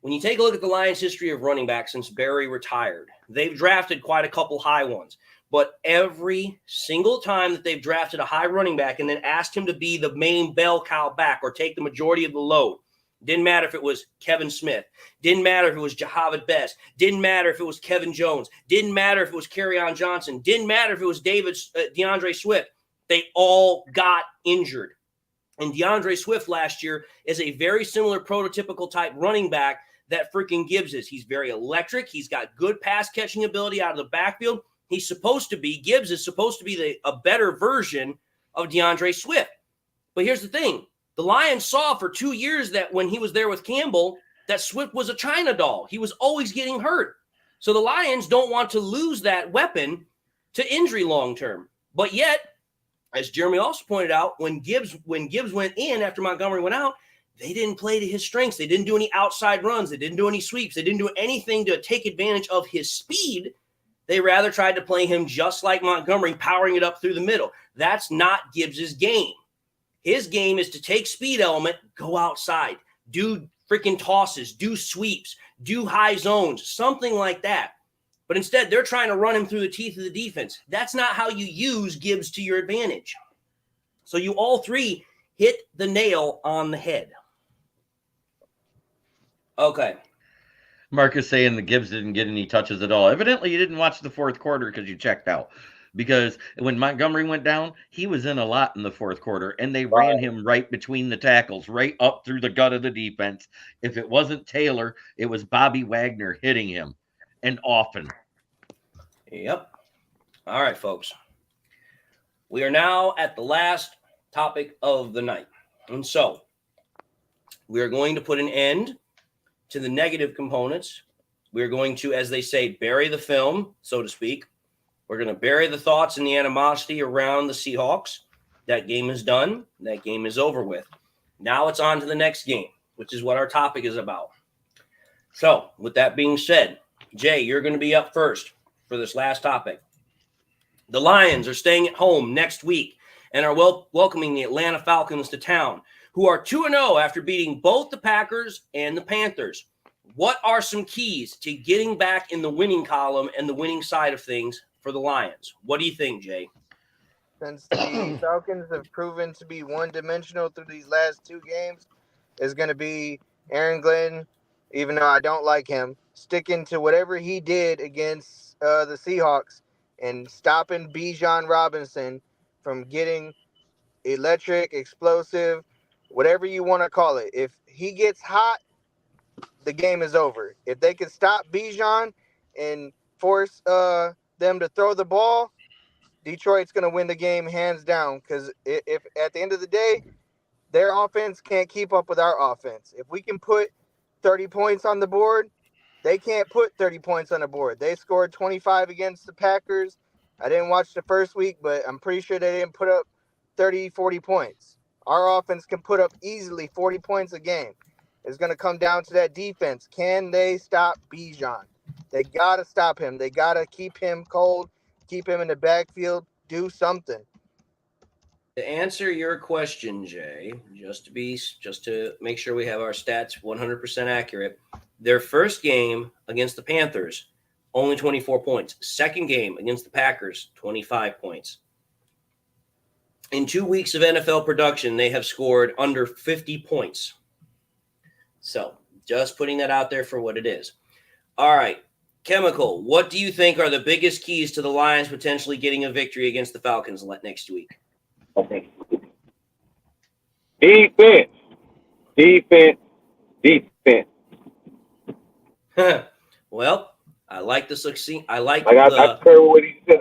When you take a look at the Lions' history of running back since Barry retired, they've drafted quite a couple high ones. But every single time that they've drafted a high running back and then asked him to be the main bell cow back or take the majority of the load, didn't matter if it was Kevin Smith, didn't matter if it was Jahavid Best, didn't matter if it was Kevin Jones, didn't matter if it was Kerryon Johnson, didn't matter if it was DeAndre Swift, they all got injured. And DeAndre Swift last year is a very similar prototypical type running back that freaking Gibbs is. He's very electric. He's got good pass catching ability out of the backfield. Gibbs is supposed to be a better version of DeAndre Swift. But here's the thing. The Lions saw for 2 years that when he was there with Campbell, that Swift was a China doll. He was always getting hurt. So the Lions don't want to lose that weapon to injury long term. But yet, as Jeremy also pointed out, when Gibbs went in after Montgomery went out, they didn't play to his strengths. They didn't do any outside runs. They didn't do any sweeps. They didn't do anything to take advantage of his speed. They rather tried to play him just like Montgomery, powering it up through the middle. That's not Gibbs's game. His game is to take speed element, go outside, do freaking tosses, do sweeps, do high zones, something like that. But instead, they're trying to run him through the teeth of the defense. That's not how you use Gibbs to your advantage. So you all three hit the nail on the head. Okay. Marcus saying the Gibbs didn't get any touches at all. Evidently, you didn't watch the fourth quarter because you checked out. Because when Montgomery went down, he was in a lot in the fourth quarter, and they ran him right between the tackles, right up through the gut of the defense. If it wasn't Taylor, it was Bobby Wagner hitting him, and often. Yep. All right, folks. We are now at the last topic of the night. And so we are going to put an end to the negative components. We're going to, as they say, bury the film, so to speak. We're going to bury the thoughts and the animosity around the Seahawks. That game is done. That game is over with. Now it's on to the next game, which is what our topic is about. So with that being said, Jay, you're going to be up first for this last topic. The Lions are staying at home next week and are welcoming the Atlanta Falcons to town, who are 2-0 after beating both the Packers and the Panthers. What are some keys to getting back in the winning column and the winning side of things for the Lions? What do you think, Jay? Since the Falcons have proven to be one-dimensional through these last 2 games, is going to be Aaron Glenn, even though I don't like him, sticking to whatever he did against the Seahawks and stopping Bijan Robinson from getting electric, explosive, whatever you want to call it. If he gets hot, the game is over. If they can stop Bijan and force them to throw the ball, Detroit's going to win the game hands down, because if at the end of the day, their offense can't keep up with our offense. If we can put 30 points on the board, they can't put 30 points on the board. They scored 25 against the Packers. I didn't watch the first week, but I'm pretty sure they didn't put up 30, 40 points. Our offense can put up easily 40 points a game. It's going to come down to that defense. Can they stop Bijan? They got to stop him. They got to keep him cold, keep him in the backfield, do something. To answer your question, Jay, just to make sure we have our stats 100% accurate, their first game against the Panthers, only 24 points. Second game against the Packers, 25 points. In 2 weeks of NFL production, they have scored under 50 points. So just putting that out there for what it is. All right, Chemical, what do you think are the biggest keys to the Lions potentially getting a victory against the Falcons next week? Defense. Well, I like the succinct. I heard what he said.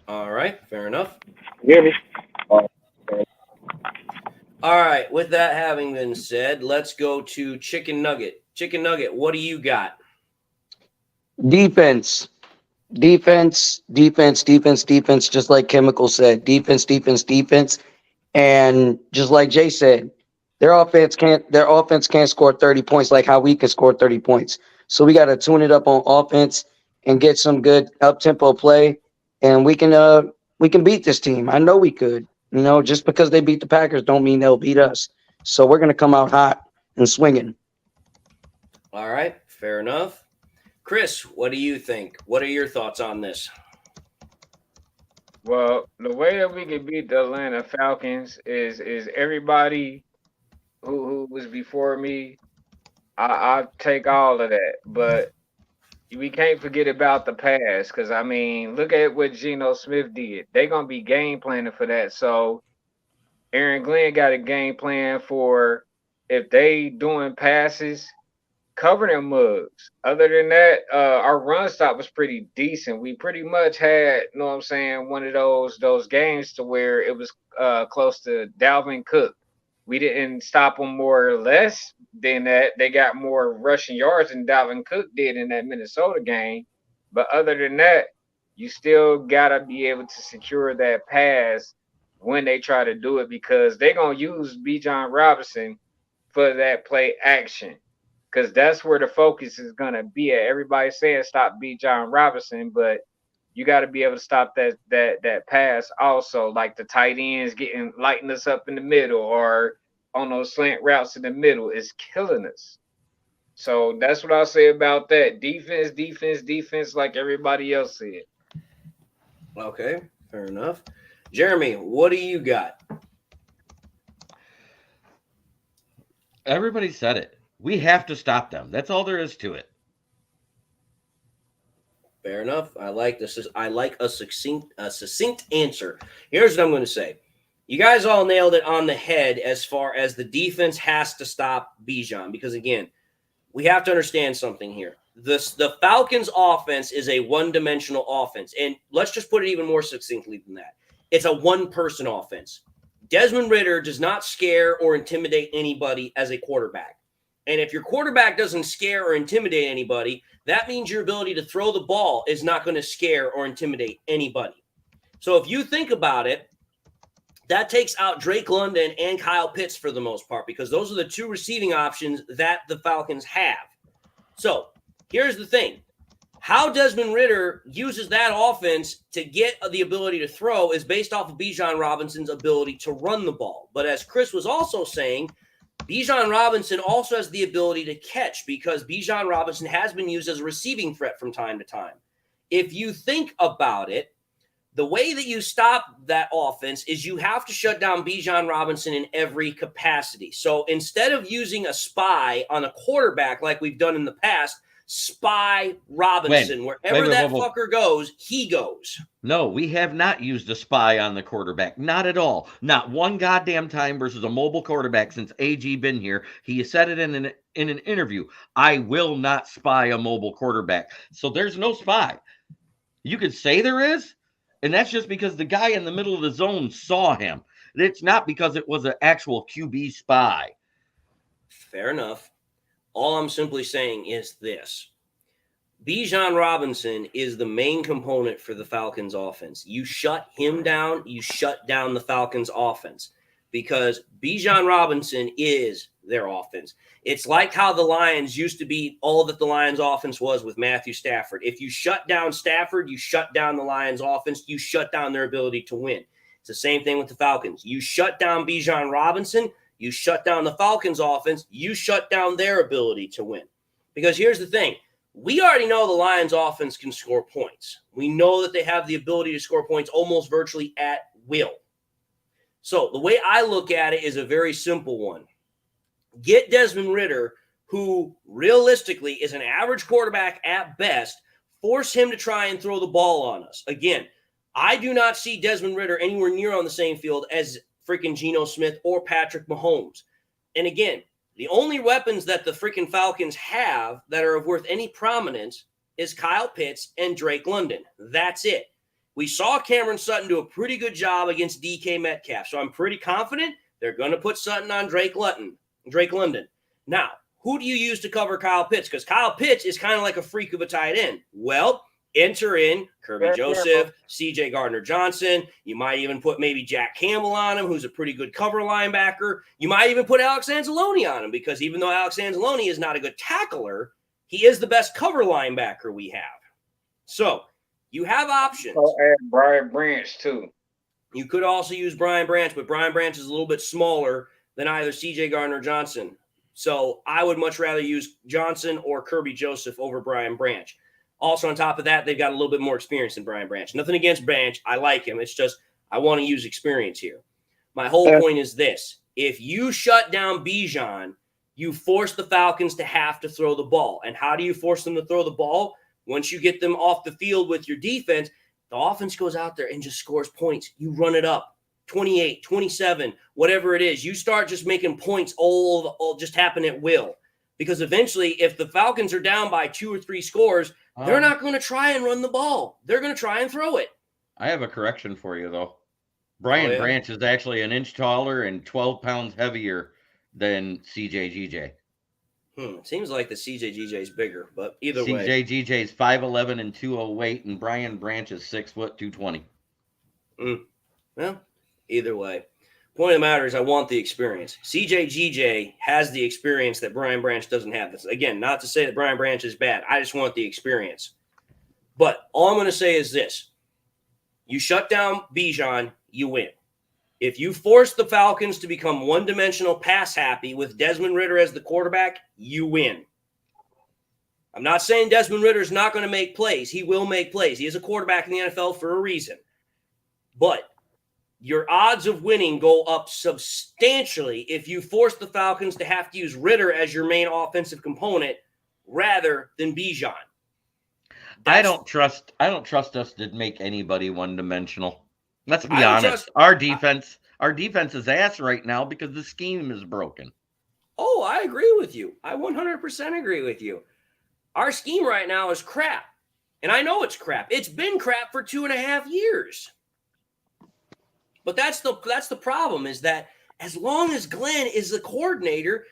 All right, fair enough. You hear me? All right, with that having been said, let's go to Chicken Nugget. Chicken Nugget, what do you got? Defense, just like Chemical said. Defense. And just like Jay said, their offense can't score 30 points like how we can score 30 points. So we got to tune it up on offense and get some good up-tempo play, and we can beat this team. I know we could. Just because they beat the Packers don't mean they'll beat us. So we're going to come out hot and swinging. All right, fair enough. Chris, what do you think? What are your thoughts on this? Well, the way that we can beat the Atlanta Falcons is everybody who was before me. I take all of that, but we can't forget about the past, because, I mean, look at what Geno Smith did. They're going to be game planning for that. So Aaron Glenn got a game plan for if they doing passes, cover them mugs. Other than that, our run stop was pretty decent. We pretty much had, you know what I'm saying, one of those games to where it was close to Dalvin Cook. We didn't stop them more or less than that. They got more rushing yards than Dalvin Cook did in that Minnesota game. But other than that, you still gotta be able to secure that pass when they try to do it, because they're gonna use Bijan Robinson for that play action, because that's where the focus is gonna be at. Everybody saying stop Bijan Robinson, but you got to be able to stop that pass also, like the tight ends lighting us up in the middle, or on those slant routes in the middle is killing us. So that's what I'll say about that. Defense, like everybody else said. Okay, fair enough. Jeremy, what do you got? Everybody said it. We have to stop them. That's all there is to it. Fair enough. I like this. I like a succinct answer. Here's what I'm going to say. You guys all nailed it on the head as far as the defense has to stop Bijan, because again, we have to understand something here. The Falcons' offense is a one-dimensional offense, and let's just put it even more succinctly than that. It's a one-person offense. Desmond Ridder does not scare or intimidate anybody as a quarterback. And if your quarterback doesn't scare or intimidate anybody, that means your ability to throw the ball is not going to scare or intimidate anybody. So if you think about it, that takes out Drake London and Kyle Pitts for the most part, because those are the two receiving options that the Falcons have. So here's the thing. How Desmond Ridder uses that offense to get the ability to throw is based off of Bijan Robinson's ability to run the ball. But as Chris was also saying, Bijan Robinson also has the ability to catch, because Bijan Robinson has been used as a receiving threat from time to time. If you think about it, the way that you stop that offense is you have to shut down Bijan Robinson in every capacity. So instead of using a spy on a quarterback like we've done in the past, spy Robinson. Wherever that fucker goes, he goes. No, we have not used a spy on the quarterback. Not at all. Not one goddamn time versus a mobile quarterback since AG been here. He said it in an interview. I will not spy a mobile quarterback. So there's no spy. You could say there is, and that's just because the guy in the middle of the zone saw him. It's not because it was an actual QB spy. Fair enough. All I'm simply saying is this. Bijan Robinson is the main component for the Falcons offense. You shut him down, you shut down the Falcons offense, because Bijan Robinson is their offense. It's like how the Lions used to be all that the Lions offense was with Matthew Stafford. If you shut down Stafford, you shut down the Lions offense, you shut down their ability to win. It's the same thing with the Falcons. You shut down Bijan Robinson, you shut down the Falcons offense, you shut down their ability to win. Because here's the thing. We already know the Lions offense can score points. We know that they have the ability to score points almost virtually at will. So the way I look at it is a very simple one. Get Desmond Ridder, who realistically is an average quarterback at best, force him to try and throw the ball on us. Again, I do not see Desmond Ridder anywhere near on the same field as freaking Geno Smith or Patrick Mahomes. And again, the only weapons that the freaking Falcons have that are of worth any prominence is Kyle Pitts and Drake London. That's it. We saw Cameron Sutton do a pretty good job against DK Metcalf, so I'm pretty confident they're going to put Sutton on Drake London. Now, who do you use to cover Kyle Pitts? Because Kyle Pitts is kind of like a freak of a tight end. Well, enter in Kirby Joseph, CJ Gardner-Johnson. You might even put maybe Jack Campbell on him, who's a pretty good cover linebacker. You might even put Alex Anzalone on him, because even though Alex Anzalone is not a good tackler, he is the best cover linebacker we have. So you have options. And Brian Branch, too. You could also use Brian Branch, but Brian Branch is a little bit smaller than either CJ Gardner-Johnson. So I would much rather use Johnson or Kirby Joseph over Brian Branch. Also, on top of that, they've got a little bit more experience than Brian Branch. Nothing against Branch. I like him. It's just I want to use experience here. My whole point is this. If you shut down Bijan, you force the Falcons to have to throw the ball. And how do you force them to throw the ball? Once you get them off the field with your defense, the offense goes out there and just scores points. You run it up. 28, 27, whatever it is. You start just making points all just happen at will. Because eventually, if the Falcons are down by 2 or 3 scores, they're not going to try and run the ball. They're going to try and throw it. I have a correction for you, though. Brian Branch is actually an inch taller and 12 pounds heavier than CJGJ. It seems like the CJGJ is bigger, but either way. CJGJ is 5'11" and 208, and Brian Branch is 6 foot 220. Well, either way. Point of the matter is I want the experience. CJGJ has the experience that Brian Branch doesn't have. This, again, not to say that Brian Branch is bad. I just want the experience. But all I'm going to say is this. You shut down Bijan, you win. If you force the Falcons to become one-dimensional pass happy with Desmond Ridder as the quarterback, you win. I'm not saying Desmond Ridder is not going to make plays. He will make plays. He is a quarterback in the NFL for a reason. But your odds of winning go up substantially if you force the Falcons to have to use Ridder as your main offensive component rather than Bijan. I don't trust us to make anybody one-dimensional. Let's be honest. Our defense is ass right now because the scheme is broken. Oh, I agree with you. I 100% agree with you. Our scheme right now is crap. And I know it's crap. It's been crap for 2.5 years. But that's the problem, is that as long as Glenn is the coordinator,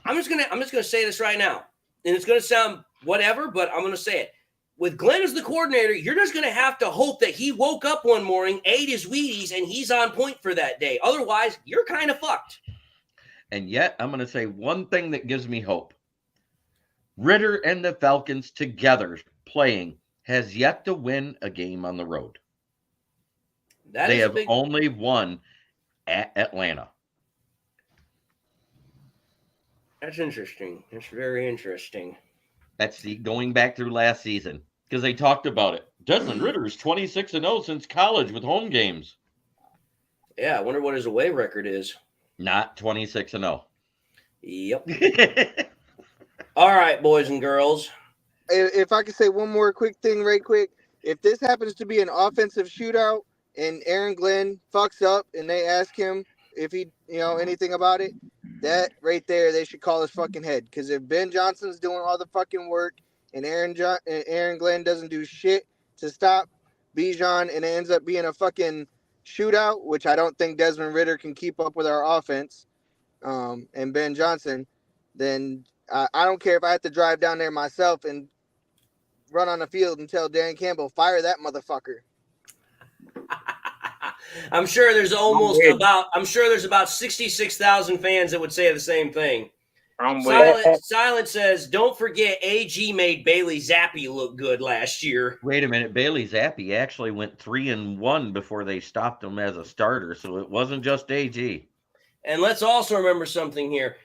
I'm just gonna say this right now, and it's gonna sound whatever, but I'm gonna say it. With Glenn as the coordinator, you're just gonna have to hope that he woke up one morning, ate his Wheaties, and he's on point for that day. Otherwise, you're kind of fucked. And yet, I'm gonna say one thing that gives me hope. Ridder and the Falcons together playing has yet to win a game on the road. They have only won at Atlanta. That's interesting. That's very interesting. That's going back through last season because they talked about it. Desmond Ridder is 26-0 since college with home games. Yeah, I wonder what his away record is. Not 26-0. Yep. All right, boys and girls. If I could say one more quick thing right quick. If this happens to be an offensive shootout and Aaron Glenn fucks up and they ask him if he, anything about it, that right there, they should call his fucking head. Because if Ben Johnson's doing all the fucking work and Aaron Glenn doesn't do shit to stop Bijan and it ends up being a fucking shootout, which I don't think Desmond Ridder can keep up with our offense, and Ben Johnson, then I don't care if I have to drive down there myself and run on the field and tell Dan Campbell, fire that motherfucker. I'm sure there's about 66,000 fans that would say the same thing. Silent says, don't forget AG made Bailey Zappi look good last year. Wait a minute. Bailey Zappi actually went 3-1 before they stopped him as a starter. So it wasn't just AG. And let's also remember something here.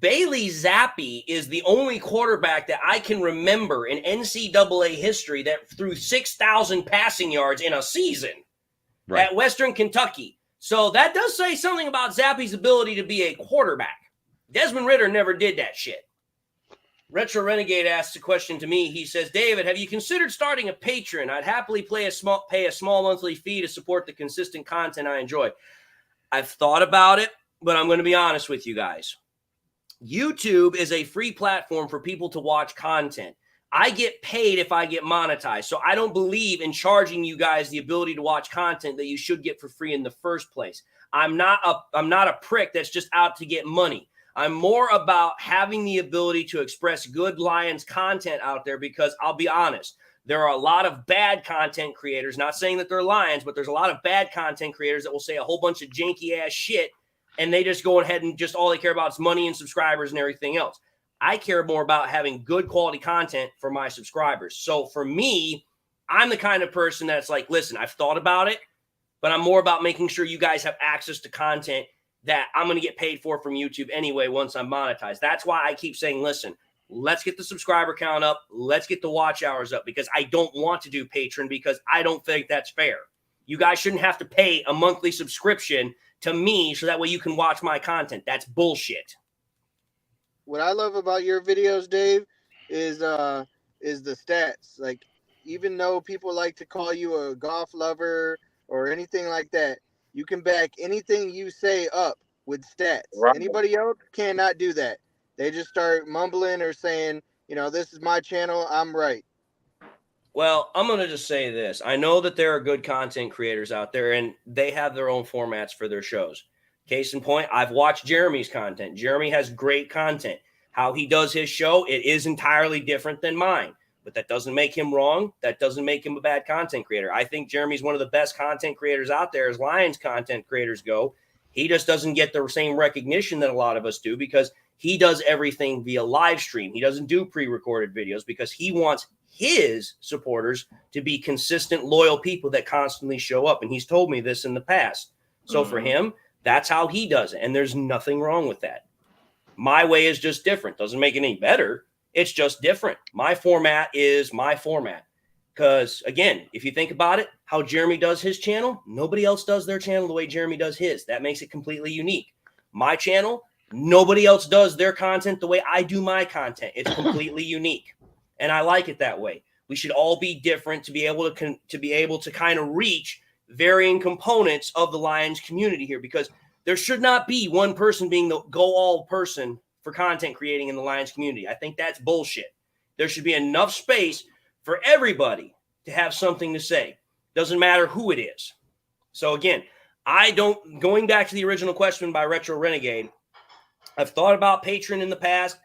Bailey Zappi is the only quarterback that I can remember in NCAA history that threw 6,000 passing yards in a season at Western Kentucky. So that does say something about Zappi's ability to be a quarterback. Desmond Ridder never did that shit. Retro Renegade asks a question to me. He says, David, have you considered starting a Patreon? I'd happily pay a small monthly fee to support the consistent content I enjoy. I've thought about it, but I'm going to be honest with you guys. YouTube is a free platform for people to watch content. I get paid if I get monetized. So I don't believe in charging you guys the ability to watch content that you should get for free in the first place. I'm not a prick that's just out to get money. I'm more about having the ability to express good Lions content out there because I'll be honest, there are a lot of bad content creators, not saying that they're Lions, but there's a lot of bad content creators that will say a whole bunch of janky ass shit and they just go ahead and just all they care about is money and subscribers and everything else. I care more about having good quality content for my subscribers. So for me, I'm the kind of person that's like, listen, I've thought about it, but I'm more about making sure you guys have access to content that I'm going to get paid for from YouTube anyway once I'm monetized. That's why I keep saying, listen, let's get the subscriber count up. Let's get the watch hours up because I don't want to do Patreon because I don't think that's fair. You guys shouldn't have to pay a monthly subscription to me so that way you can watch my content. That's bullshit. What I love about your videos, Dave, is the stats. Like, even though people like to call you a golf lover or anything like that, You can back anything you say up with stats. Right. Anybody else cannot do that. They just start mumbling or saying, this is my channel, I'm right. Well, I'm going to just say this. I know that there are good content creators out there, and they have their own formats for their shows. Case in point, I've watched Jeremy's content. Jeremy has great content. How he does his show, it is entirely different than mine. But that doesn't make him wrong. That doesn't make him a bad content creator. I think Jeremy's one of the best content creators out there as Lions content creators go. He just doesn't get the same recognition that a lot of us do because he does everything via live stream. He doesn't do pre-recorded videos because he wants his supporters to be consistent, loyal people that constantly show up. And he's told me this in the past. So for him, that's how he does it. And there's nothing wrong with that. My way is just different. Doesn't make it any better. It's just different. My format is my format. Because, again, if you think about it, how Jeremy does his channel, nobody else does their channel the way Jeremy does his. That makes it completely unique. My channel, nobody else does their content the way I do my content. It's completely unique. And I like it that way. We should all be different to be able to kind of reach varying components of the Lions community here, because there should not be one person being the go-all person for content creating in the Lions community. I think that's bullshit. There should be enough space for everybody to have something to say. Doesn't matter who it is. So again, going back to the original question by Retro Renegade, I've thought about Patreon in the past.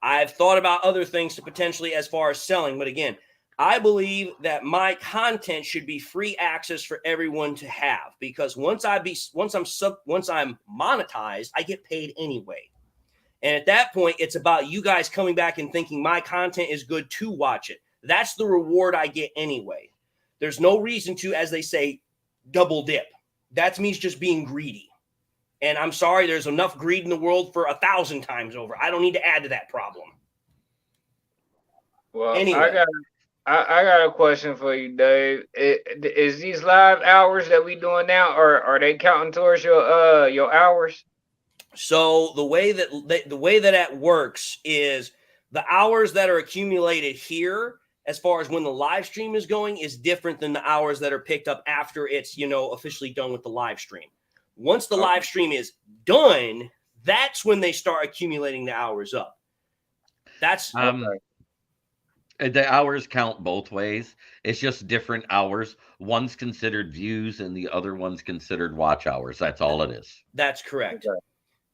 I've thought about other things to potentially as far as selling. But again, I believe that my content should be free access for everyone to have, because once I'm monetized, I get paid anyway. And at that point, it's about you guys coming back and thinking my content is good to watch it. That's the reward I get anyway. There's no reason to, as they say, double dip. That's me just being greedy. And I'm sorry, there's enough greed in the world for 1,000 times over. I don't need to add to that problem. Well, anyway. I got a question for you, Dave. Is these live hours that we doing now, or are they counting towards your hours? So the way that works is the hours that are accumulated here, as far as when the live stream is going, is different than the hours that are picked up after it's officially done with the live stream. Once the live stream is done, that's when they start accumulating the hours up. That's the hours count both ways. It's just different hours. One's considered views and the other one's considered watch hours. That's all it is. That's correct.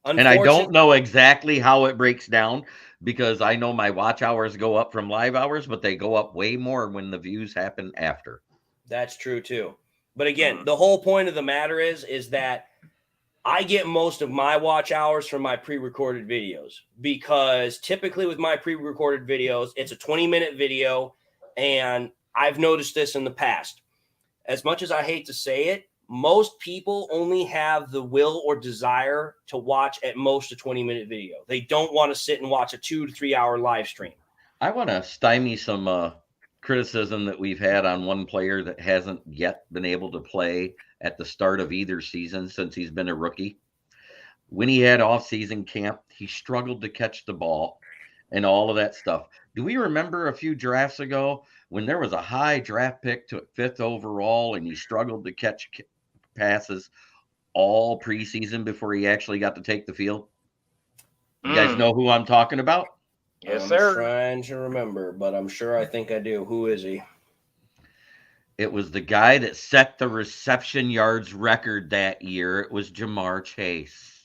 And I don't know exactly how it breaks down, because I know my watch hours go up from live hours, but they go up way more when the views happen after. That's true too. But again, the whole point of the matter is that I get most of my watch hours from my pre-recorded videos, because typically with my pre-recorded videos, it's a 20-minute video. And I've noticed this in the past. As much as I hate to say it, most people only have the will or desire to watch at most a 20-minute video. They don't want to sit and watch a 2 to 3 hour live stream. I want to stymie some criticism that we've had on one player that hasn't yet been able to play at the start of either season since he's been a rookie. When he had off-season camp, he struggled to catch the ball and all of that stuff. Do we remember a few drafts ago when there was a high draft pick to 5th overall and he struggled to catch passes all preseason before he actually got to take the field? You guys know who I'm talking about? Yes, sir. I'm trying to remember, but I'm sure I think I do. Who is he? It was the guy that set the reception yards record that year. It was Jamar Chase.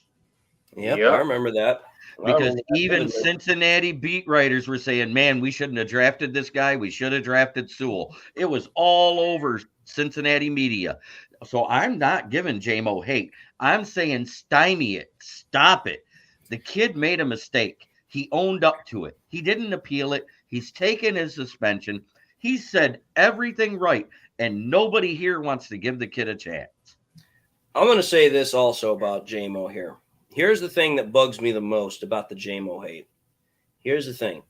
Yep. I remember that. Because even Cincinnati beat writers were saying, man, we shouldn't have drafted this guy. We should have drafted Sewell. It was all over Cincinnati media. So I'm not giving J-Mo hate. I'm saying stymie it. Stop it. The kid made a mistake. He owned up to it. He didn't appeal it. He's taken his suspension. He said everything right, and nobody here wants to give the kid a chance. I'm going to say this also about J-Mo here. Here's the thing that bugs me the most about the J-Mo hate. Here's the thing.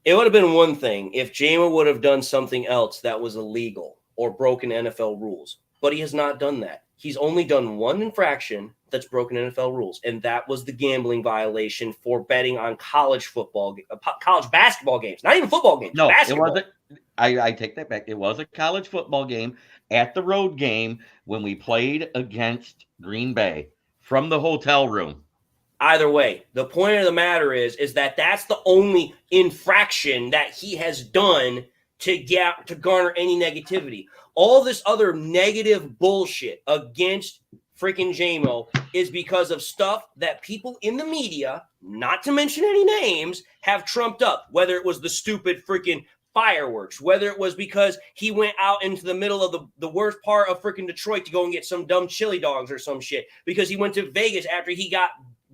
It would have been one thing if J-Mo would have done something else that was illegal or broken NFL rules, but he has not done that. He's only done one infraction that's broken NFL rules, and that was the gambling violation for betting on college basketball games. Not even football games. No, basketball. I take that back. It was a college football game at the road game when we played against Green Bay from the hotel room. Either way, the point of the matter is that that's the only infraction that he has done to garner any negativity. All this other negative bullshit against freaking JMO is because of stuff that people in the media, not to mention any names, have trumped up. Whether it was the stupid freaking fireworks, whether it was because he went out into the middle of the worst part of freaking Detroit to go and get some dumb chili dogs or some shit, because he went to Vegas after he got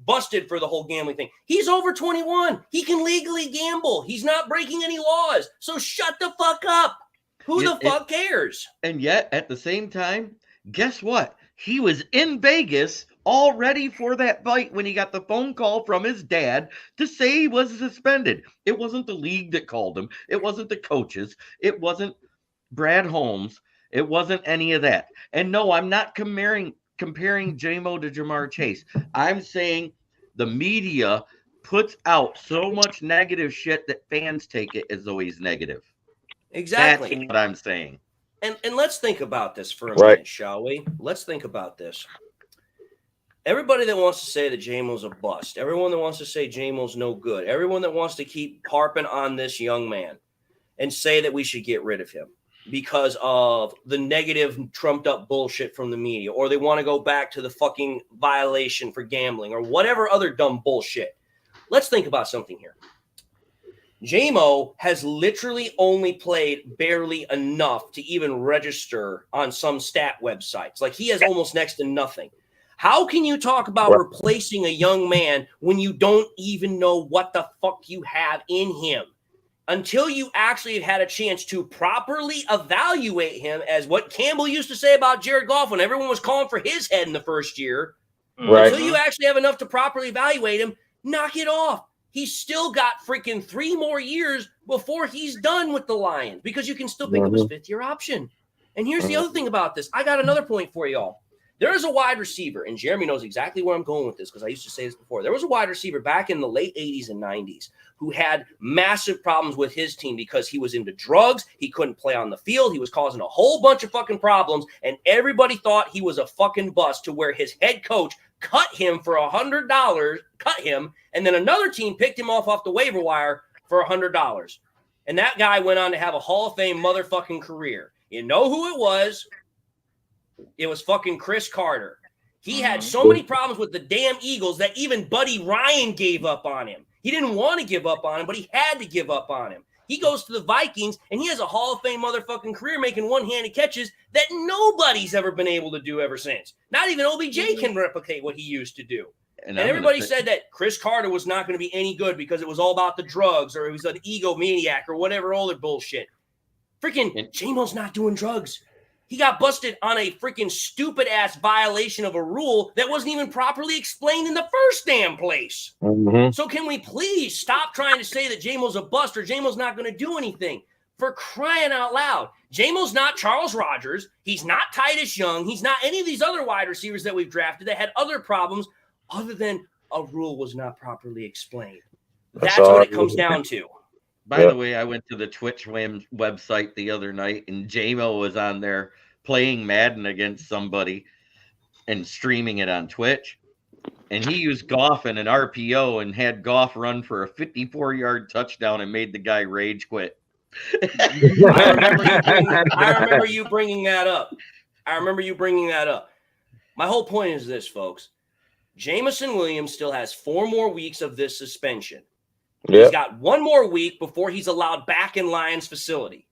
busted for the whole gambling thing. He's over 21. He can legally gamble. He's not breaking any laws. So shut the fuck up. Who the fuck cares? And yet, at the same time, guess what? He was in Vegas all ready for that fight when he got the phone call from his dad to say he was suspended. It wasn't the league that called him. It wasn't the coaches. It wasn't Brad Holmes. It wasn't any of that. And no, I'm not comparing JMO to Jamar Chase. I'm saying the media puts out so much negative shit that fans take it as though he's negative. Exactly. That's what I'm saying. And let's think about this for a minute, shall we? Let's think about this. Everybody that wants to say that JMO's a bust, everyone that wants to say JMO's no good, everyone that wants to keep harping on this young man and say that we should get rid of him because of the negative trumped up bullshit from the media, or they want to go back to the fucking violation for gambling or whatever other dumb bullshit. Let's think about something here. JMO has literally only played barely enough to even register on some stat websites. Like, he has almost next to nothing. How can you talk about replacing a young man when you don't even know what the fuck you have in him? Until you actually have had a chance to properly evaluate him, as what Campbell used to say about Jared Goff when everyone was calling for his head in the first year. Right. Until you actually have enough to properly evaluate him, knock it off. He's still got freaking 3 more years before he's done with the Lions, because you can still pick up his 5th-year option. And here's the other thing about this. I got another point for y'all. There is a wide receiver, and Jeremy knows exactly where I'm going with this because I used to say this before. There was a wide receiver back in the late 80s and 90s who had massive problems with his team because he was into drugs. He couldn't play on the field. He was causing a whole bunch of fucking problems, and everybody thought he was a fucking bust, to where his head coach cut him for $100, cut him, and then another team picked him off the waiver wire for $100. And that guy went on to have a Hall of Fame motherfucking career. You know who it was? It was fucking Chris Carter. He had so many problems with the damn Eagles that even Buddy Ryan gave up on him. He didn't want to give up on him, but he had to give up on him. He goes to the Vikings, and he has a Hall of Fame motherfucking career making one-handed catches that nobody's ever been able to do ever since. Not even OBJ can replicate what he used to do. And everybody said that Chris Carter was not going to be any good because it was all about the drugs, or he was an egomaniac, or whatever other bullshit. Freaking JMO's not doing drugs. He got busted on a freaking stupid-ass violation of a rule that wasn't even properly explained in the first damn place. So can we please stop trying to say that JMO's a bust or JMO's not going to do anything? For crying out loud. JMO's not Charles Rogers. He's not Titus Young. He's not any of these other wide receivers that we've drafted that had other problems other than a rule was not properly explained. That's what it comes down to. By the way, I went to the Twitch website the other night, and JMO was on there playing Madden against somebody and streaming it on Twitch. And he used Goff in an RPO and had Goff run for a 54-yard touchdown and made the guy rage quit. I remember you bringing that up. My whole point is this, folks. Jameson Williams still has 4 more weeks of this suspension. He's got 1 more week before he's allowed back in Lions facility.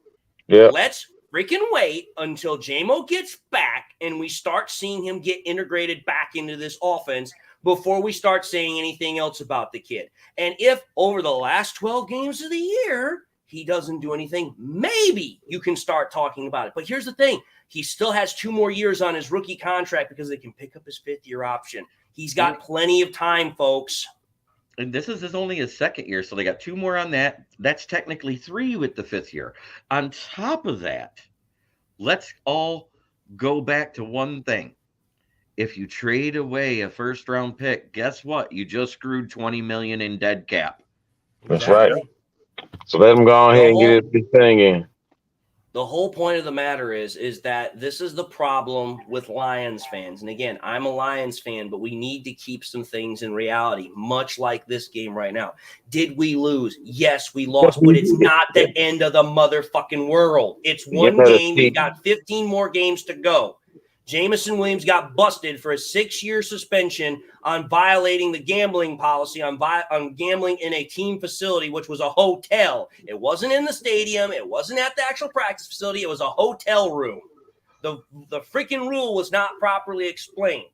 Let's freaking wait until JMO gets back and we start seeing him get integrated back into this offense before we start saying anything else about the kid. And if over the last 12 games of the year he doesn't do anything, maybe you can start talking about it. But here's the thing. He still has 2 more years on his rookie contract because they can pick up his 5th-year option. He's got plenty of time, folks. And this is only his 2nd year, so they got 2 more on that. That's technically 3 with the 5th year. On top of that, let's all go back to one thing. If you trade away a first-round pick, guess what? You just screwed $20 million in dead cap. That's right. So let him go ahead and get his thing in. The whole point of the matter is that this is the problem with Lions fans. And again, I'm a Lions fan, but we need to keep some things in reality, much like this game right now. Did we lose? Yes, we lost, but it's not the end of the motherfucking world. It's one game. We've got 15 more games to go. Jameson Williams got busted for a 6-year suspension on violating the gambling policy on gambling in a team facility, which was a hotel. It wasn't in the stadium. It wasn't at the actual practice facility. It was a hotel room. The freaking rule was not properly explained.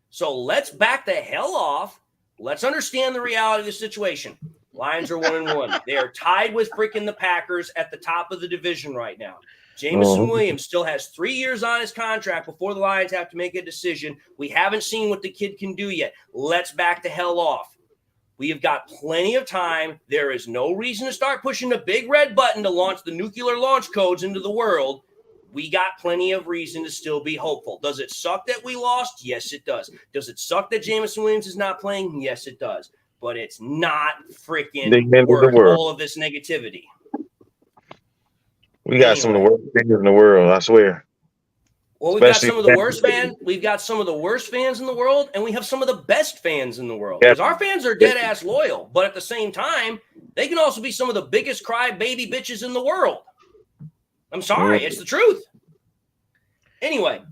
So let's back the hell off. Let's understand the reality of the situation. Lions are 1-1. They are tied with freaking the Packers at the top of the division right now. Jameson Williams still has 3 years on his contract before the Lions have to make a decision. We haven't seen what the kid can do yet. Let's back the hell off. We have got plenty of time. There is no reason to start pushing the big red button to launch the nuclear launch codes into the world. We got plenty of reason to still be hopeful. Does it suck that we lost? Yes, it does. Does it suck that Jameson Williams is not playing? Yes, it does. But it's not freaking worth all of this negativity. We got some of the worst fans in the world, I swear. Well, we've got some of the worst fans. We've got some of the worst fans in the world, and we have some of the best fans in the world. Because our fans are dead ass loyal, but at the same time, they can also be some of the biggest cry baby bitches in the world. I'm sorry, it's the truth. Anyway,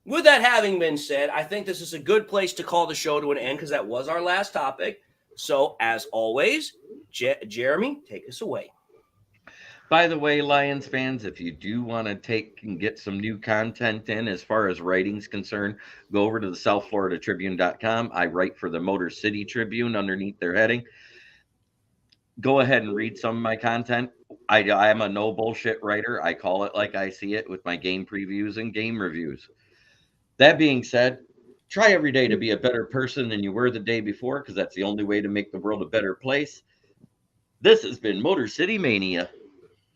with that having been said, I think this is a good place to call the show to an end because that was our last topic. So, as always, Jeremy, take us away. By the way, Lions fans, if you do want to take and get some new content in as far as writing's concerned, go over to the SouthFloridaTribune.com. I write for the Motor City Tribune underneath their heading. Go ahead and read some of my content. I am a no bullshit writer. I call it like I see it with my game previews and game reviews. That being said, try every day to be a better person than you were the day before because that's the only way to make the world a better place. This has been Motor City Mania.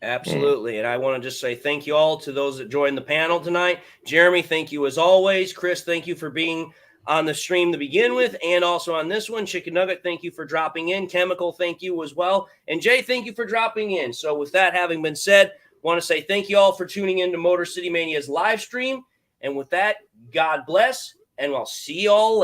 Absolutely. And I want to just say thank you all to those that joined the panel tonight. Jeremy, thank you as always. Chris, thank you for being on the stream to begin with and also on this one. Chicken Nugget, thank you for dropping in. Chemical, thank you as well. And Jay, thank you for dropping in. So with that having been said, I want to say thank you all for tuning in to Motor City Mania's live stream. And with that, God bless, and I'll see you all later.